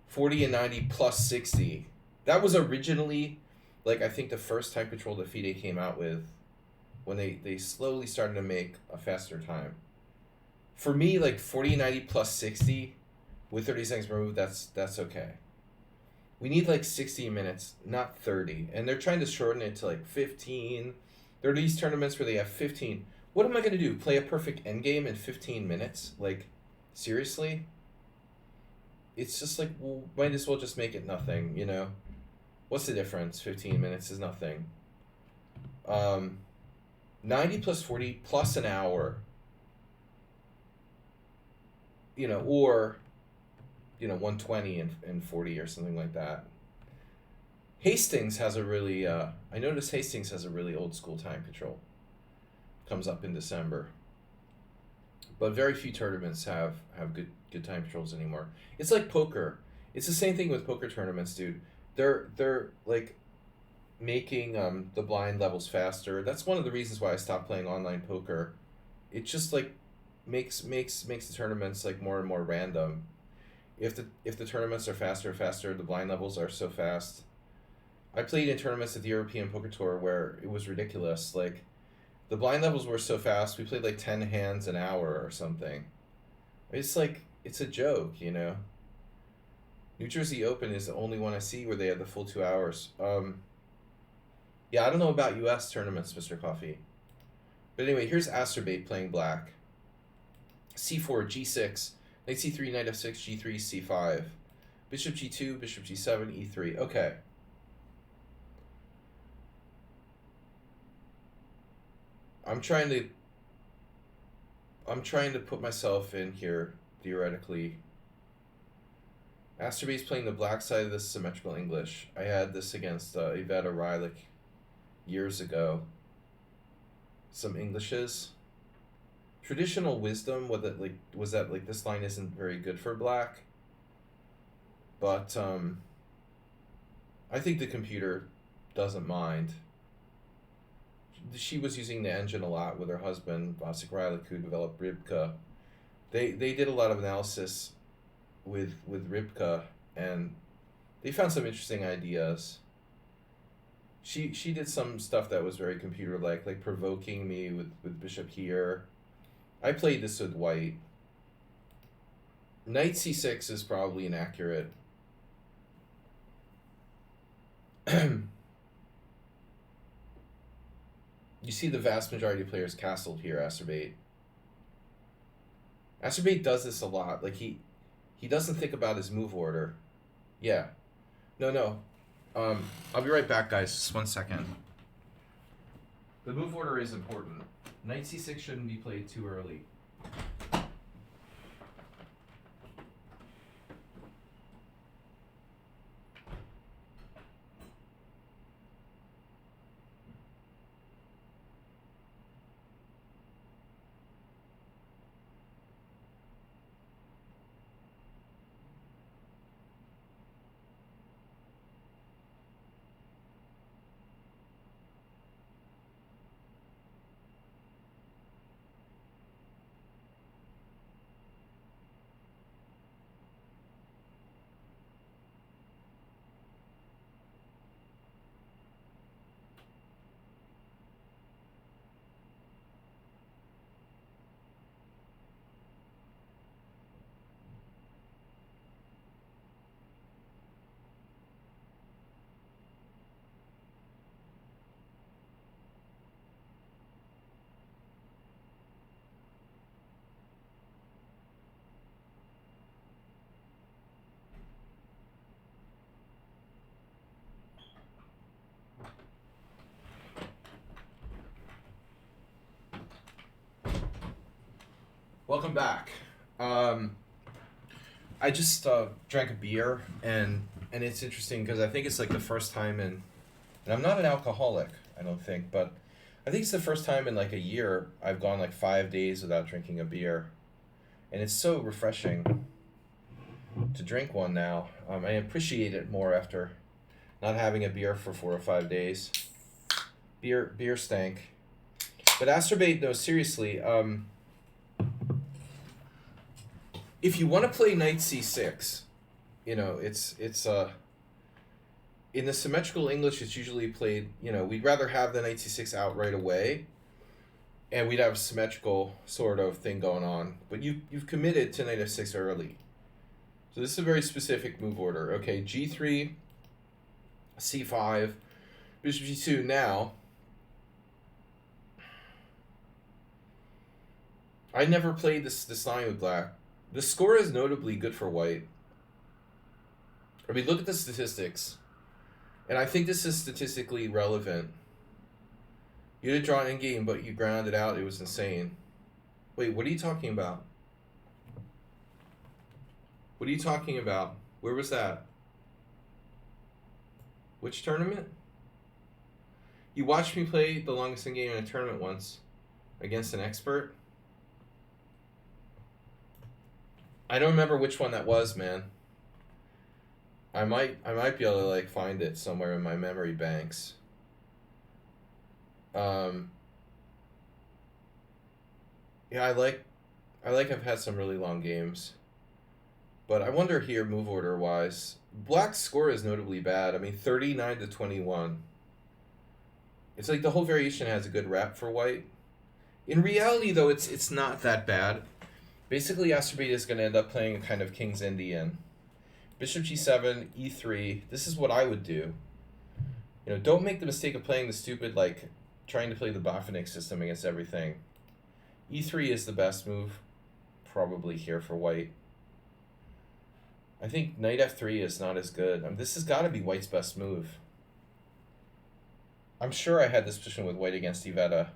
40 and 90 plus 60. That was originally like I think the first time control that FIDE came out with when they slowly started to make a faster time. For me, like 40 and 90 plus 60 with 30 seconds per move, that's okay. We need like 60 minutes, not 30. And they're trying to shorten it to like 15. There are these tournaments where they have 15. What am I going to do? Play a perfect endgame in 15 minutes? Like, seriously? It's just like, well, might as well just make it nothing, What's the difference? 15 minutes is nothing. 90 plus 40 plus an hour. Or 120 and 40 or something like that. Hastings has a really I noticed Hastings has a really old school time control. Comes up in December. But very few tournaments have good time controls anymore. It's like poker. It's the same thing with poker tournaments, dude. They're like making the blind levels faster. That's one of the reasons why I stopped playing online poker. It just like makes the tournaments like more and more random. If the tournaments are faster, the blind levels are so fast. I played in tournaments at the European Poker Tour where it was ridiculous. Like, the blind levels were so fast. We played like 10 hands an hour or something. It's like it's a joke, New Jersey Open is the only one I see where they have the full 2 hours. Yeah, I don't know about U.S. tournaments, Mr. Coffee. But anyway, here's Asterbait playing black. C4, G6. Knight c3, knight f6, g3, c5. Bishop g2, bishop g7, e3. Okay. I'm trying to put myself in here, theoretically. Astorbate's playing the black side of this symmetrical English. I had this against Iveta Rylick years ago. Some Englishes. Traditional wisdom was that like this line isn't very good for black, but I think the computer doesn't mind. She was using the engine a lot with her husband Vasek Rylik, who developed Ribka. They did a lot of analysis with Ribka, and they found some interesting ideas. She did some stuff that was very computer like provoking me with bishop here. I played this with white. Knight c6 is probably inaccurate. You see the vast majority of players castled here, Acerbate. Acerbate does this a lot. Like he doesn't think about his move order. Yeah. No. I'll be right back, guys. Just 1 second. The move order is important. Knight c6 shouldn't be played too early. Welcome back. I just drank a beer, and it's interesting because I think it's like the first time and I'm not an alcoholic, I don't think, but I think it's the first time in like a year I've gone like 5 days without drinking a beer, and it's so refreshing to drink one now. I appreciate it more after not having a beer for 4 or 5 days. Beer stank. But Acerbate, no, seriously, if you want to play knight c6, it's in the symmetrical English, it's usually played, we'd rather have the knight c6 out right away, and we'd have a symmetrical sort of thing going on. But you've committed to knight f6 early. So this is a very specific move order. Okay, g3, c5, bishop g2. Now, I never played this line with black. The score is notably good for white. I mean, look at the statistics. And I think this is statistically relevant. You did draw an endgame, but you grounded out. It was insane. Wait, what are you talking about? What are you talking about? Where was that? Which tournament? You watched me play the longest endgame in a tournament once against an expert. I don't remember which one that was, man. I might be able to like find it somewhere in my memory banks. Yeah, I've had some really long games. But I wonder here, move order wise, black's score is notably bad. I mean, 39 to 21. It's like the whole variation has a good rep for white. In reality, though, it's not that bad. Basically, Acerbate is going to end up playing a kind of King's Indian. Bishop g7, e3. This is what I would do. Don't make the mistake of playing the stupid, like, trying to play the Baffinix system against everything. e3 is the best move, probably here for white. I think knight f3 is not as good. This has got to be white's best move. I'm sure I had this position with white against Iveta.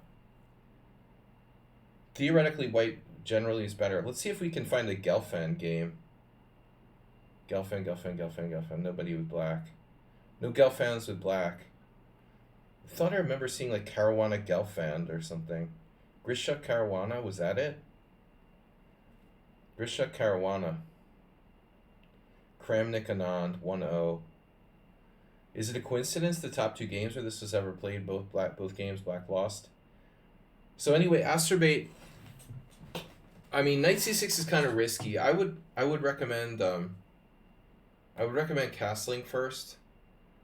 Theoretically, white generally is better. Let's see if we can find a Gelfand game. Gelfand. Nobody with black. No Gelfands with black. I thought I remember seeing like Caruana Gelfand or something. Grisha Caruana, was that it? Grisha Caruana. Kramnik Anand, 1-0. Is it a coincidence the top two games where this was ever played, both games Black lost? So anyway, Astrobate. I mean, Knight C6 is kind of risky. I would recommend castling first.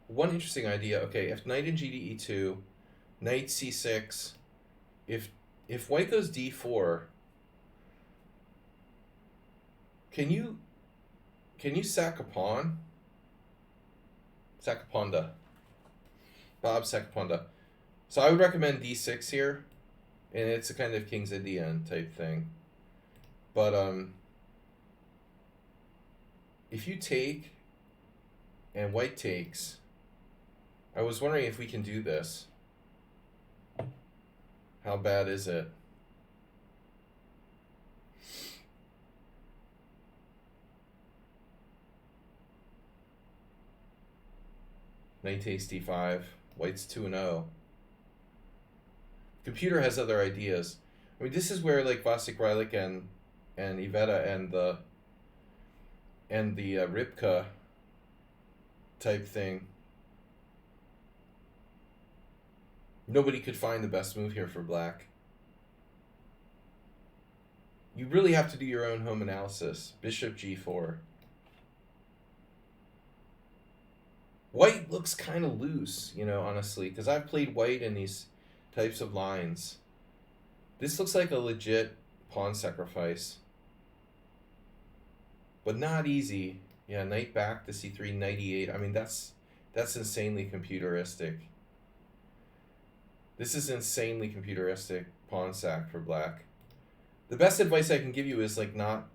One interesting idea. Okay, if Knight in GD E2, Knight C6, if White goes D4, can you sack a pawn? Sakaponda. Bob Sakaponda. So I would recommend D6 here, and it's a kind of King's Indian type thing. But if you take and White takes, I was wondering if we can do this. How bad is it? Knight takes D5. White's 2-0. Computer has other ideas. I mean, this is where like Vasek Reilich and Iveta and the Rybka type thing. Nobody could find the best move here for Black. You really have to do your own home analysis. Bishop G4. White looks kind of loose, you know, honestly, because I've played White in these types of lines. This looks like a legit pawn sacrifice. But not easy. Yeah, Knight back to C3, Knight E8. I mean, that's insanely computeristic. This is insanely computeristic pawn sack for Black. The best advice I can give you is like not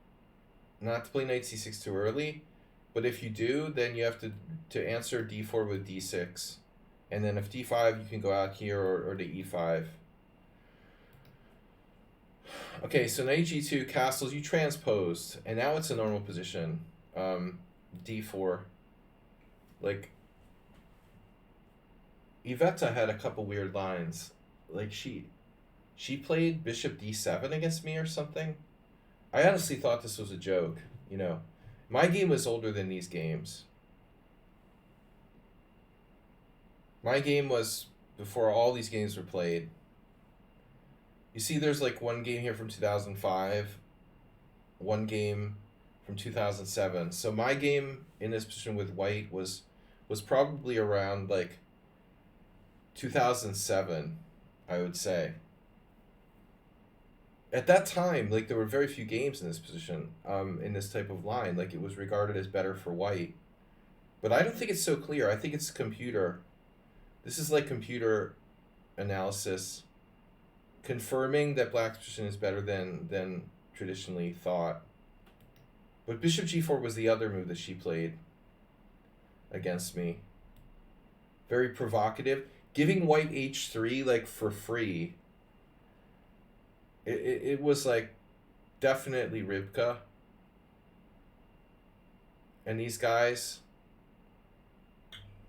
to play Knight C6 too early. But if you do, then you have to answer D4 with D6. And then if D5, you can go out here or to E5. Okay, so Knight G2, castles, you transposed. And now it's a normal position. D4. Like, Iveta had a couple weird lines. Like, she played Bishop D7 against me or something. I honestly thought this was a joke, you know. My game was older than these games. My game was before all these games were played. You see there's like one game here from 2005, one game from 2007. So my game in this position with White was probably around like 2007, I would say. At that time, like there were very few games in this position, in this type of line. Like it was regarded as better for White. But I don't think it's so clear. I think it's computer. This is like computer analysis confirming that Black's position is better than traditionally thought. But Bishop G4 was the other move that she played against me. Very provocative. Giving White H3 like for free. It was like definitely Rybka. And these guys.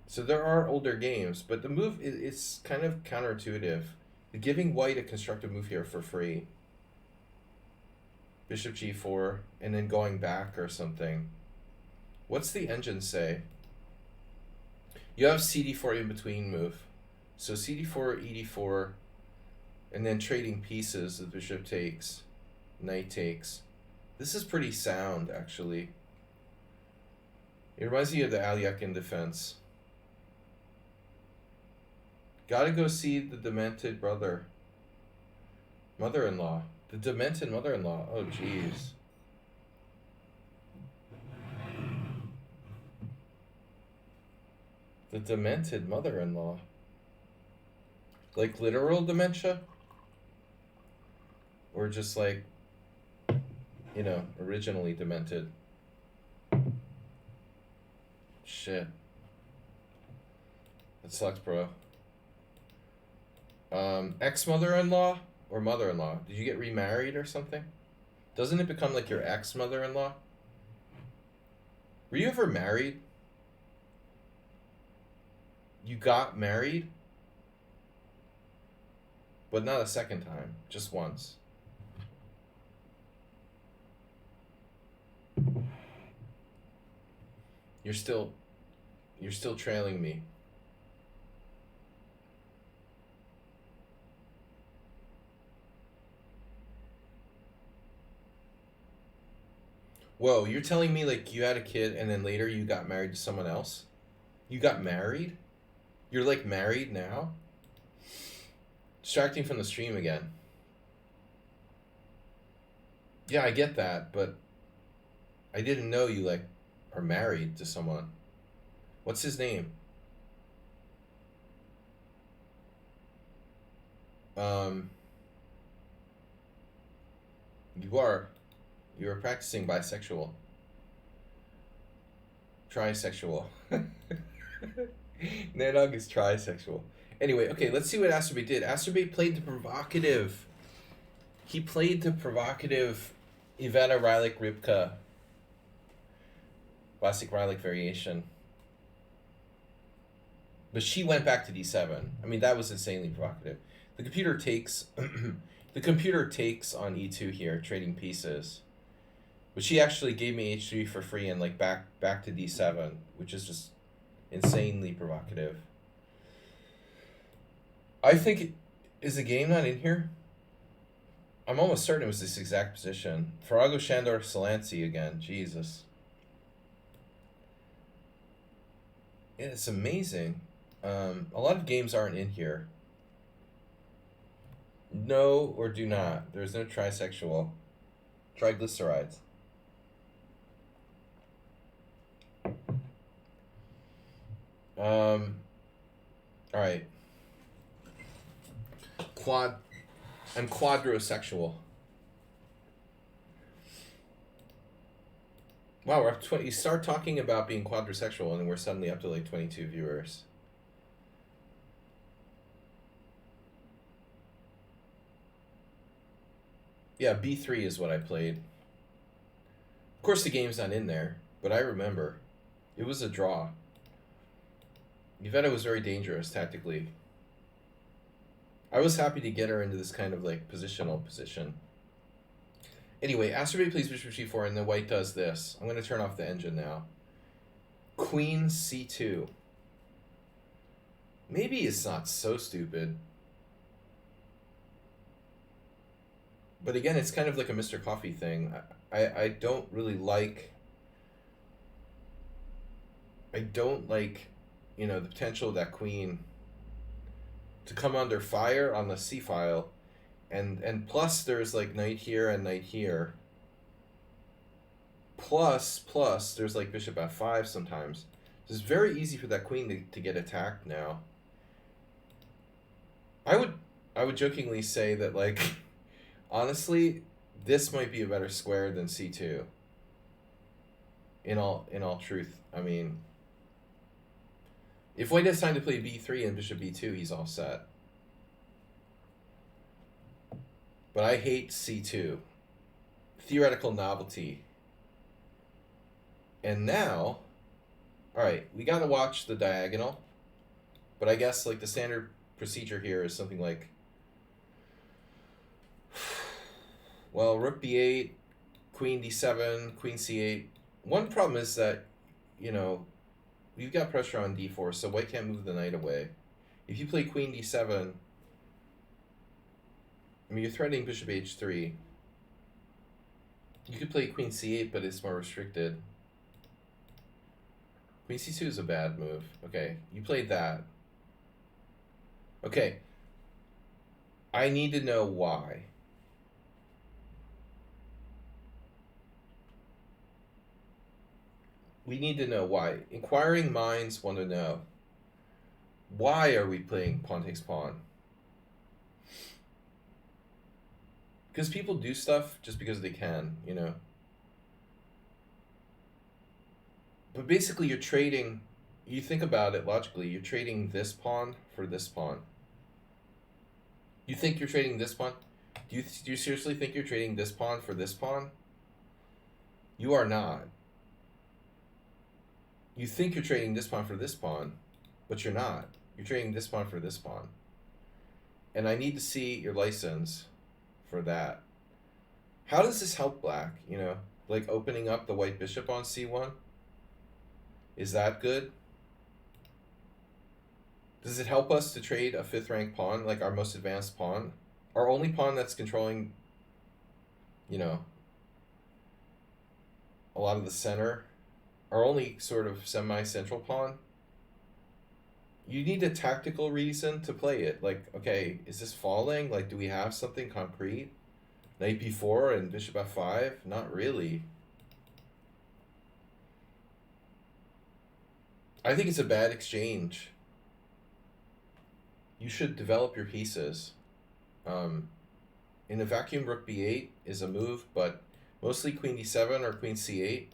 So there are older games, but the move it's kind of counterintuitive. Giving White a constructive move here for free. Bishop G4 and then going back or something. What's the engine say? You have CD4 in between move. So CD4, ED4, and then trading pieces. The bishop takes, knight takes. This is pretty sound, actually. It reminds me of the Alyakin defense. Gotta go see the demented mother-in-law. The demented mother-in-law. Oh, jeez. The demented mother-in-law. Like literal dementia? Or just like, you know, originally demented? Shit. That sucks, bro. Ex-mother-in-law or mother-in-law? Did you get remarried or something? Doesn't it become like your ex-mother-in-law? Were you ever married? You got married? but not a second time, just once. You're still trailing me. Whoa, you're telling me like you had a kid and then later you got married to someone else? You got married? You're like married now? Distracting from the stream again. Yeah, I get that, but I didn't know you like are married to someone. What's his name? Um, you are. You are practicing bisexual. Trisexual. Nanog is trisexual. Anyway, okay, let's see what Astrobate did. Astrobate played the provocative. He played the provocative Ivana Rilek Rybka classic Rilek variation. But she went back to d7. I mean, that was insanely provocative. The computer takes the computer takes on e2 here, trading pieces. But she actually gave me h3 for free and like back to d7, which is just insanely provocative. I think is the game not in here? I'm almost certain it was this exact position. Farago, Shandor, Solansi again. Jesus. Yeah, it's amazing. A lot of games aren't in here. No or do not. There's no trisexual. Triglycerides. All right. I'm quadrosexual. Wow, we're up 20. You start talking about being quadrosexual, and then we're suddenly up to like 22 viewers. Yeah, B3 is what I played. Of course, the game's not in there, but I remember. It was a draw. Yvetta was very dangerous tactically. I was happy to get her into this kind of like positional position. Anyway, Astrobate plays bishop g4, and then white does this. I'm going to turn off the engine now. Queen c2. Maybe it's not so stupid. But again, it's kind of like a Mr. Coffee thing. I don't really like... I don't like, you know, the potential of that queen to come under fire on the c-file. And plus there's like knight here and knight here. Plus there's like bishop f5 sometimes. So it's very easy for that queen to get attacked now. I would jokingly say that like honestly this might be a better square than c2. In all truth. I mean, if white has time to play b3 and bishop b2, he's all set. But I hate c2. Theoretical novelty. And now, alright, we gotta watch the diagonal. But I guess like the standard procedure here is something like, well, rook b8, queen d7, queen c8. One problem is that, you know, we've got pressure on d4, so white can't move the knight away. If you play queen d7, I mean, you're threatening bishop h3. You could play queen c8, but it's more restricted. Queen c2 is a bad move. Okay, you played that. Okay. I need to know why. We need to know why. Inquiring minds want to know. Why are we playing pawn takes pawn? Because people do stuff just because they can, you know? But basically you're trading, you think about it logically, you're trading this pawn for this pawn. You think you're trading this pawn? Do you seriously think you're trading this pawn for this pawn? You are not. You think you're trading this pawn for this pawn, but you're not. You're trading this pawn for this pawn. And I need to see your license for that. How does this help black, you know? Like opening up the white bishop on c1? Is that good? Does it help us to trade a 5th rank pawn, like our most advanced pawn? Our only pawn that's controlling, you know, a lot of the center. Our only sort of semi-central pawn. You need a tactical reason to play it. Like, okay, is this falling? Like, do we have something concrete? Knight b4 and bishop f5? Not really. I think it's a bad exchange. You should develop your pieces. In a vacuum, rook b8 is a move, but mostly queen d7 or queen c8.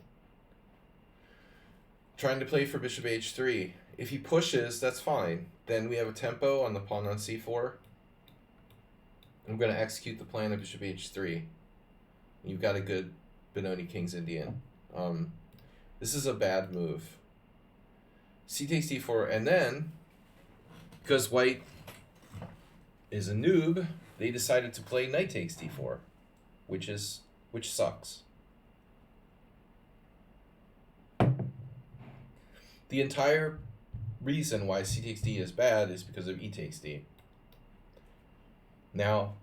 Trying to play for bishop h3. If he pushes, that's fine. Then we have a tempo on the pawn on c4. I'm going to execute the plan of bishop h3. You've got a good Benoni King's Indian. This is a bad move. C takes d4, and then, because white is a noob, they decided to play knight takes d4, which sucks. The entire reason why c takes d is bad is because of e takes d. Now,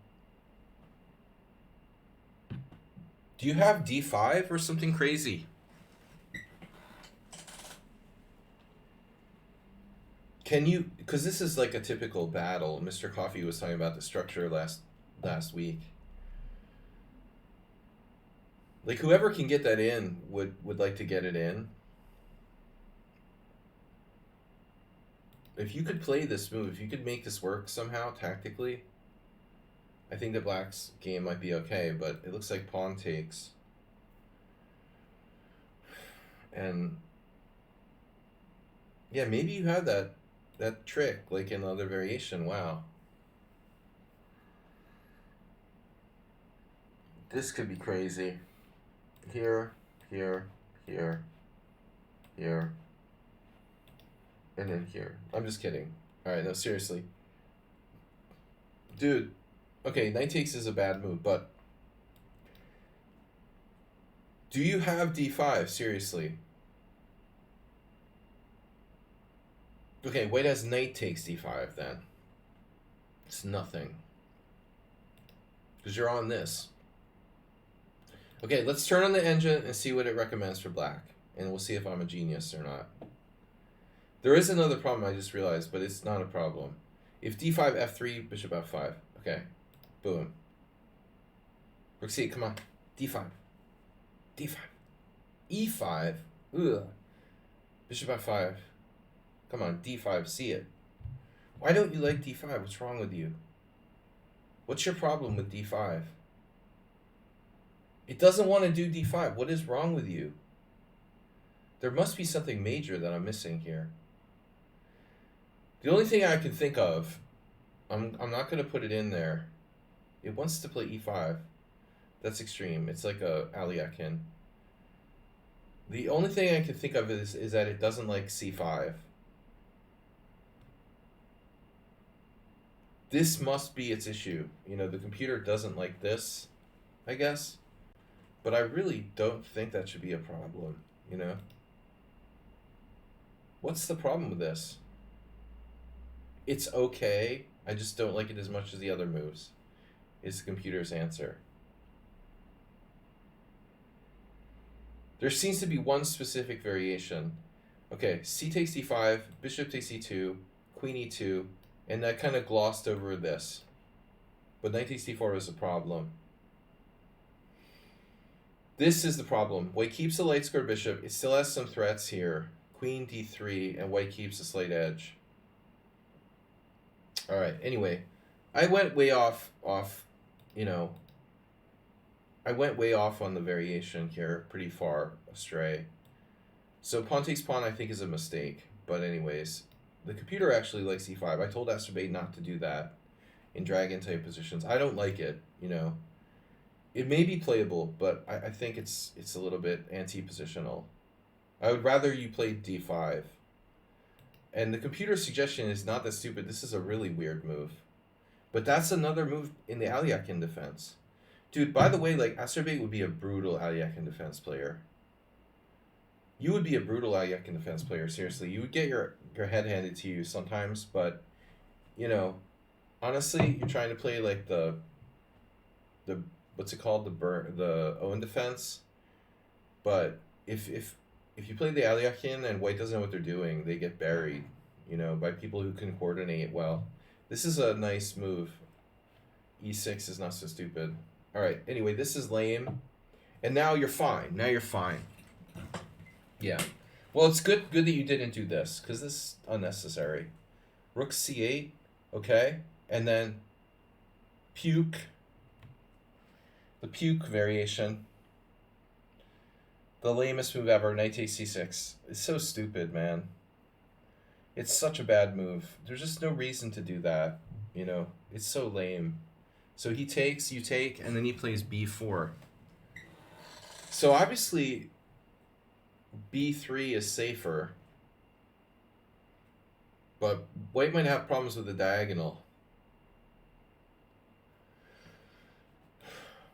do you have d5 or something crazy? Can you, because this is like a typical battle. Mr. Coffee was talking about the structure last week. Like whoever can get that in would like to get it in. If you could play this move, if you could make this work somehow tactically, I think the black's game might be okay, but it looks like pawn takes. And yeah, maybe you have that trick, like in other variation. Wow. This could be crazy. Here, here, here, here, and then here. I'm just kidding. Alright, no, seriously. Dude, okay, knight takes is a bad move, but do you have d5? Seriously. Okay, white has knight takes d5 then. It's nothing. Because you're on this. Okay, let's turn on the engine and see what it recommends for black. And we'll see if I'm a genius or not. There is another problem I just realized, but it's not a problem. If d5, f3, bishop f5. Okay, boom. Rook c8, come on. d5. d5. e5. Ugh. Bishop f5. Come on, d5, see it. Why don't you like d5? What's wrong with you? What's your problem with d5? It doesn't want to do d5. What is wrong with you? There must be something major that I'm missing here. The only thing I can think of, I'm not going to put it in there. It wants to play e5. That's extreme. It's like a Aliakin. The only thing I can think of is that it doesn't like c5. This must be its issue. You know, the computer doesn't like this, I guess. But I really don't think that should be a problem, you know? What's the problem with this? It's okay. I just don't like it as much as the other moves, is the computer's answer. There seems to be one specific variation. Okay, c takes d5, bishop takes e2, queen e2, and that kind of glossed over this. But knight takes d4 is a problem. This is the problem. White keeps the light square bishop. It still has some threats here. Queen d3, and white keeps a slight edge. Alright, anyway. I went way off, you know. I went way off on the variation here, pretty far astray. So pawn takes pawn I think is a mistake. But anyways, the computer actually likes e5. I told Astrobate not to do that in dragon type positions. I don't like it, you know. It may be playable, but I think it's a little bit anti-positional. I would rather you play d5. And the computer's suggestion is not that stupid. This is a really weird move. But that's another move in the Aliakin defense. Dude, by the way, like, Azerbaijan would be a brutal Aliakin defense player. You would be a brutal Aliakin defense player, seriously. You would get your head handed to you sometimes, but, you know, honestly, you're trying to play, like, the what's it called? The Owen defense. But if you play the Aliakin and white doesn't know what they're doing, they get buried, by people who can coordinate well. This is a nice move. E6 is not so stupid. All right. Anyway, this is lame, and now you're fine. Now you're fine. Yeah. Well, it's good that you didn't do this because this is unnecessary. Rook c8. Okay, and then puke. The puke variation. The lamest move ever, knight takes c6. It's so stupid, man. It's such a bad move. There's just no reason to do that, It's so lame. So he takes, you take, and then he plays b4. So obviously, b3 is safer. But white might have problems with the diagonal.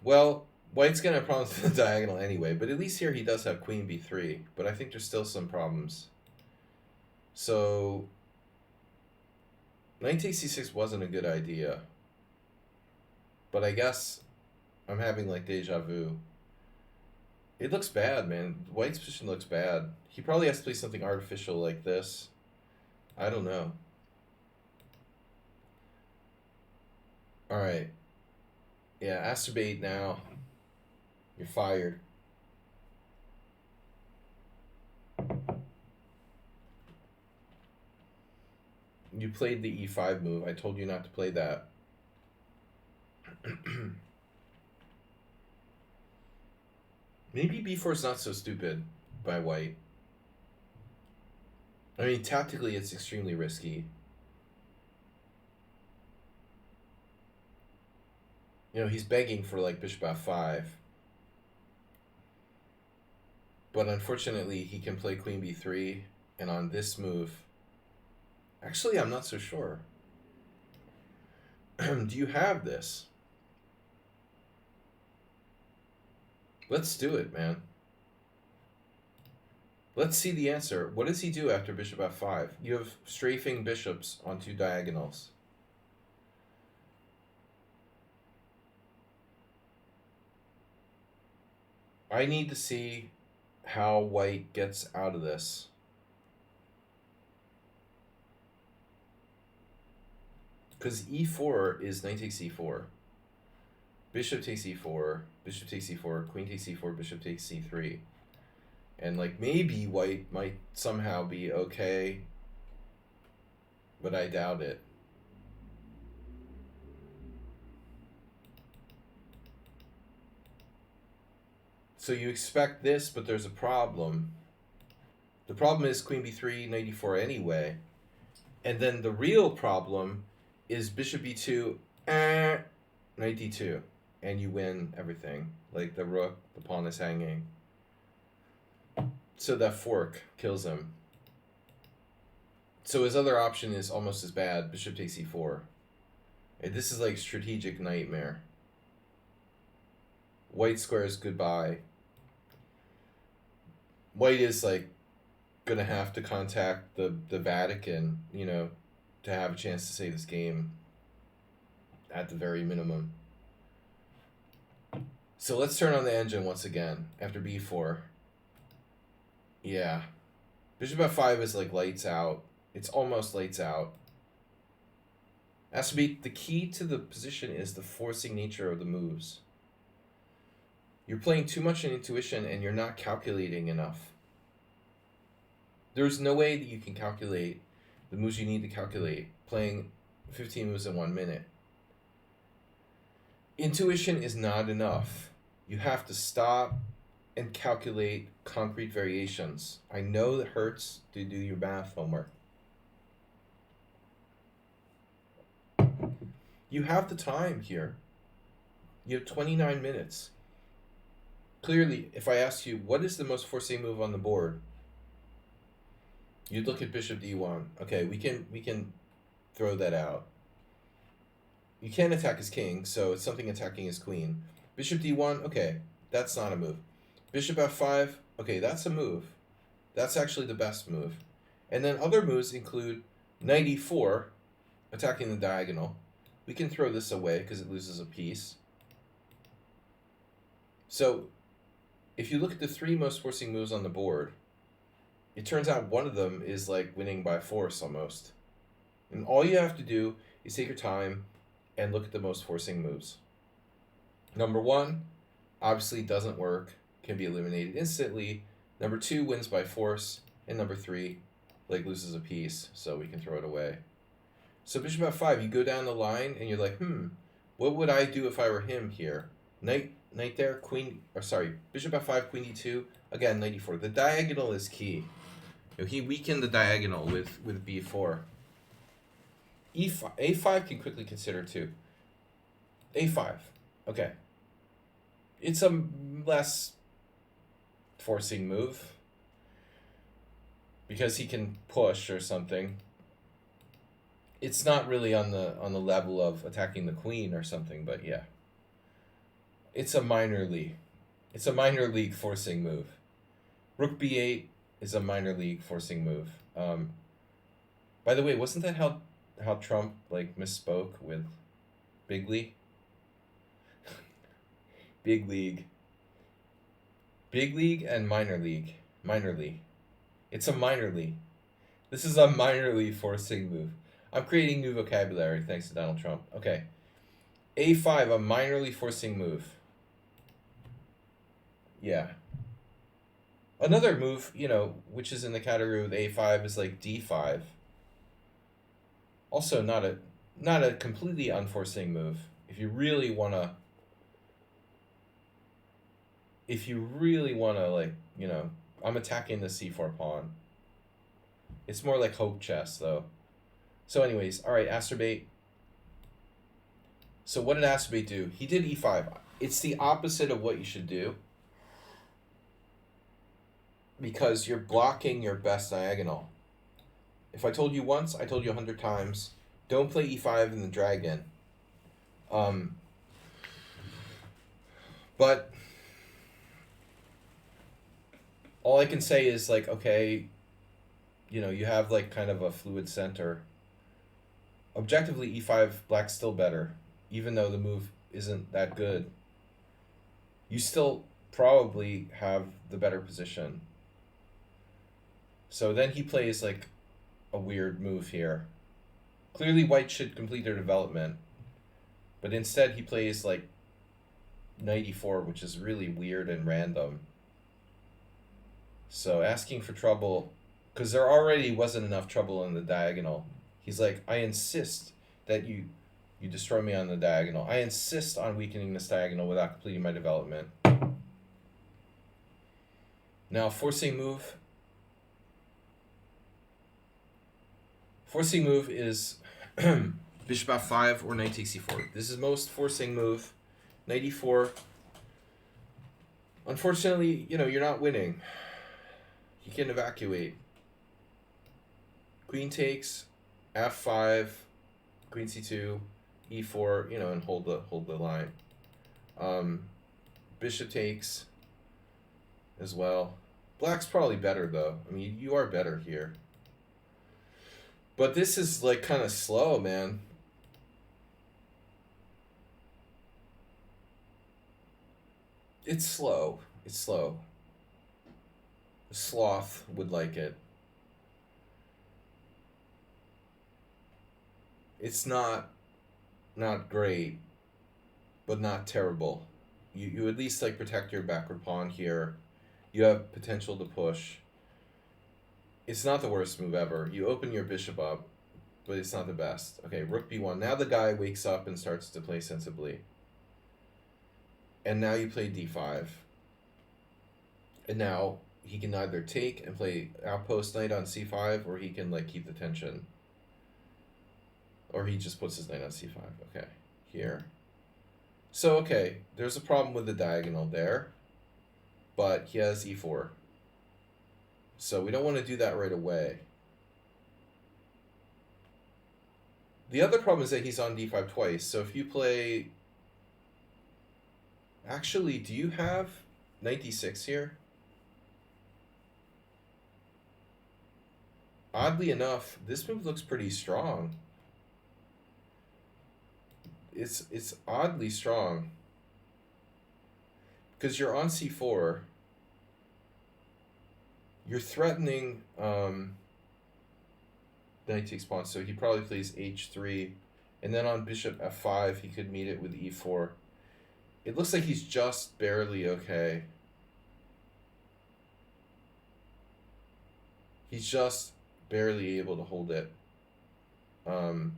Well, white's going to have problems with the diagonal anyway, but at least here he does have queen b3. But I think there's still some problems. So, knight takes c6 wasn't a good idea. But I guess I'm having like deja vu. It looks bad, man. White's position looks bad. He probably has to play something artificial like this. I don't know. Alright. Yeah, Asterbate now. You're fired. You played the e5 move. I told you not to play that. Maybe b4 is not so stupid by white. I mean, tactically, it's extremely risky. He's begging for like bishop f5. But unfortunately, he can play queen b3. And on this move... Actually, I'm not so sure. Do you have this? Let's do it, man. Let's see the answer. What does he do after bishop f5? You have strafing bishops on two diagonals. I need to see how white gets out of this. Because e4 is knight takes e4. Bishop takes e4, bishop takes e4, queen takes e4, bishop takes c3. And like maybe white might somehow be okay, but I doubt it. So you expect this, but there's a problem. The problem is queen b3, knight e4 anyway. And then the real problem is bishop b2, knight d2. And you win everything. Like the rook, the pawn is hanging. So that fork kills him. So his other option is almost as bad, bishop takes e4. And this is like strategic nightmare. White squares goodbye. White is like gonna have to contact the Vatican, to have a chance to save this game at the very minimum. So let's turn on the engine once again after b4. Yeah. Bishop f5 is like lights out. It's almost lights out. Has to be the key to the position is the forcing nature of the moves. You're playing too much in intuition and you're not calculating enough. There's no way that you can calculate the moves you need to calculate playing 15 moves in 1 minute. Intuition is not enough. You have to stop and calculate concrete variations. I know it hurts to do your math homework. You have the time here. You have 29 minutes. Clearly, if I ask you, what is the most forcing move on the board? You'd look at bishop d1. Okay, we can throw that out. You can't attack his king, so it's something attacking his queen. Bishop d1, okay, that's not a move. Bishop f5, okay, that's a move. That's actually the best move. And then other moves include knight e4, attacking the diagonal. We can throw this away because it loses a piece. So if you look at the three most forcing moves on the board, it turns out one of them is like winning by force almost. And all you have to do is take your time and look at the most forcing moves. Number one, obviously doesn't work, can be eliminated instantly. Number two wins by force, and number three, like loses a piece, so we can throw it away. So bishop f5, you go down the line and you're like, what would I do if I were him here? Knight there, queen, or sorry, bishop f5, queen d2, again, knight e4. The diagonal is key. He weakened the diagonal with b4. A5 can quickly consider too. A5, okay. It's a less forcing move because he can push or something. It's not really on the level of attacking the queen or something, but yeah. It's a minor league. It's a minor league forcing move. Rook b8 is a minor league forcing move. By the way, wasn't that how Trump like misspoke with big league? Big league. Big league and minor league. Minor league. It's a minor league. This is a minor league forcing move. I'm creating new vocabulary thanks to Donald Trump. Okay. A5, a minor league forcing move. Yeah. Another move, which is in the category with A5 is like D5. Also not a completely unforcing move. If you really wanna like, I'm attacking the C4 pawn. It's more like hope chess though. So anyways, all right, Asterbait. So what did Asterbait do? He did E5. It's the opposite of what you should do because you're blocking your best diagonal. If I told you once, I told you 100 times, don't play E5 in the dragon. But all I can say is like, okay, you have like kind of a fluid center. Objectively, E5, black's still better, even though the move isn't that good. You still probably have the better position. So then he plays like a weird move here. Clearly white should complete their development, but instead he plays like knight e4, which is really weird and random. So asking for trouble, because there already wasn't enough trouble in the diagonal. He's like, I insist that you destroy me on the diagonal. I insist on weakening this diagonal without completing my development. Now, forcing move. Forcing move is bishop f5 or knight takes e4. This is most forcing move. Knight e4. Unfortunately, you're not winning. You can evacuate. Queen takes, f5, queen c2, e4, and hold the line. Bishop takes as well. Black's probably better though. I mean, you are better here. But this is like kind of slow, man. It's slow. It's slow. Sloth would like it. It's not great, but not terrible. You at least like protect your backward pawn here. You have potential to push. It's not the worst move ever. You open your bishop up, but it's not the best. Okay, rook b1. Now the guy wakes up and starts to play sensibly. And now you play d5. And now he can either take and play outpost knight on c5, or he can like keep the tension. Or he just puts his knight on c5. Okay, here. So, okay, there's a problem with the diagonal there, but he has e4. So we don't want to do that right away. The other problem is that he's on d5 twice. So if you play... Actually, do you have knight d6 here? Oddly enough, this move looks pretty strong. It's oddly strong. Because you're on c4. You're threatening knight takes pawn, so he probably plays h3. And then on bishop f5, he could meet it with e4. It looks like he's just barely okay. He's just barely able to hold it. Pawn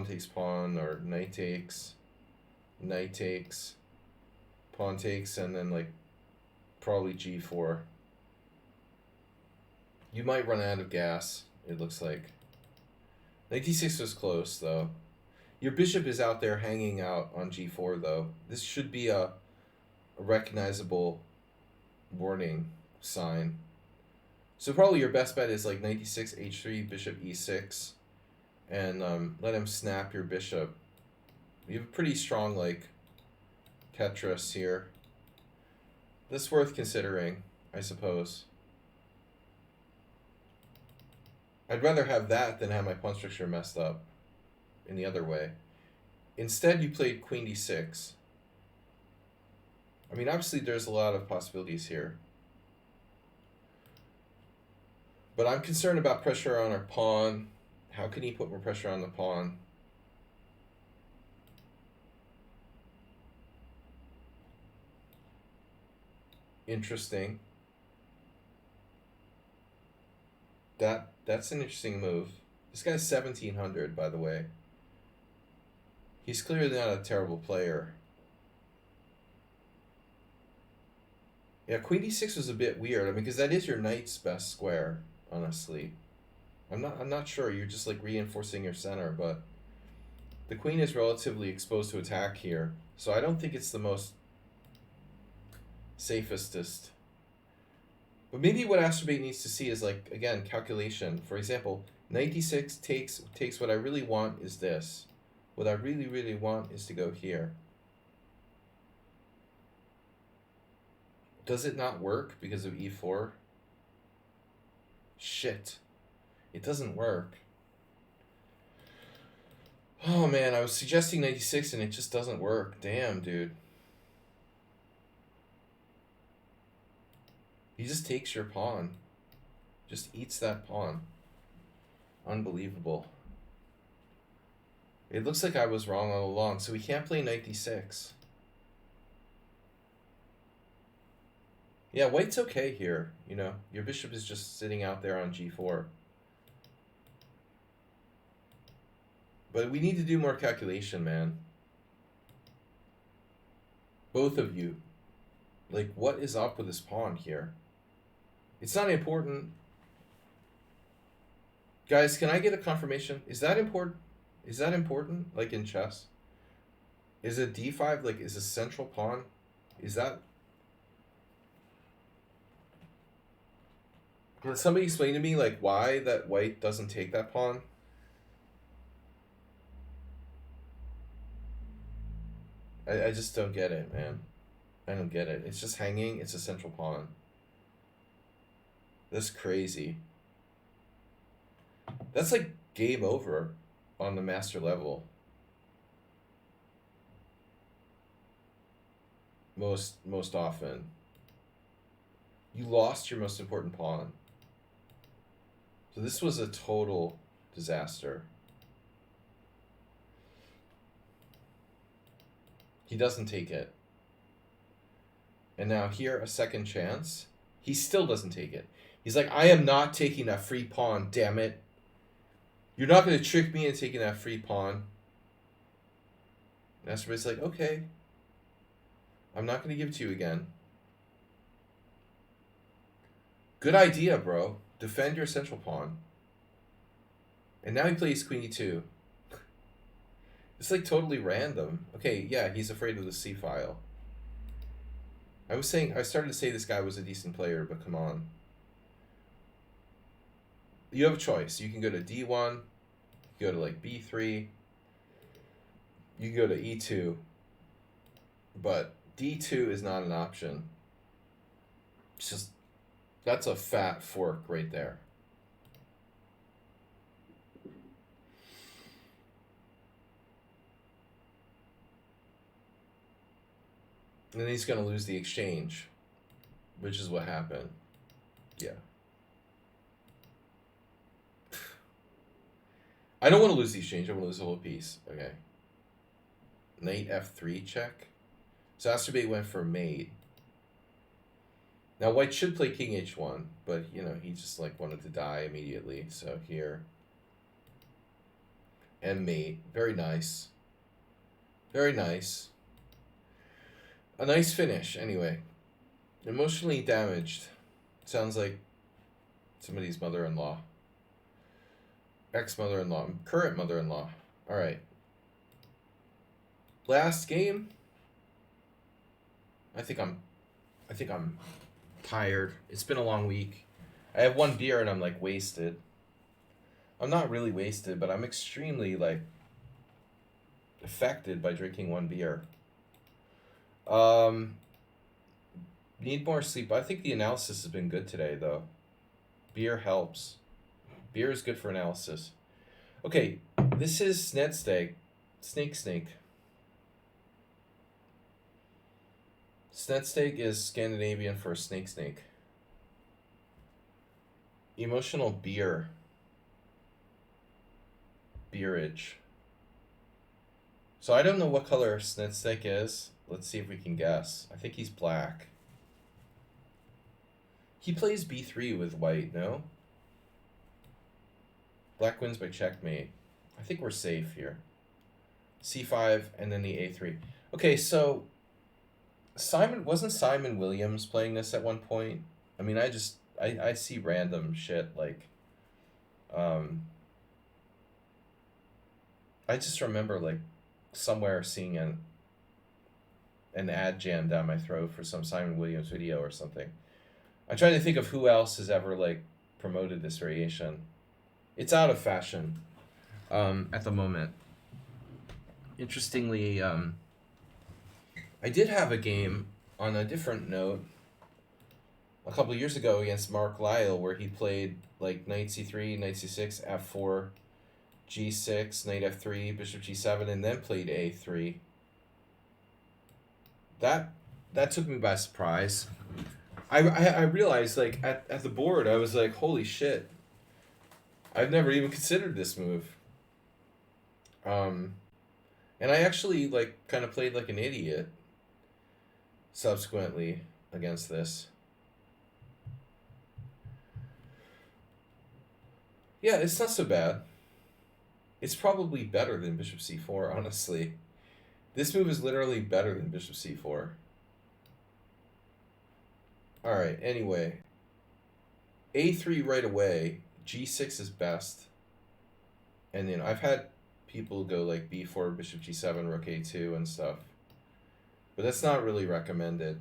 takes pawn, or knight takes, pawn takes, and then like probably g4. You might run out of gas, it looks like. Knight d6 was close, though. Your bishop is out there hanging out on g4, though. This should be a recognizable warning sign. So probably your best bet is like knight d6, h3, bishop e6, and let him snap your bishop. You have a pretty strong like Tetris here. That's worth considering, I suppose. I'd rather have that than have my pawn structure messed up in the other way. Instead, you played queen d6. I mean, obviously there's a lot of possibilities here. But I'm concerned about pressure on our pawn. How can he put more pressure on the pawn? Interesting. That's an interesting move. This guy's 1700, by the way. He's clearly not a terrible player. Yeah, queen d6 was a bit weird. I mean, because that is your knight's best square, honestly. I'm not sure. You're just like reinforcing your center, but the queen is relatively exposed to attack here, so I don't think it's the most safestest. But maybe what Astrobate needs to see is like, again, calculation. For example, knight d6 takes what I really want is this. What I really, really want is to go here. Does it not work because of e4? Shit. It doesn't work. Oh man, I was suggesting 96 and it just doesn't work. Damn, dude. He just takes your pawn. Just eats that pawn. Unbelievable. It looks like I was wrong all along, so we can't play knight d6. Yeah, white's okay here, you know. Your bishop is just sitting out there on g4. But we need to do more calculation, man. Both of you. Like, what is up with this pawn here? It's not important. Guys, can I get a confirmation? Is that important? Is that important, like in chess? Is a d5, like, is a central pawn? Is that... Can somebody explain to me, like, why that white doesn't take that pawn? I just don't get it, man. I don't get it. It's just hanging. It's a central pawn. That's crazy. That's like game over on the master level. Most often. You lost your most important pawn. So this was a total disaster. He doesn't take it. And now here, a second chance. He still doesn't take it. He's like, I am not taking that free pawn, damn it. You're not going to trick me into taking that free pawn. And everybody's like, okay. I'm not going to give it to you again. Good idea, bro. Defend your central pawn. And now he plays queen e2. It's like totally random. Okay, yeah, he's afraid of the c file. I started to say this guy was a decent player, but come on. You have a choice. You can go to d1, You go to like b3. You can go to e2. But d2 is not an option. It's just, that's a fat fork right there. And then he's going to lose the exchange, which is what happened. Yeah. I don't want to lose the exchange. I want to lose the whole piece. Okay. Knight f3 check. So Astrobate went for mate. Now white should play king h1, but you know, he just like wanted to die immediately. So here. And mate. Very nice. Very nice. A nice finish, anyway. Emotionally damaged. Sounds like somebody's mother-in-law. Ex-mother-in-law. Current mother-in-law. Alright. Last game. I think I'm tired. It's been a long week. I have one beer and I'm like wasted. I'm not really wasted, but I'm extremely like affected by drinking one beer. Need more sleep. I think the analysis has been good today, though. Beer helps. Beer is good for analysis. Okay, this is Snedsteg. Snake. Snedsteg is Scandinavian for snake. Emotional beer. Beerage. So I don't know what color Snedsteg is. Let's see if we can guess. I think he's black. He plays b3 with white, no? Black wins by checkmate. I think we're safe here. c5 and then the a3. Okay, so wasn't Simon Williams playing this at one point? I mean, I see random shit like I just remember like somewhere seeing an ad jam down my throat for some Simon Williams video or something. I'm trying to think of who else has ever like promoted this variation. It's out of fashion at the moment. Interestingly, I did have a game on a different note a couple of years ago against Mark Lyle where he played like knight c3, knight c6, f4, g6, knight f3, bishop g7, and then played a3. That took me by surprise. I realized like at the board I was like, holy shit, I've never even considered this move. And I actually like kind of played like an idiot subsequently against this. Yeah, it's not so bad. It's probably better than bishop c4, honestly. This move is literally better than bishop c4. Alright, anyway. a3 right away. g6 is best. And then I've had people go like b4, bishop g7, rook a2 and stuff. But that's not really recommended.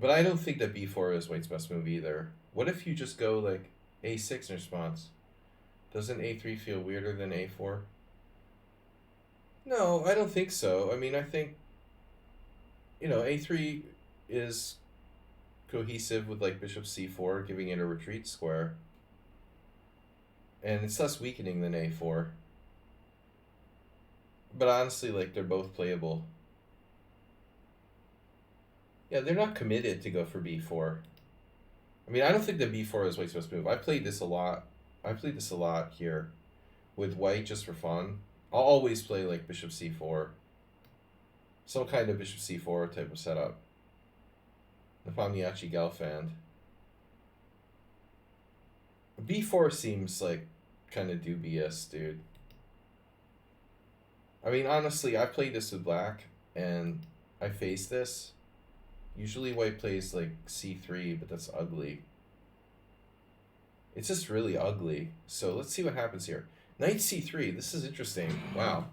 But I don't think that b4 is white's best move either. What if you just go like a6 in response? Doesn't a3 feel weirder than a4? No, I don't think so. I mean, I think, you know, a3 is cohesive with like bishop c4, giving it a retreat square. And it's less weakening than a4. But honestly, like, they're both playable. Yeah, they're not committed to go for b4. I mean, I don't think that b4 is white's best move. I played this a lot. I played this a lot here with white just for fun. I'll always play like bishop c4. Some kind of bishop c4 type of setup. If I'm Yachi Gelfand. b4 seems like kind of dubious, dude. I mean, honestly, I played this with black and I faced this. Usually white plays like c3, but that's ugly. It's just really ugly. So let's see what happens here. Knight c3. This is interesting. Wow.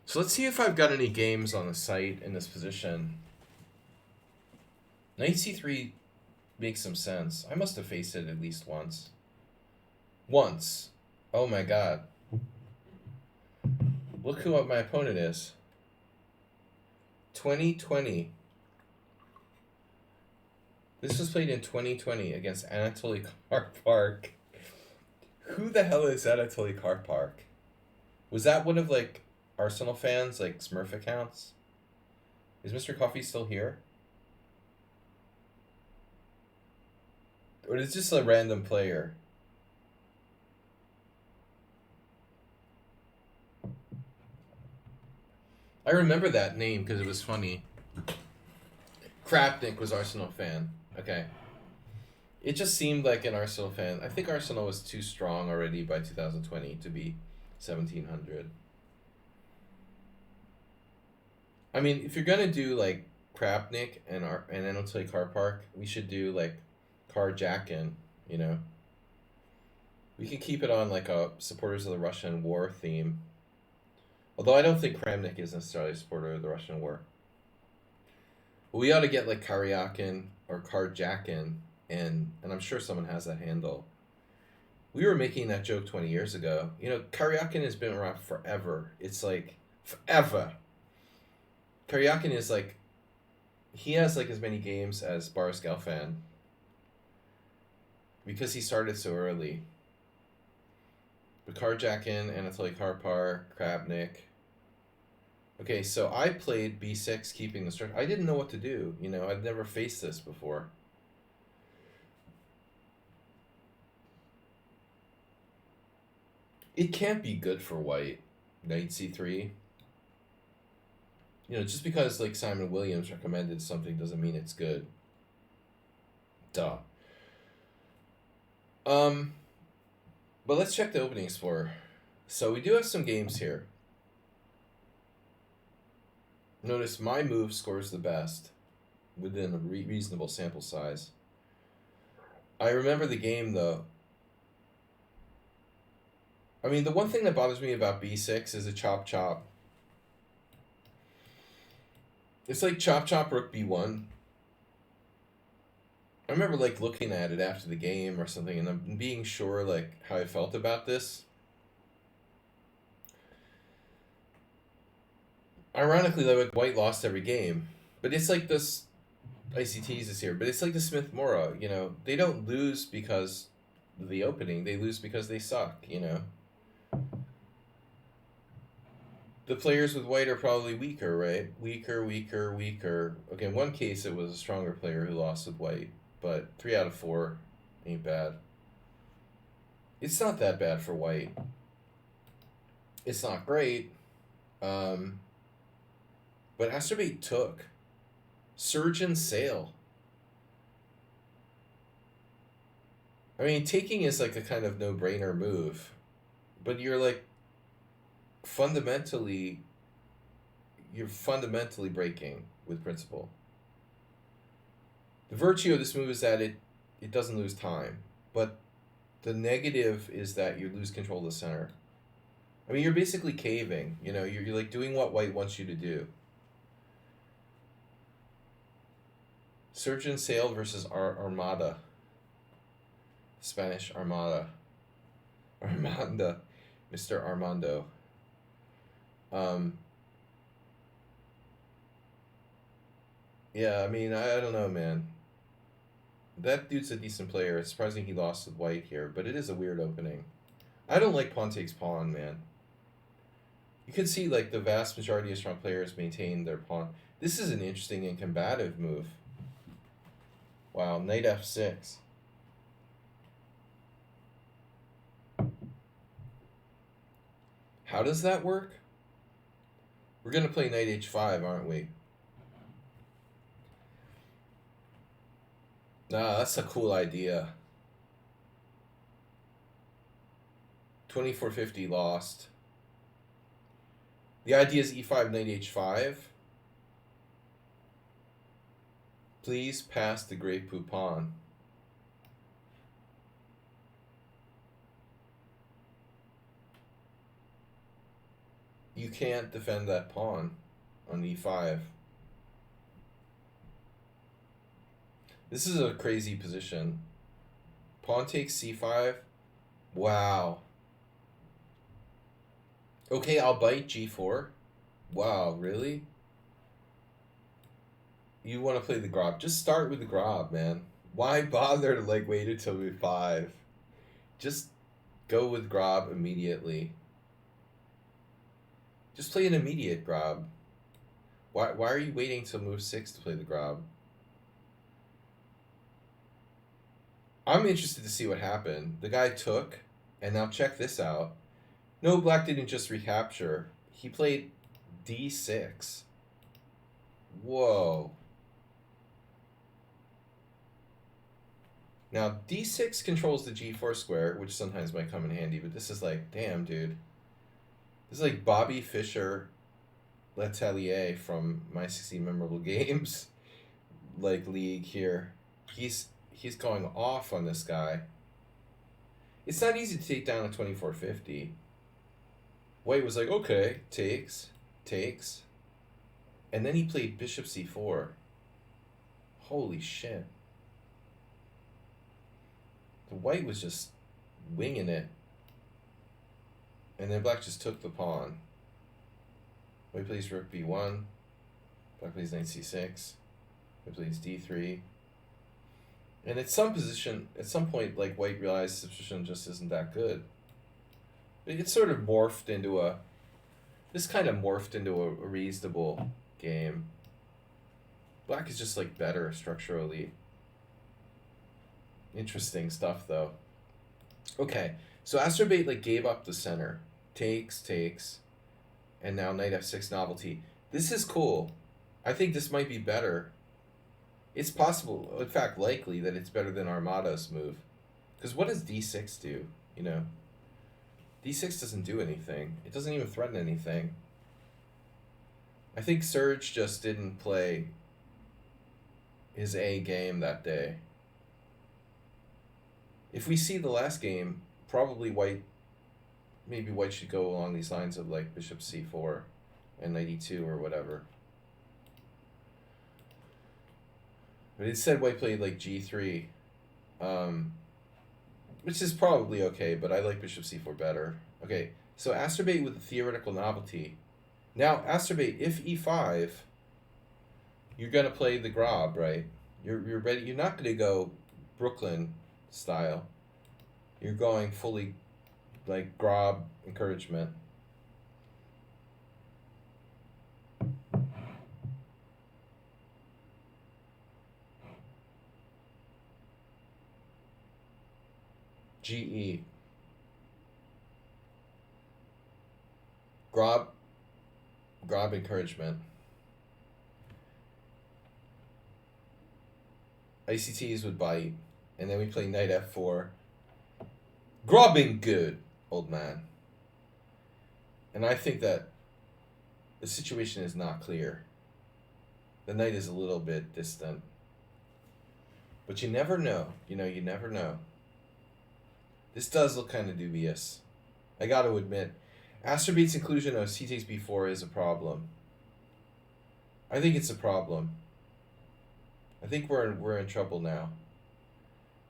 So let's see if I've got any games on the site in this position. Knight c3 Makes some sense. I must have faced it at least once. Once. Oh my god. Look who my opponent is. 2020. This was played in 2020 against Anatoly Karpark. Who the hell is Anatoly Karpark? Was that one of like Arsenal fans, like Smurf accounts? Is Mr. Coffee still here? Or is it just a random player? I remember that name because it was funny. Krapnik was Arsenal fan. Okay. It just seemed like an Arsenal fan. I think Arsenal was too strong already by 2020 to be 1700. I mean, if you're gonna do like Krapnik and Anatoly Karpark, we should do like Karjakin, you know? We can keep it on like a supporters of the Russian war theme. Although I don't think Kramnik is necessarily a supporter of the Russian war. But we ought to get like Karyakin or Karjakin, and I'm sure someone has that handle. We were making that joke 20 years ago. You know, Karyakin has been around forever. It's like forever. Karyakin is like, he has like as many games as Boris Gelfand because he started so early. But Karjakin, Anatoly Karpar, Krabnik. Okay, so I played b6, keeping the string. I didn't know what to do. You know, I'd never faced this before. It can't be good for white. Knight c3. You know, just because like Simon Williams recommended something doesn't mean it's good. Duh. But let's check the opening explorer. So we do have some games here. Notice my move scores the best within a reasonable sample size. I remember the game though. I mean, the one thing that bothers me about b6 is a chop chop. It's like chop chop rook b1. I remember like looking at it after the game or something and I'm being sure like how I felt about this. Ironically, like white lost every game, but it's like this. ICTs is here, but it's like the Smith Mora. You know, they don't lose because of the opening; they lose because they suck. You know, the players with white are probably weaker, right? Weaker, weaker, weaker. Okay, in one case it was a stronger player who lost with white, but 3 out of 4 ain't bad. It's not that bad for white. It's not great. But Asterbate took. Surgeon Sail. I mean, taking is like a kind of no-brainer move, but you're fundamentally breaking with principle. The virtue of this move is that it doesn't lose time, but the negative is that you lose control of the center. I mean, you're basically caving. You know, you're like doing what white wants you to do. Surgeon Sail versus Armada. Spanish Armada. Armanda. Mr. Armando. Yeah, I mean, I don't know, man. That dude's a decent player. It's surprising he lost with white here, but it is a weird opening. I don't like pawn takes pawn, man. You can see, like, the vast majority of strong players maintain their pawn. This is an interesting and combative move. Wow, knight f6. How does that work? We're going to play knight h5, aren't we? Nah, that's a cool idea. 2450 lost. The idea is e5, knight h5. Please pass the great Poupon. You can't defend that pawn on e5. This is a crazy position. Pawn takes c5. Wow. Okay, I'll bite g4. Wow, really? You want to play the Grob? Just start with the Grob, man. Why bother to like wait until move 5? Just go with Grob immediately. Just play an immediate Grob. Why are you waiting till move 6 to play the Grob? I'm interested to see what happened. The guy took, and now check this out. No, black didn't just recapture. He played d6. Whoa. Now, d6 controls the g4 square, which sometimes might come in handy, but this is like, damn, dude. This is like Bobby Fischer Letelier from My 16 Memorable Games, like, league here. He's going off on this guy. It's not easy to take down a 2450. White was like, okay, takes. And then he played bishop c4. Holy shit. The white was just winging it. And then black just took the pawn. White plays rook b1. Black plays knight c6. White plays d3. And at some point, like, white realized this position just isn't that good. It sort of morphed into a reasonable game. Black is just like better structurally. Interesting stuff though. Okay, so Astrobait like gave up the center. Takes, and now knight f6 novelty. This is cool. I think this might be better. It's possible, in fact likely, that it's better than Armada's move. Because what does d6 do, you know? d6 doesn't do anything. It doesn't even threaten anything. I think Serge just didn't play his A game that day. If we see the last game, probably maybe white should go along these lines of like bishop c4 and knight e2 or whatever. But instead white played like g3, which is probably okay, but I like bishop c4 better. Okay, so Astrobait with the theoretical novelty. Now, Astrobait, if e5, you're gonna play the Grob, right? You're ready. You're not gonna go Brooklyn style. You're going fully like Grob encouragement. GE. Grob encouragement. ICTs would bite, and then we play knight f4. Grobbing good, old man. And I think that the situation is not clear. The knight is a little bit distant. But you never know. You never know. This does look kind of dubious. I got to admit, Astrobait's inclusion of c takes b4 is a problem. I think it's a problem. I think we're in trouble now.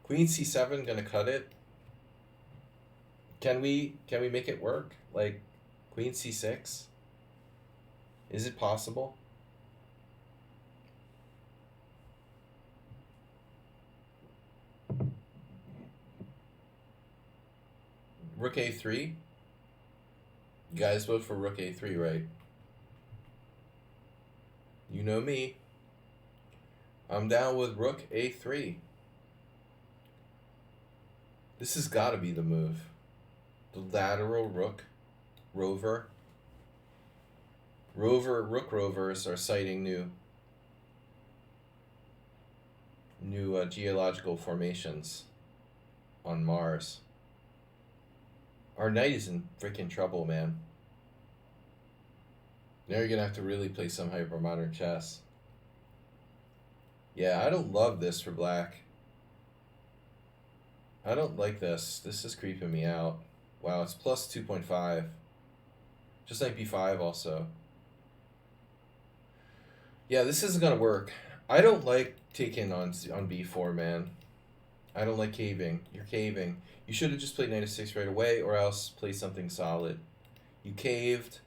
Queen c7 gonna cut it. Can we make it work? Like queen c6? Is it possible? Rook a3? You guys vote for rook a3, right? You know me. I'm down with rook a3. This has got to be the move. The lateral rook rover. Rook rovers are sighting new geological formations on Mars. Our knight is in freaking trouble, man. Now you're gonna have to really play some hypermodern chess. Yeah, I don't love this for black. I don't like this. This is creeping me out. Wow, it's plus 2.5. Just like b5 also. Yeah, this isn't gonna work. I don't like taking on b4, man. I don't like caving. You're caving. You should have just played knight f6 right away, or else play something solid. You caved,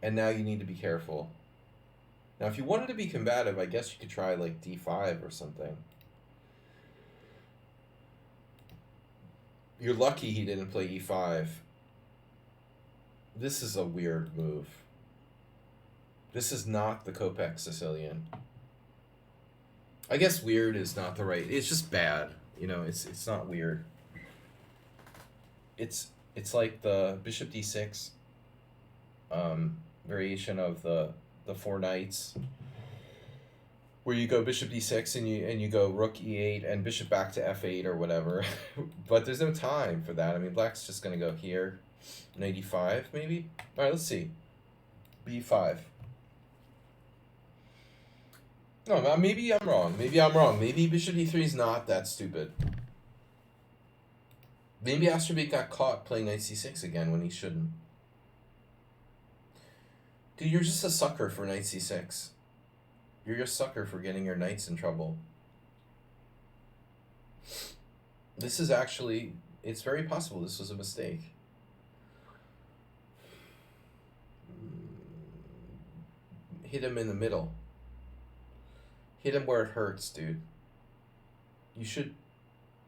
and now you need to be careful. Now, if you wanted to be combative, I guess you could try like d5 or something. You're lucky he didn't play e5. This is a weird move. This is not the Kopech Sicilian. I guess weird is not the right. It's just bad. You know, it's not weird. It's like the bishop d6 variation of the four knights, where you go bishop d6 and you go rook e8 and bishop back to f8 or whatever. But there's no time for that. I mean, black's just gonna go here, knight e5 maybe. All right, let's see. b5. No, maybe I'm wrong. Maybe I'm wrong. Maybe bishop d3 is not that stupid. Maybe Astrobate got caught playing knight c6 again when he shouldn't. Dude, you're just a sucker for knight c6. You're a sucker for getting your knights in trouble. This is actually, it's very possible this was a mistake. Hit him in the middle. Hit him where it hurts, dude. You should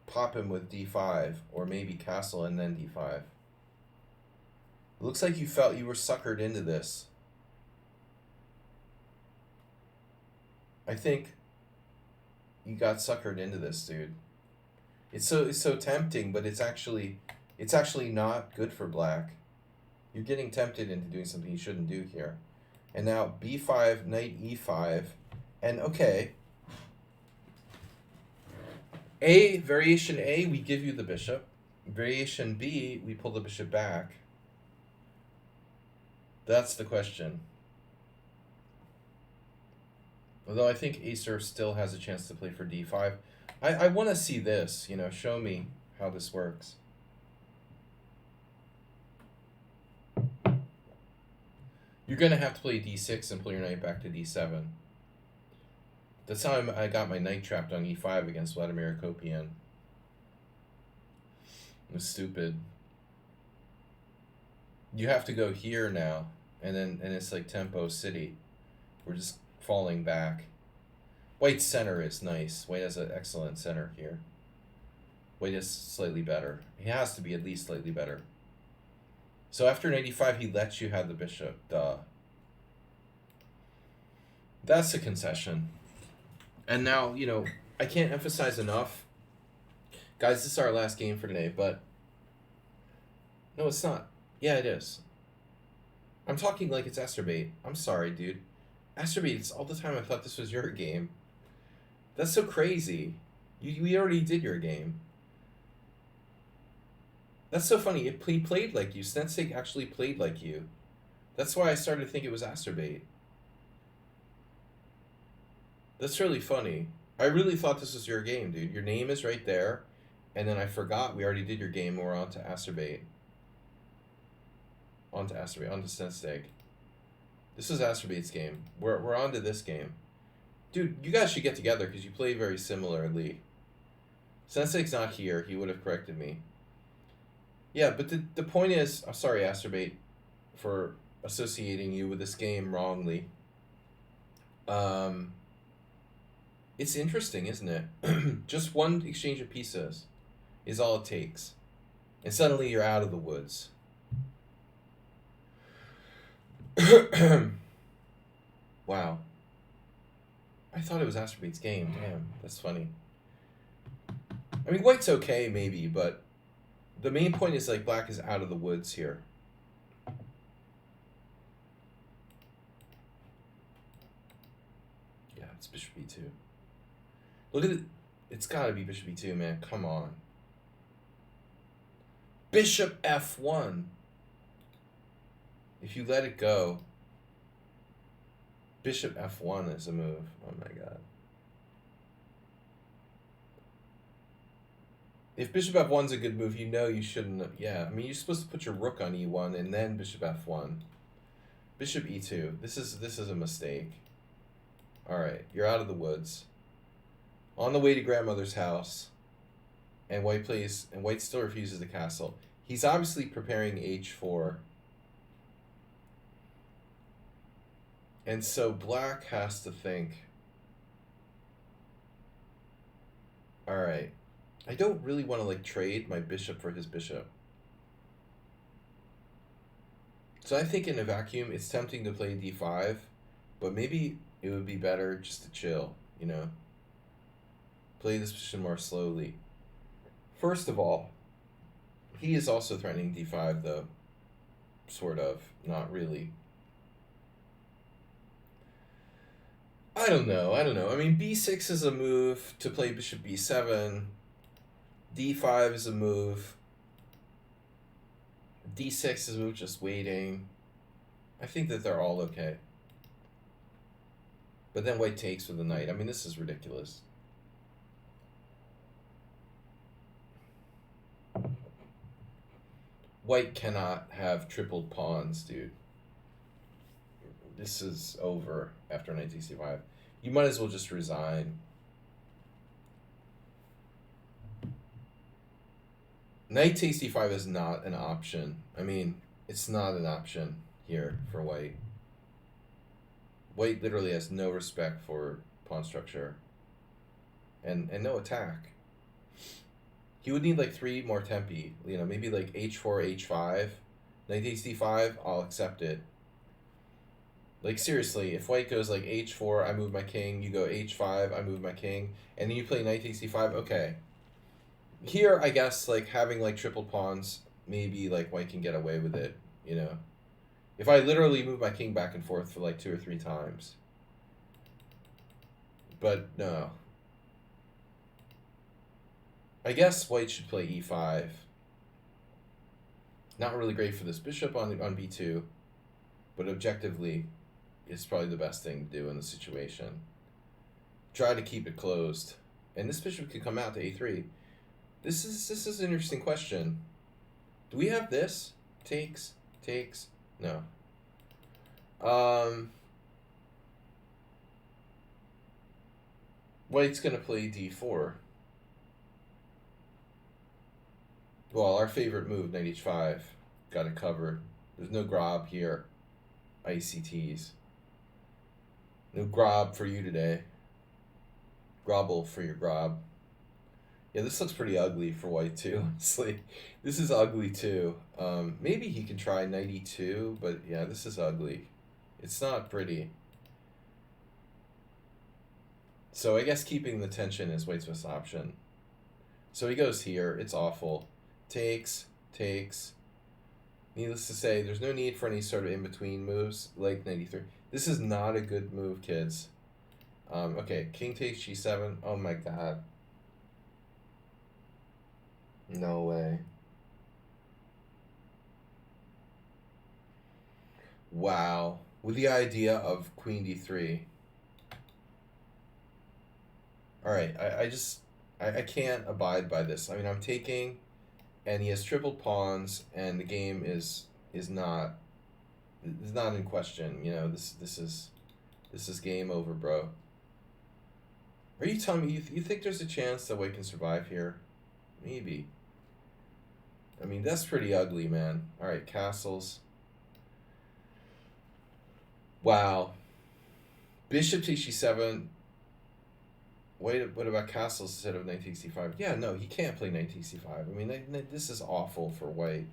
pop him with d5, or maybe castle and then d5. It looks like you felt you were suckered into this. I think you got suckered into this, dude. It's so tempting, but it's actually not good for black. You're getting tempted into doing something you shouldn't do here. And now b5, knight e5, and okay. Variation A, we give you the bishop. Variation B, we pull the bishop back. That's the question. Although I think Acer still has a chance to play for d5. I want to see this, you know, show me how this works. You're going to have to play d6 and pull your knight back to d7. That's how I got my knight trapped on e5 against Vladimir Kopian. It was stupid. You have to go here now, and it's like tempo city. We're just falling back. White's center is nice. White has an excellent center here. White is slightly better. He has to be at least slightly better. So after knight e5, he lets you have the bishop. Duh. That's a concession. And now, you know, I can't emphasize enough. Guys, this is our last game for today, but... No, it's not. Yeah, it is. I'm talking like it's Astrobate. I'm sorry, dude. Astrobate, it's all the time I thought this was your game. That's so crazy. We already did your game. That's so funny. He played like you. Sensei actually played like you. That's why I started to think it was Astrobate. That's really funny. I really thought this was your game, dude. Your name is right there. And then I forgot we already did your game. We're on to Astrobate. On to Sensei. This is Astrobate's game. We're on to this game. Dude, you guys should get together because you play very similarly. Sensei's not here. He would have corrected me. Yeah, but the point is... I'm sorry, Astrobate, for associating you with this game wrongly. It's interesting, isn't it? Just one exchange of pieces is all it takes. And suddenly you're out of the woods. Wow. I thought it was Astrobate's game. Damn, that's funny. I mean, white's okay, maybe, but the main point is, like, black is out of the woods here. Yeah, it's bishop e2. Look at it. It's gotta be bishop e2, man. Come on. Bishop f1. If you let it go, bishop f1 is a move. Oh my god. If bishop f1's a good move, you know you shouldn't have, yeah, I mean, you're supposed to put your rook on e1 and then bishop f1. Bishop e2. This is a mistake. All right, you're out of the woods. On the way to grandmother's house, and white still refuses the castle. He's obviously preparing h4. And so black has to think, all right, I don't really want to like trade my bishop for his bishop. So I think in a vacuum, it's tempting to play d5, but maybe it would be better just to chill, you know? Play this position more slowly. First of all, he is also threatening d5, though. Sort of. Not really. I don't know. I mean, b6 is a move to play bishop b7. d5 is a move. d6 is a move just waiting. I think that they're all okay. But then white takes with the knight. I mean, this is ridiculous. White cannot have tripled pawns, dude. This is over after knight takes c5. You might as well just resign. Knight takes d5 is not an option. I mean, it's not an option here for white. White literally has no respect for pawn structure. And no attack. He would need like 3 more tempi. You know, maybe like h4, h5. Knight takes d5, I'll accept it. Like seriously, if white goes like h4, I move my king, you go h5, I move my king, and then you play knight takes d5, okay. Here, I guess, like having like triple pawns, maybe like white can get away with it, you know. If I literally move my king back and forth for like 2 or 3 times. But no. I guess white should play e5. Not really great for this bishop on b2, but objectively, it's probably the best thing to do in the situation. Try to keep it closed. And this bishop could come out to a3. This is an interesting question. Do we have this? Takes? No. White's gonna play d4. Well, our favorite move, knight h5. Got it covered. There's no grob here. ICTs. No grob for you today. Grobble for your grob. Yeah, this looks pretty ugly for white too, honestly. This is ugly too. Maybe he can try knight e2, but yeah, this is ugly. It's not pretty. So I guess keeping the tension is white's best option. So he goes here. It's awful. Takes. Needless to say, there's no need for any sort of in-between moves like knight e3. This is not a good move, kids. Okay, king takes g7. Oh my god. No way. Wow. With the idea of queen d3. Alright, I can't abide by this. I mean, I'm taking, and he has triple pawns, and the game is not in question. You know, this is game over, bro. Are you telling me you think there's a chance that white can survive here? Maybe. I mean, that's pretty ugly, man. All right, castles. Wow. Bishop takes g7. Wait, what about castles instead of knight takes c5? Yeah, no, he can't play knight takes c5. I mean, this is awful for white.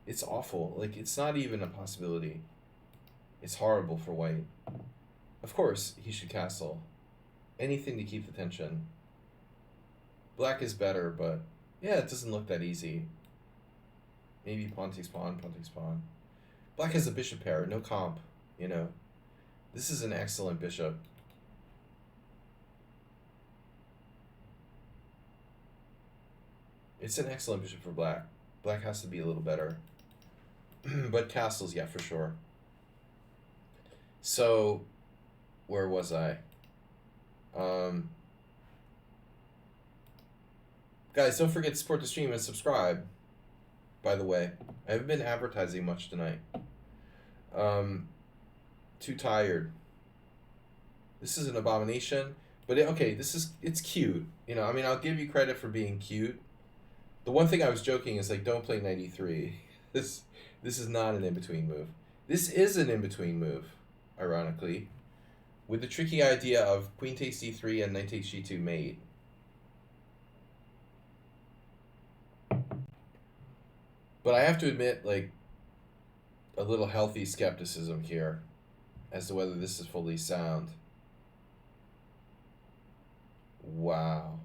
It's awful. Like, it's not even a possibility. It's horrible for white. Of course, he should castle. Anything to keep the tension. Black is better, but yeah, it doesn't look that easy. Maybe pawn takes pawn, pawn takes pawn. Black has a bishop pair, no comp, you know. This is an excellent bishop. It's an excellent bishop for black. Black has to be a little better. But castles, yeah, for sure. So, where was I? Guys, don't forget to support the stream and subscribe, by the way. I haven't been advertising much tonight. Too tired. This is an abomination, But okay, it's cute. You know, I mean, I'll give you credit for being cute. The one thing I was joking is like, don't play knight e3. This is not an in between move. This is an in between move, ironically, with the tricky idea of queen takes d3 and knight takes g2 mate. But I have to admit, like, a little healthy skepticism here as to whether this is fully sound. Wow.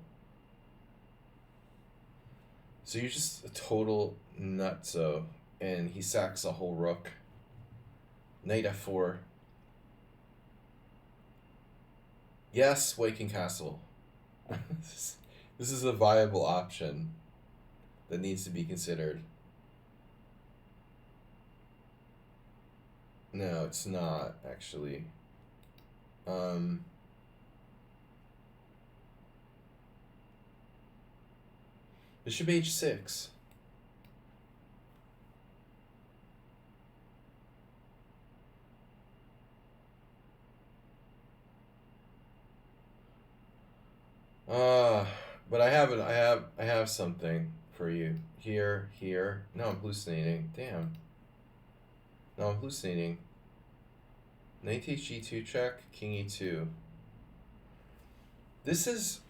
So you're just a total nutso, and he sacks a whole rook. Knight f4. Yes, Waking Castle. This is a viable option that needs to be considered. No, it's not, actually. Bishop h6. But I have something for you. Here. No, I'm hallucinating. Damn. No, I'm hallucinating. Knight takes g2 check, king e2. This is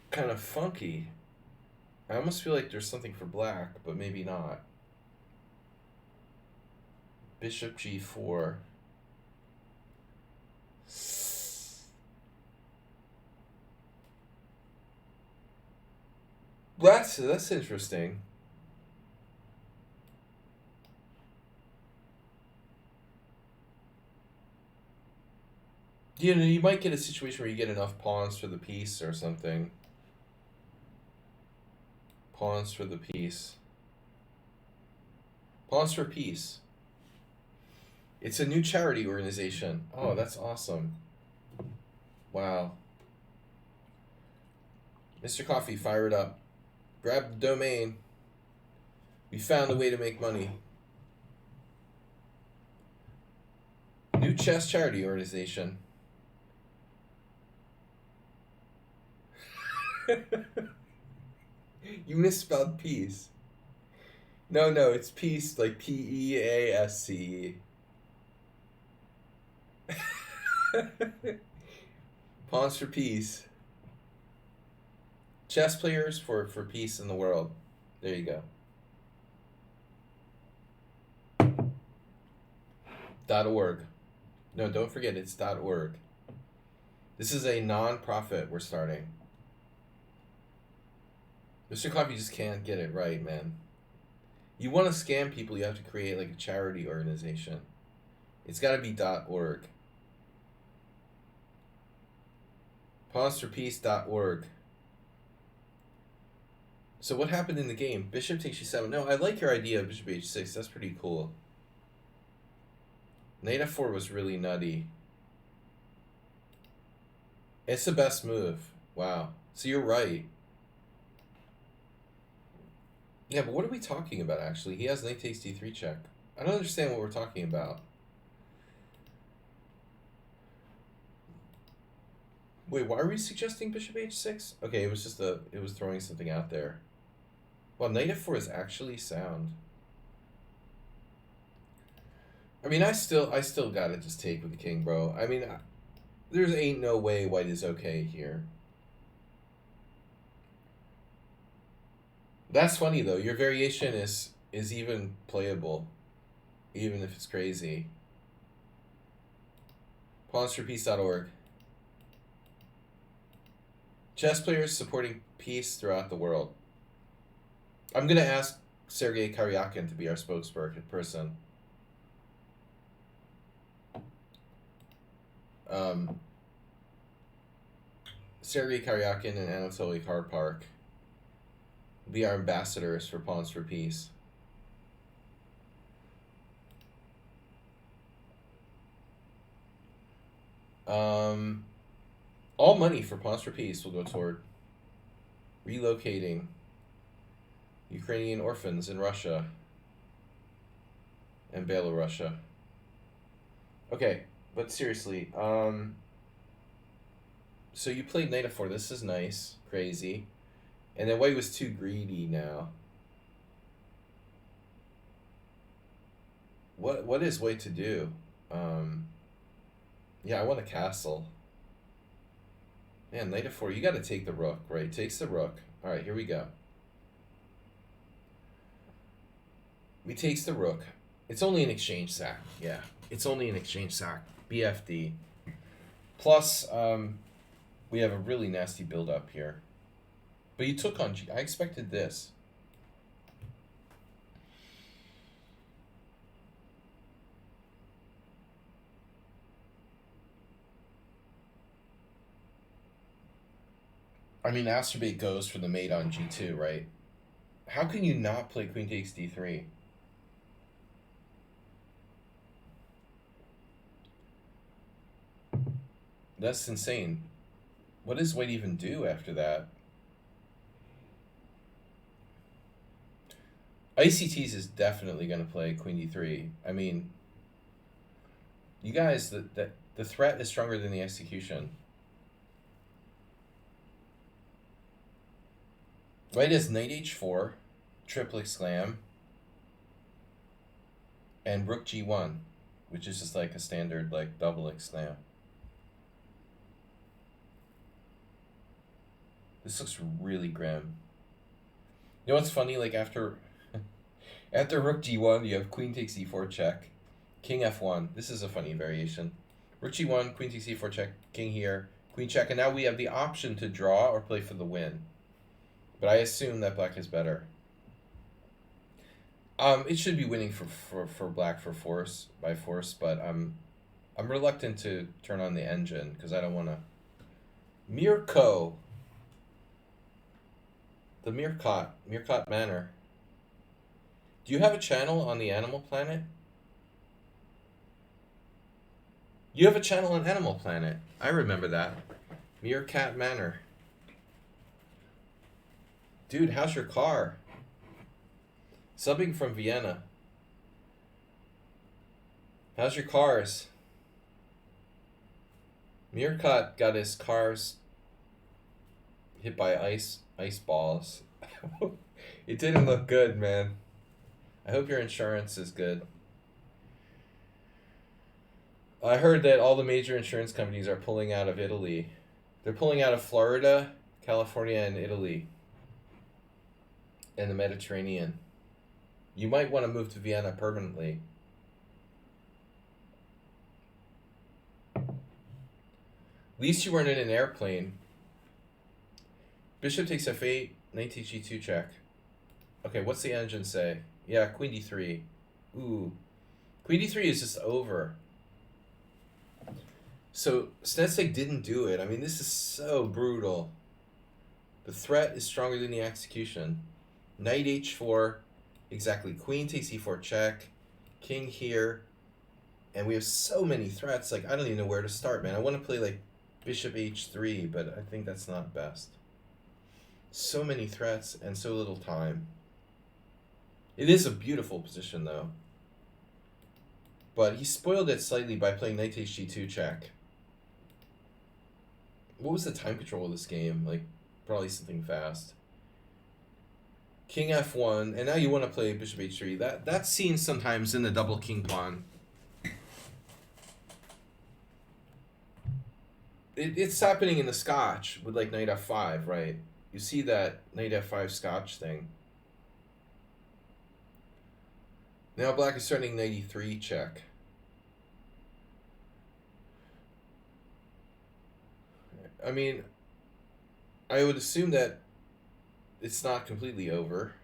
kind of funky. I almost feel like there's something for black, but maybe not. Bishop g4. That's interesting. You know, you might get a situation where you get enough pawns for the piece or something. Pawns for the piece. Pawns for peace. It's a new charity organization. Oh, that's awesome. Wow. Mr. Coffee, fire it up. Grab the domain. We found a way to make money. New chess charity organization. You misspelled peace. No, it's peace, like Peasce. Pawns for peace. Chess players for peace in the world. There you go. .org. No, don't forget it's .org. This is a non-profit we're starting. Mr. Coffee just can't get it right, man. You want to scam people, you have to create like a charity organization. It's got to be .org. Pawnsforpeace.org. So what happened in the game? Bishop takes g7. No, I like your idea of bishop h6. That's pretty cool. Knight f4 was really nutty. It's the best move. Wow. So you're right. Yeah, but what are we talking about, actually? He has knight takes d3 check. I don't understand what we're talking about. Wait, why are we suggesting bishop h6? Okay, it was just it was throwing something out there. Well, knight f4 is actually sound. I mean, I still gotta just take with the king, bro. I mean, there's ain't no way white is okay here. That's funny though. Your variation is even playable, even if it's crazy. Pawnsforpeace.org. Chess players supporting peace throughout the world. I'm gonna ask Sergei Karyakin to be our spokesperson. Sergei Karyakin and Anatoly Karpark be our ambassadors for Pawns for Peace. All money for Pawns for Peace will go toward relocating Ukrainian orphans in Russia and Belarus. Okay, but seriously, So you played knight f4. This is nice. Crazy. And then white was too greedy now. What is white to do? Yeah, I want a castle. Man, knight f4. You got to take the rook, right? Takes the rook. All right, here we go. We takes the rook. It's only an exchange sack. Yeah, it's only an exchange sack. BFD. Plus, we have a really nasty build-up here. But you took on G. I expected this. I mean, Asterbait goes for the mate on G2, right? How can you not play queen takes D3? That's insane. What does white even do after that? ICTs is definitely going to play queen D3. I mean, you guys, the threat is stronger than the execution. White is knight h4, triplet slam, and rook g1, which is just like a standard like double slam. This looks really grim. You know what's funny? Like after rook g1, you have queen takes e4 check, king f1. This is a funny variation. Rook g1, queen takes e4 check, king here, queen check, and now we have the option to draw or play for the win. But I assume that black is better. It should be winning for black by force, but I'm reluctant to turn on the engine because I don't want to. Mirko. The Meerkat Manor. Do you have a channel on the Animal Planet? You have a channel on Animal Planet. I remember that. Meerkat Manor. Dude, how's your car? Subbing from Vienna. How's your cars? Meerkat got his cars hit by ice balls. It didn't look good, man. I hope your insurance is good. I heard that all the major insurance companies are pulling out of Italy. They're pulling out of Florida, California, and Italy. And the Mediterranean. You might want to move to Vienna permanently. At least you weren't in an airplane. Bishop takes f8, knight takes g2 check. Okay, what's the engine say? Yeah, queen d3. Ooh. Queen d3 is just over. So, Snetsig didn't do it. I mean, this is so brutal. The threat is stronger than the execution. Knight h4, exactly. Queen takes e4 check. King here. And we have so many threats. Like, I don't even know where to start, man. I want to play, like, bishop h3, but I think that's not best. So many threats and so little time. It is a beautiful position, though. But he spoiled it slightly by playing knight takes g2 check. What was the time control of this game? Like, probably something fast. King f1, and now you want to play bishop h3. That's seen sometimes in the double king pawn. It's happening in the Scotch with like knight f5, right? You see that knight f5 Scotch thing. Now black is starting knight e3 check. I mean, I would assume that it's not completely over.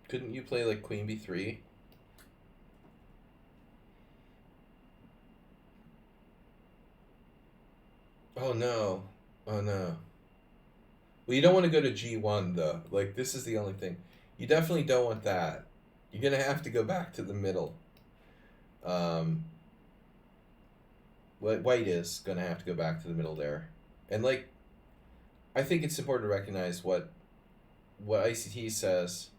Couldn't you play like queen b3? Oh no. Oh no. Well, you don't want to go to g1 though. Like, this is the only thing. You definitely don't want that. You're gonna have to go back to the middle. White is gonna have to go back to the middle there. And like, I think it's important to recognize what ICT says.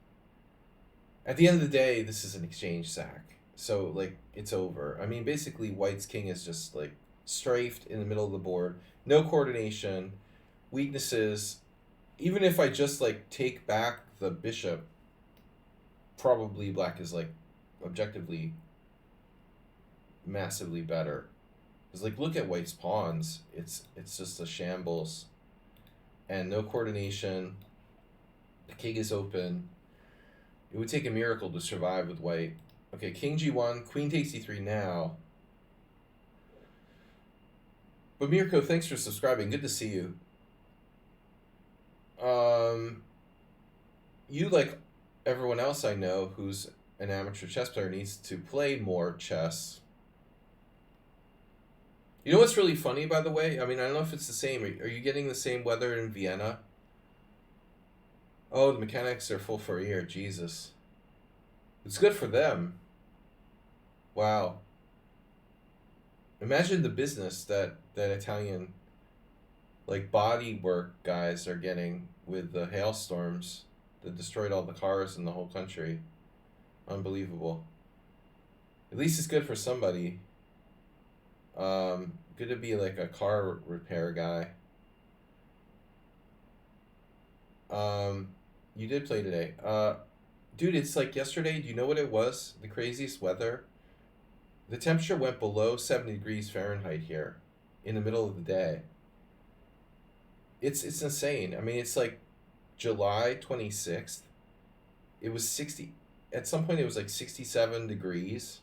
At the end of the day, this is an exchange sack. So like, it's over. I mean, basically white's king is just like strafed in the middle of the board, no coordination, weaknesses. Even if I just like take back the bishop, probably black is like objectively massively better. Because like look at white's pawns, it's just a shambles, and no coordination. The king is open. It would take a miracle to survive with white. Okay, king g1, queen takes e3 now. But Mirko, thanks for subscribing. Good to see you. You, like everyone else I know who's an amateur chess player, needs to play more chess. You know what's really funny, by the way? I mean, I don't know if it's the same. Are you getting the same weather in Vienna? Oh, the mechanics are full for a year. Jesus. It's good for them. Wow. Imagine the business that Italian, like, body work guys are getting with the hailstorms that destroyed all the cars in the whole country. Unbelievable. At least it's good for somebody. Good to be like a car repair guy. You did play today. Dude, it's like yesterday. Do you know what it was? The craziest weather. The temperature went below 70 degrees Fahrenheit here in the middle of the day. It's insane. I mean, it's like July 26th. It was 60. At some point, it was like 67 degrees.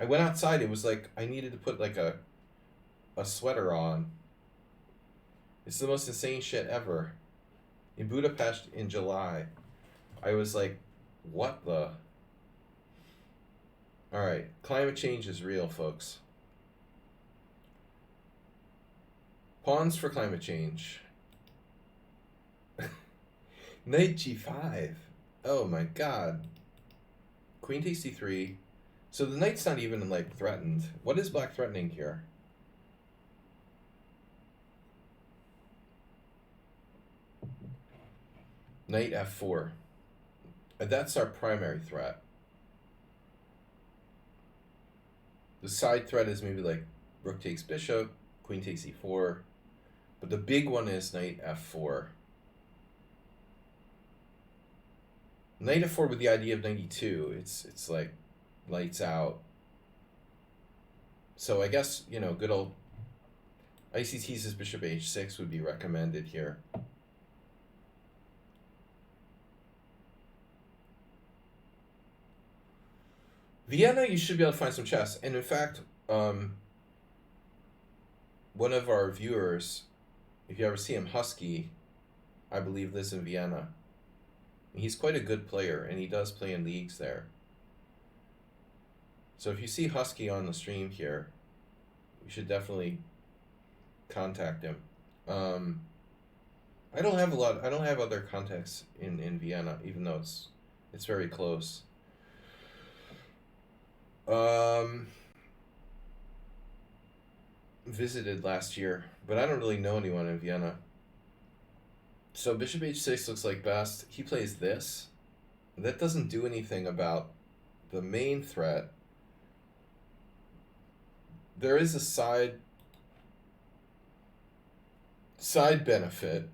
I went outside. It was like I needed to put like a sweater on. It's the most insane shit ever. In Budapest in July, I was like, what the? All right, climate change is real, folks. Pawns for climate change. Knight g5. Oh my god. Queen takes d3. So the knight's not even like threatened. What is black threatening here? Knight f4. That's our primary threat. The side threat is maybe like rook takes bishop, queen takes e4. But the big one is knight f4. Knight f4 with the idea of knight e2. It's like lights out. So I guess, you know, good old ICT's bishop h6 would be recommended here. Vienna, you should be able to find some chess. And in fact, one of our viewers, if you ever see him, Husky, I believe lives in Vienna. He's quite a good player, and he does play in leagues there. So if you see Husky on the stream here, you should definitely contact him. I don't have other contacts in Vienna, even though it's very close. Visited last year, but I don't really know anyone in Vienna. So bishop h6 looks like best. He plays this. That doesn't do anything about the main threat. There is a side benefit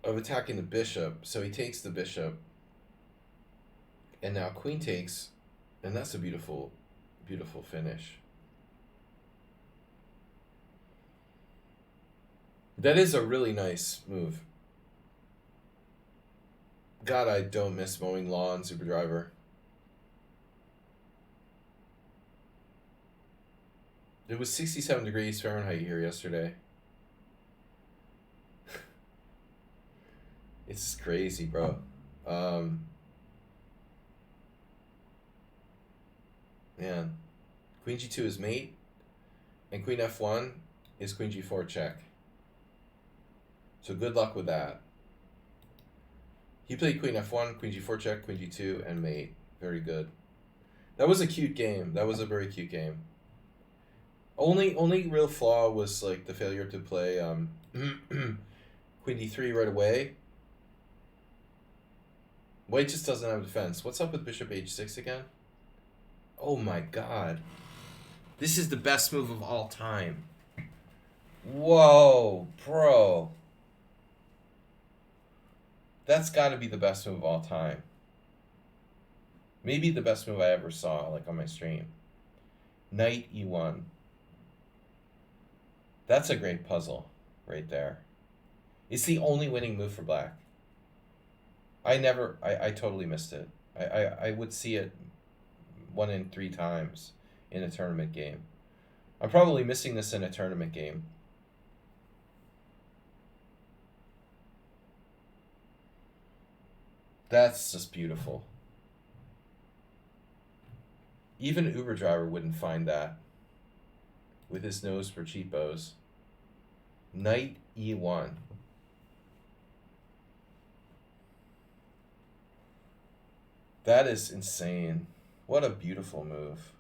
of attacking the bishop. So he takes the bishop, and now queen takes, and that's a beautiful, beautiful finish. That is a really nice move. God, I don't miss mowing lawn, Super Driver. It was 67 degrees Fahrenheit here yesterday. It's crazy, bro. Man. Queen g2 is mate, and queen f1 is queen g4 check. So good luck with that. He played queen f1, queen g4 check, queen g2, and mate. Very good. That was a cute game. That was a very cute game. Only real flaw was like the failure to play queen d3 right away. White just doesn't have defense. What's up with bishop h6 again? Oh my god. This is the best move of all time. Whoa, bro. That's got to be the best move of all time. Maybe the best move I ever saw, like on my stream. Knight e1. That's a great puzzle right there. It's the only winning move for black. I totally missed it. I would see it 1 in 3 times in a tournament game. I'm probably missing this in a tournament game. That's just beautiful. Even Uber driver wouldn't find that with his nose for cheapos. Knight e1. That is insane. What a beautiful move.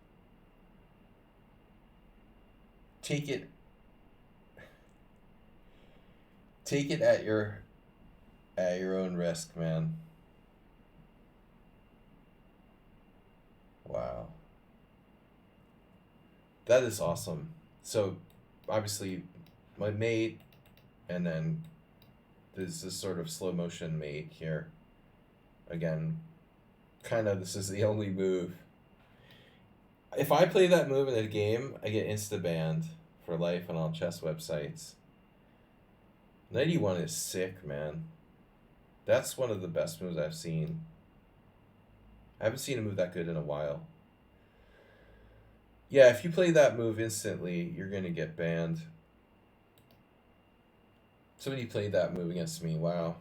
Take it at your own risk, man. Wow. That is awesome. So obviously my mate, and then there's this sort of slow motion mate here. Again, kind of this is the only move. If I play that move in a game, I get insta-banned for life on all chess websites. 91 is sick, man. That's one of the best moves I've seen. I haven't seen a move that good in a while. Yeah, if you play that move instantly, you're going to get banned. Somebody played that move against me, wow.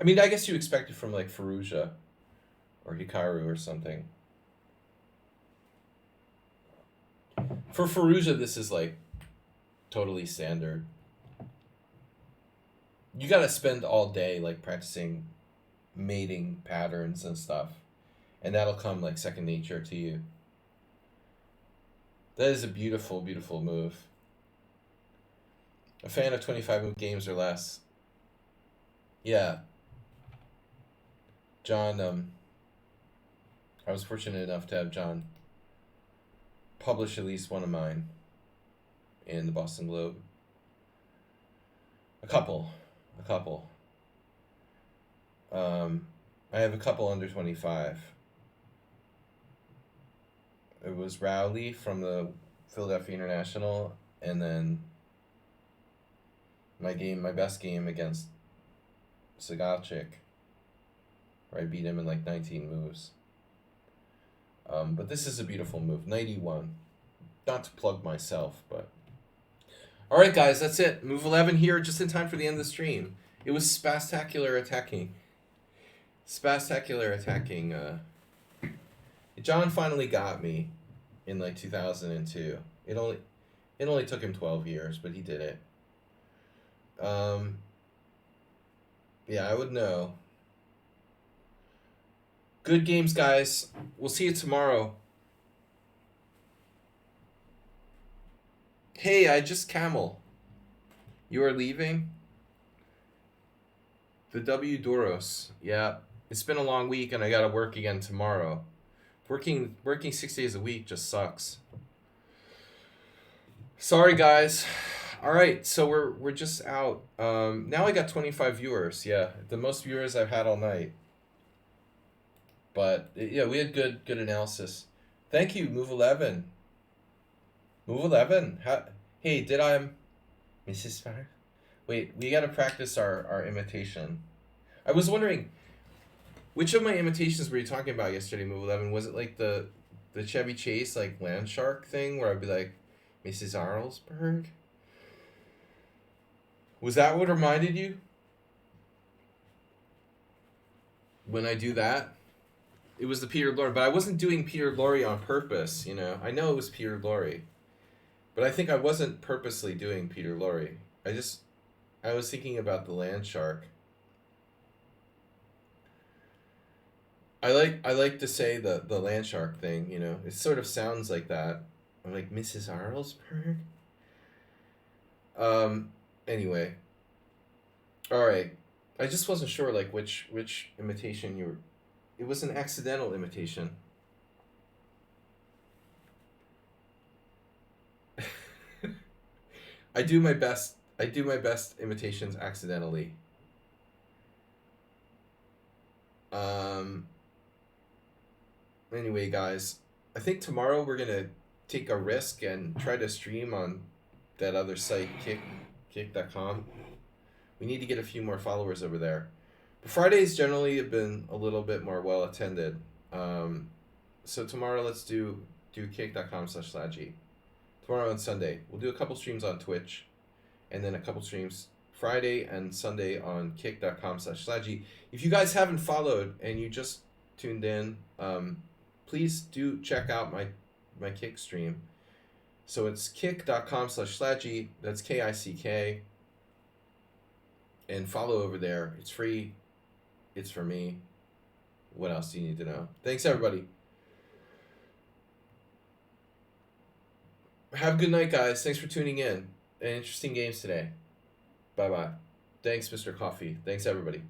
I mean, I guess you expect it from like Fallujah or Hikaru or something. For Fallujah, this is like totally standard. You gotta spend all day like practicing mating patterns and stuff, and that'll come like second nature to you. That is a beautiful, beautiful move. A fan of 25 move games or less. Yeah. John, I was fortunate enough to have John publish at least one of mine in the Boston Globe. A couple. I have a couple under 25. It was Rowley from the Philadelphia International, and then my best game against Sagalchik, where I beat him in like 19 moves. But this is a beautiful move, 91. Not to plug myself, but... Alright guys, that's it. Move 11 here, just in time for the end of the stream. It was spectacular attacking. John finally got me in like 2002. It only took him 12 years, but he did it. Yeah, I would know. Good games, guys. We'll see you tomorrow. Hey, I just camel. You are leaving? The W Doros. Yeah. It's been a long week and I gotta work again tomorrow. Working 6 days a week just sucks. Sorry guys. Alright, so we're just out. Now I got 25 viewers, yeah. The most viewers I've had all night. But yeah, we had good analysis. Thank you, Move 11. Move 11. Hey, did I Mrs. Fire? Wait, we gotta practice our imitation. I was wondering, which of my imitations were you talking about yesterday, Move 11? Was it like the Chevy Chase like land shark thing where I'd be like, Mrs. Arlsberg? Was that what reminded you? When I do that? It was the Peter Lorre, but I wasn't doing Peter Lorre on purpose, you know. I know it was Peter Lorre, but I think I wasn't purposely doing Peter Lorre. I was thinking about the land shark. I like to say the land shark thing, you know. It sort of sounds like that. I'm like, Mrs. Arlsberg? Anyway. Alright. I just wasn't sure like which imitation you were. It was an accidental imitation. I do my best. I do my best imitations accidentally. Um. Anyway, guys, I think tomorrow we're gonna take a risk and try to stream on that other site, kick.com. We need to get a few more followers over there. But Fridays generally have been a little bit more well attended. Um, so tomorrow let's do kick.com/Slagy. Tomorrow and Sunday we'll do a couple streams on Twitch, and then a couple streams Friday and Sunday on kick.com/Slagy. If you guys haven't followed and you just tuned in, please do check out my kick stream. So it's kick.com/Slagy. That's KICK. And follow over there. It's free. It's for me. What else do you need to know? Thanks, everybody. Have a good night, guys. Thanks for tuning in. And interesting games today. Bye-bye. Thanks, Mr. Coffee. Thanks, everybody.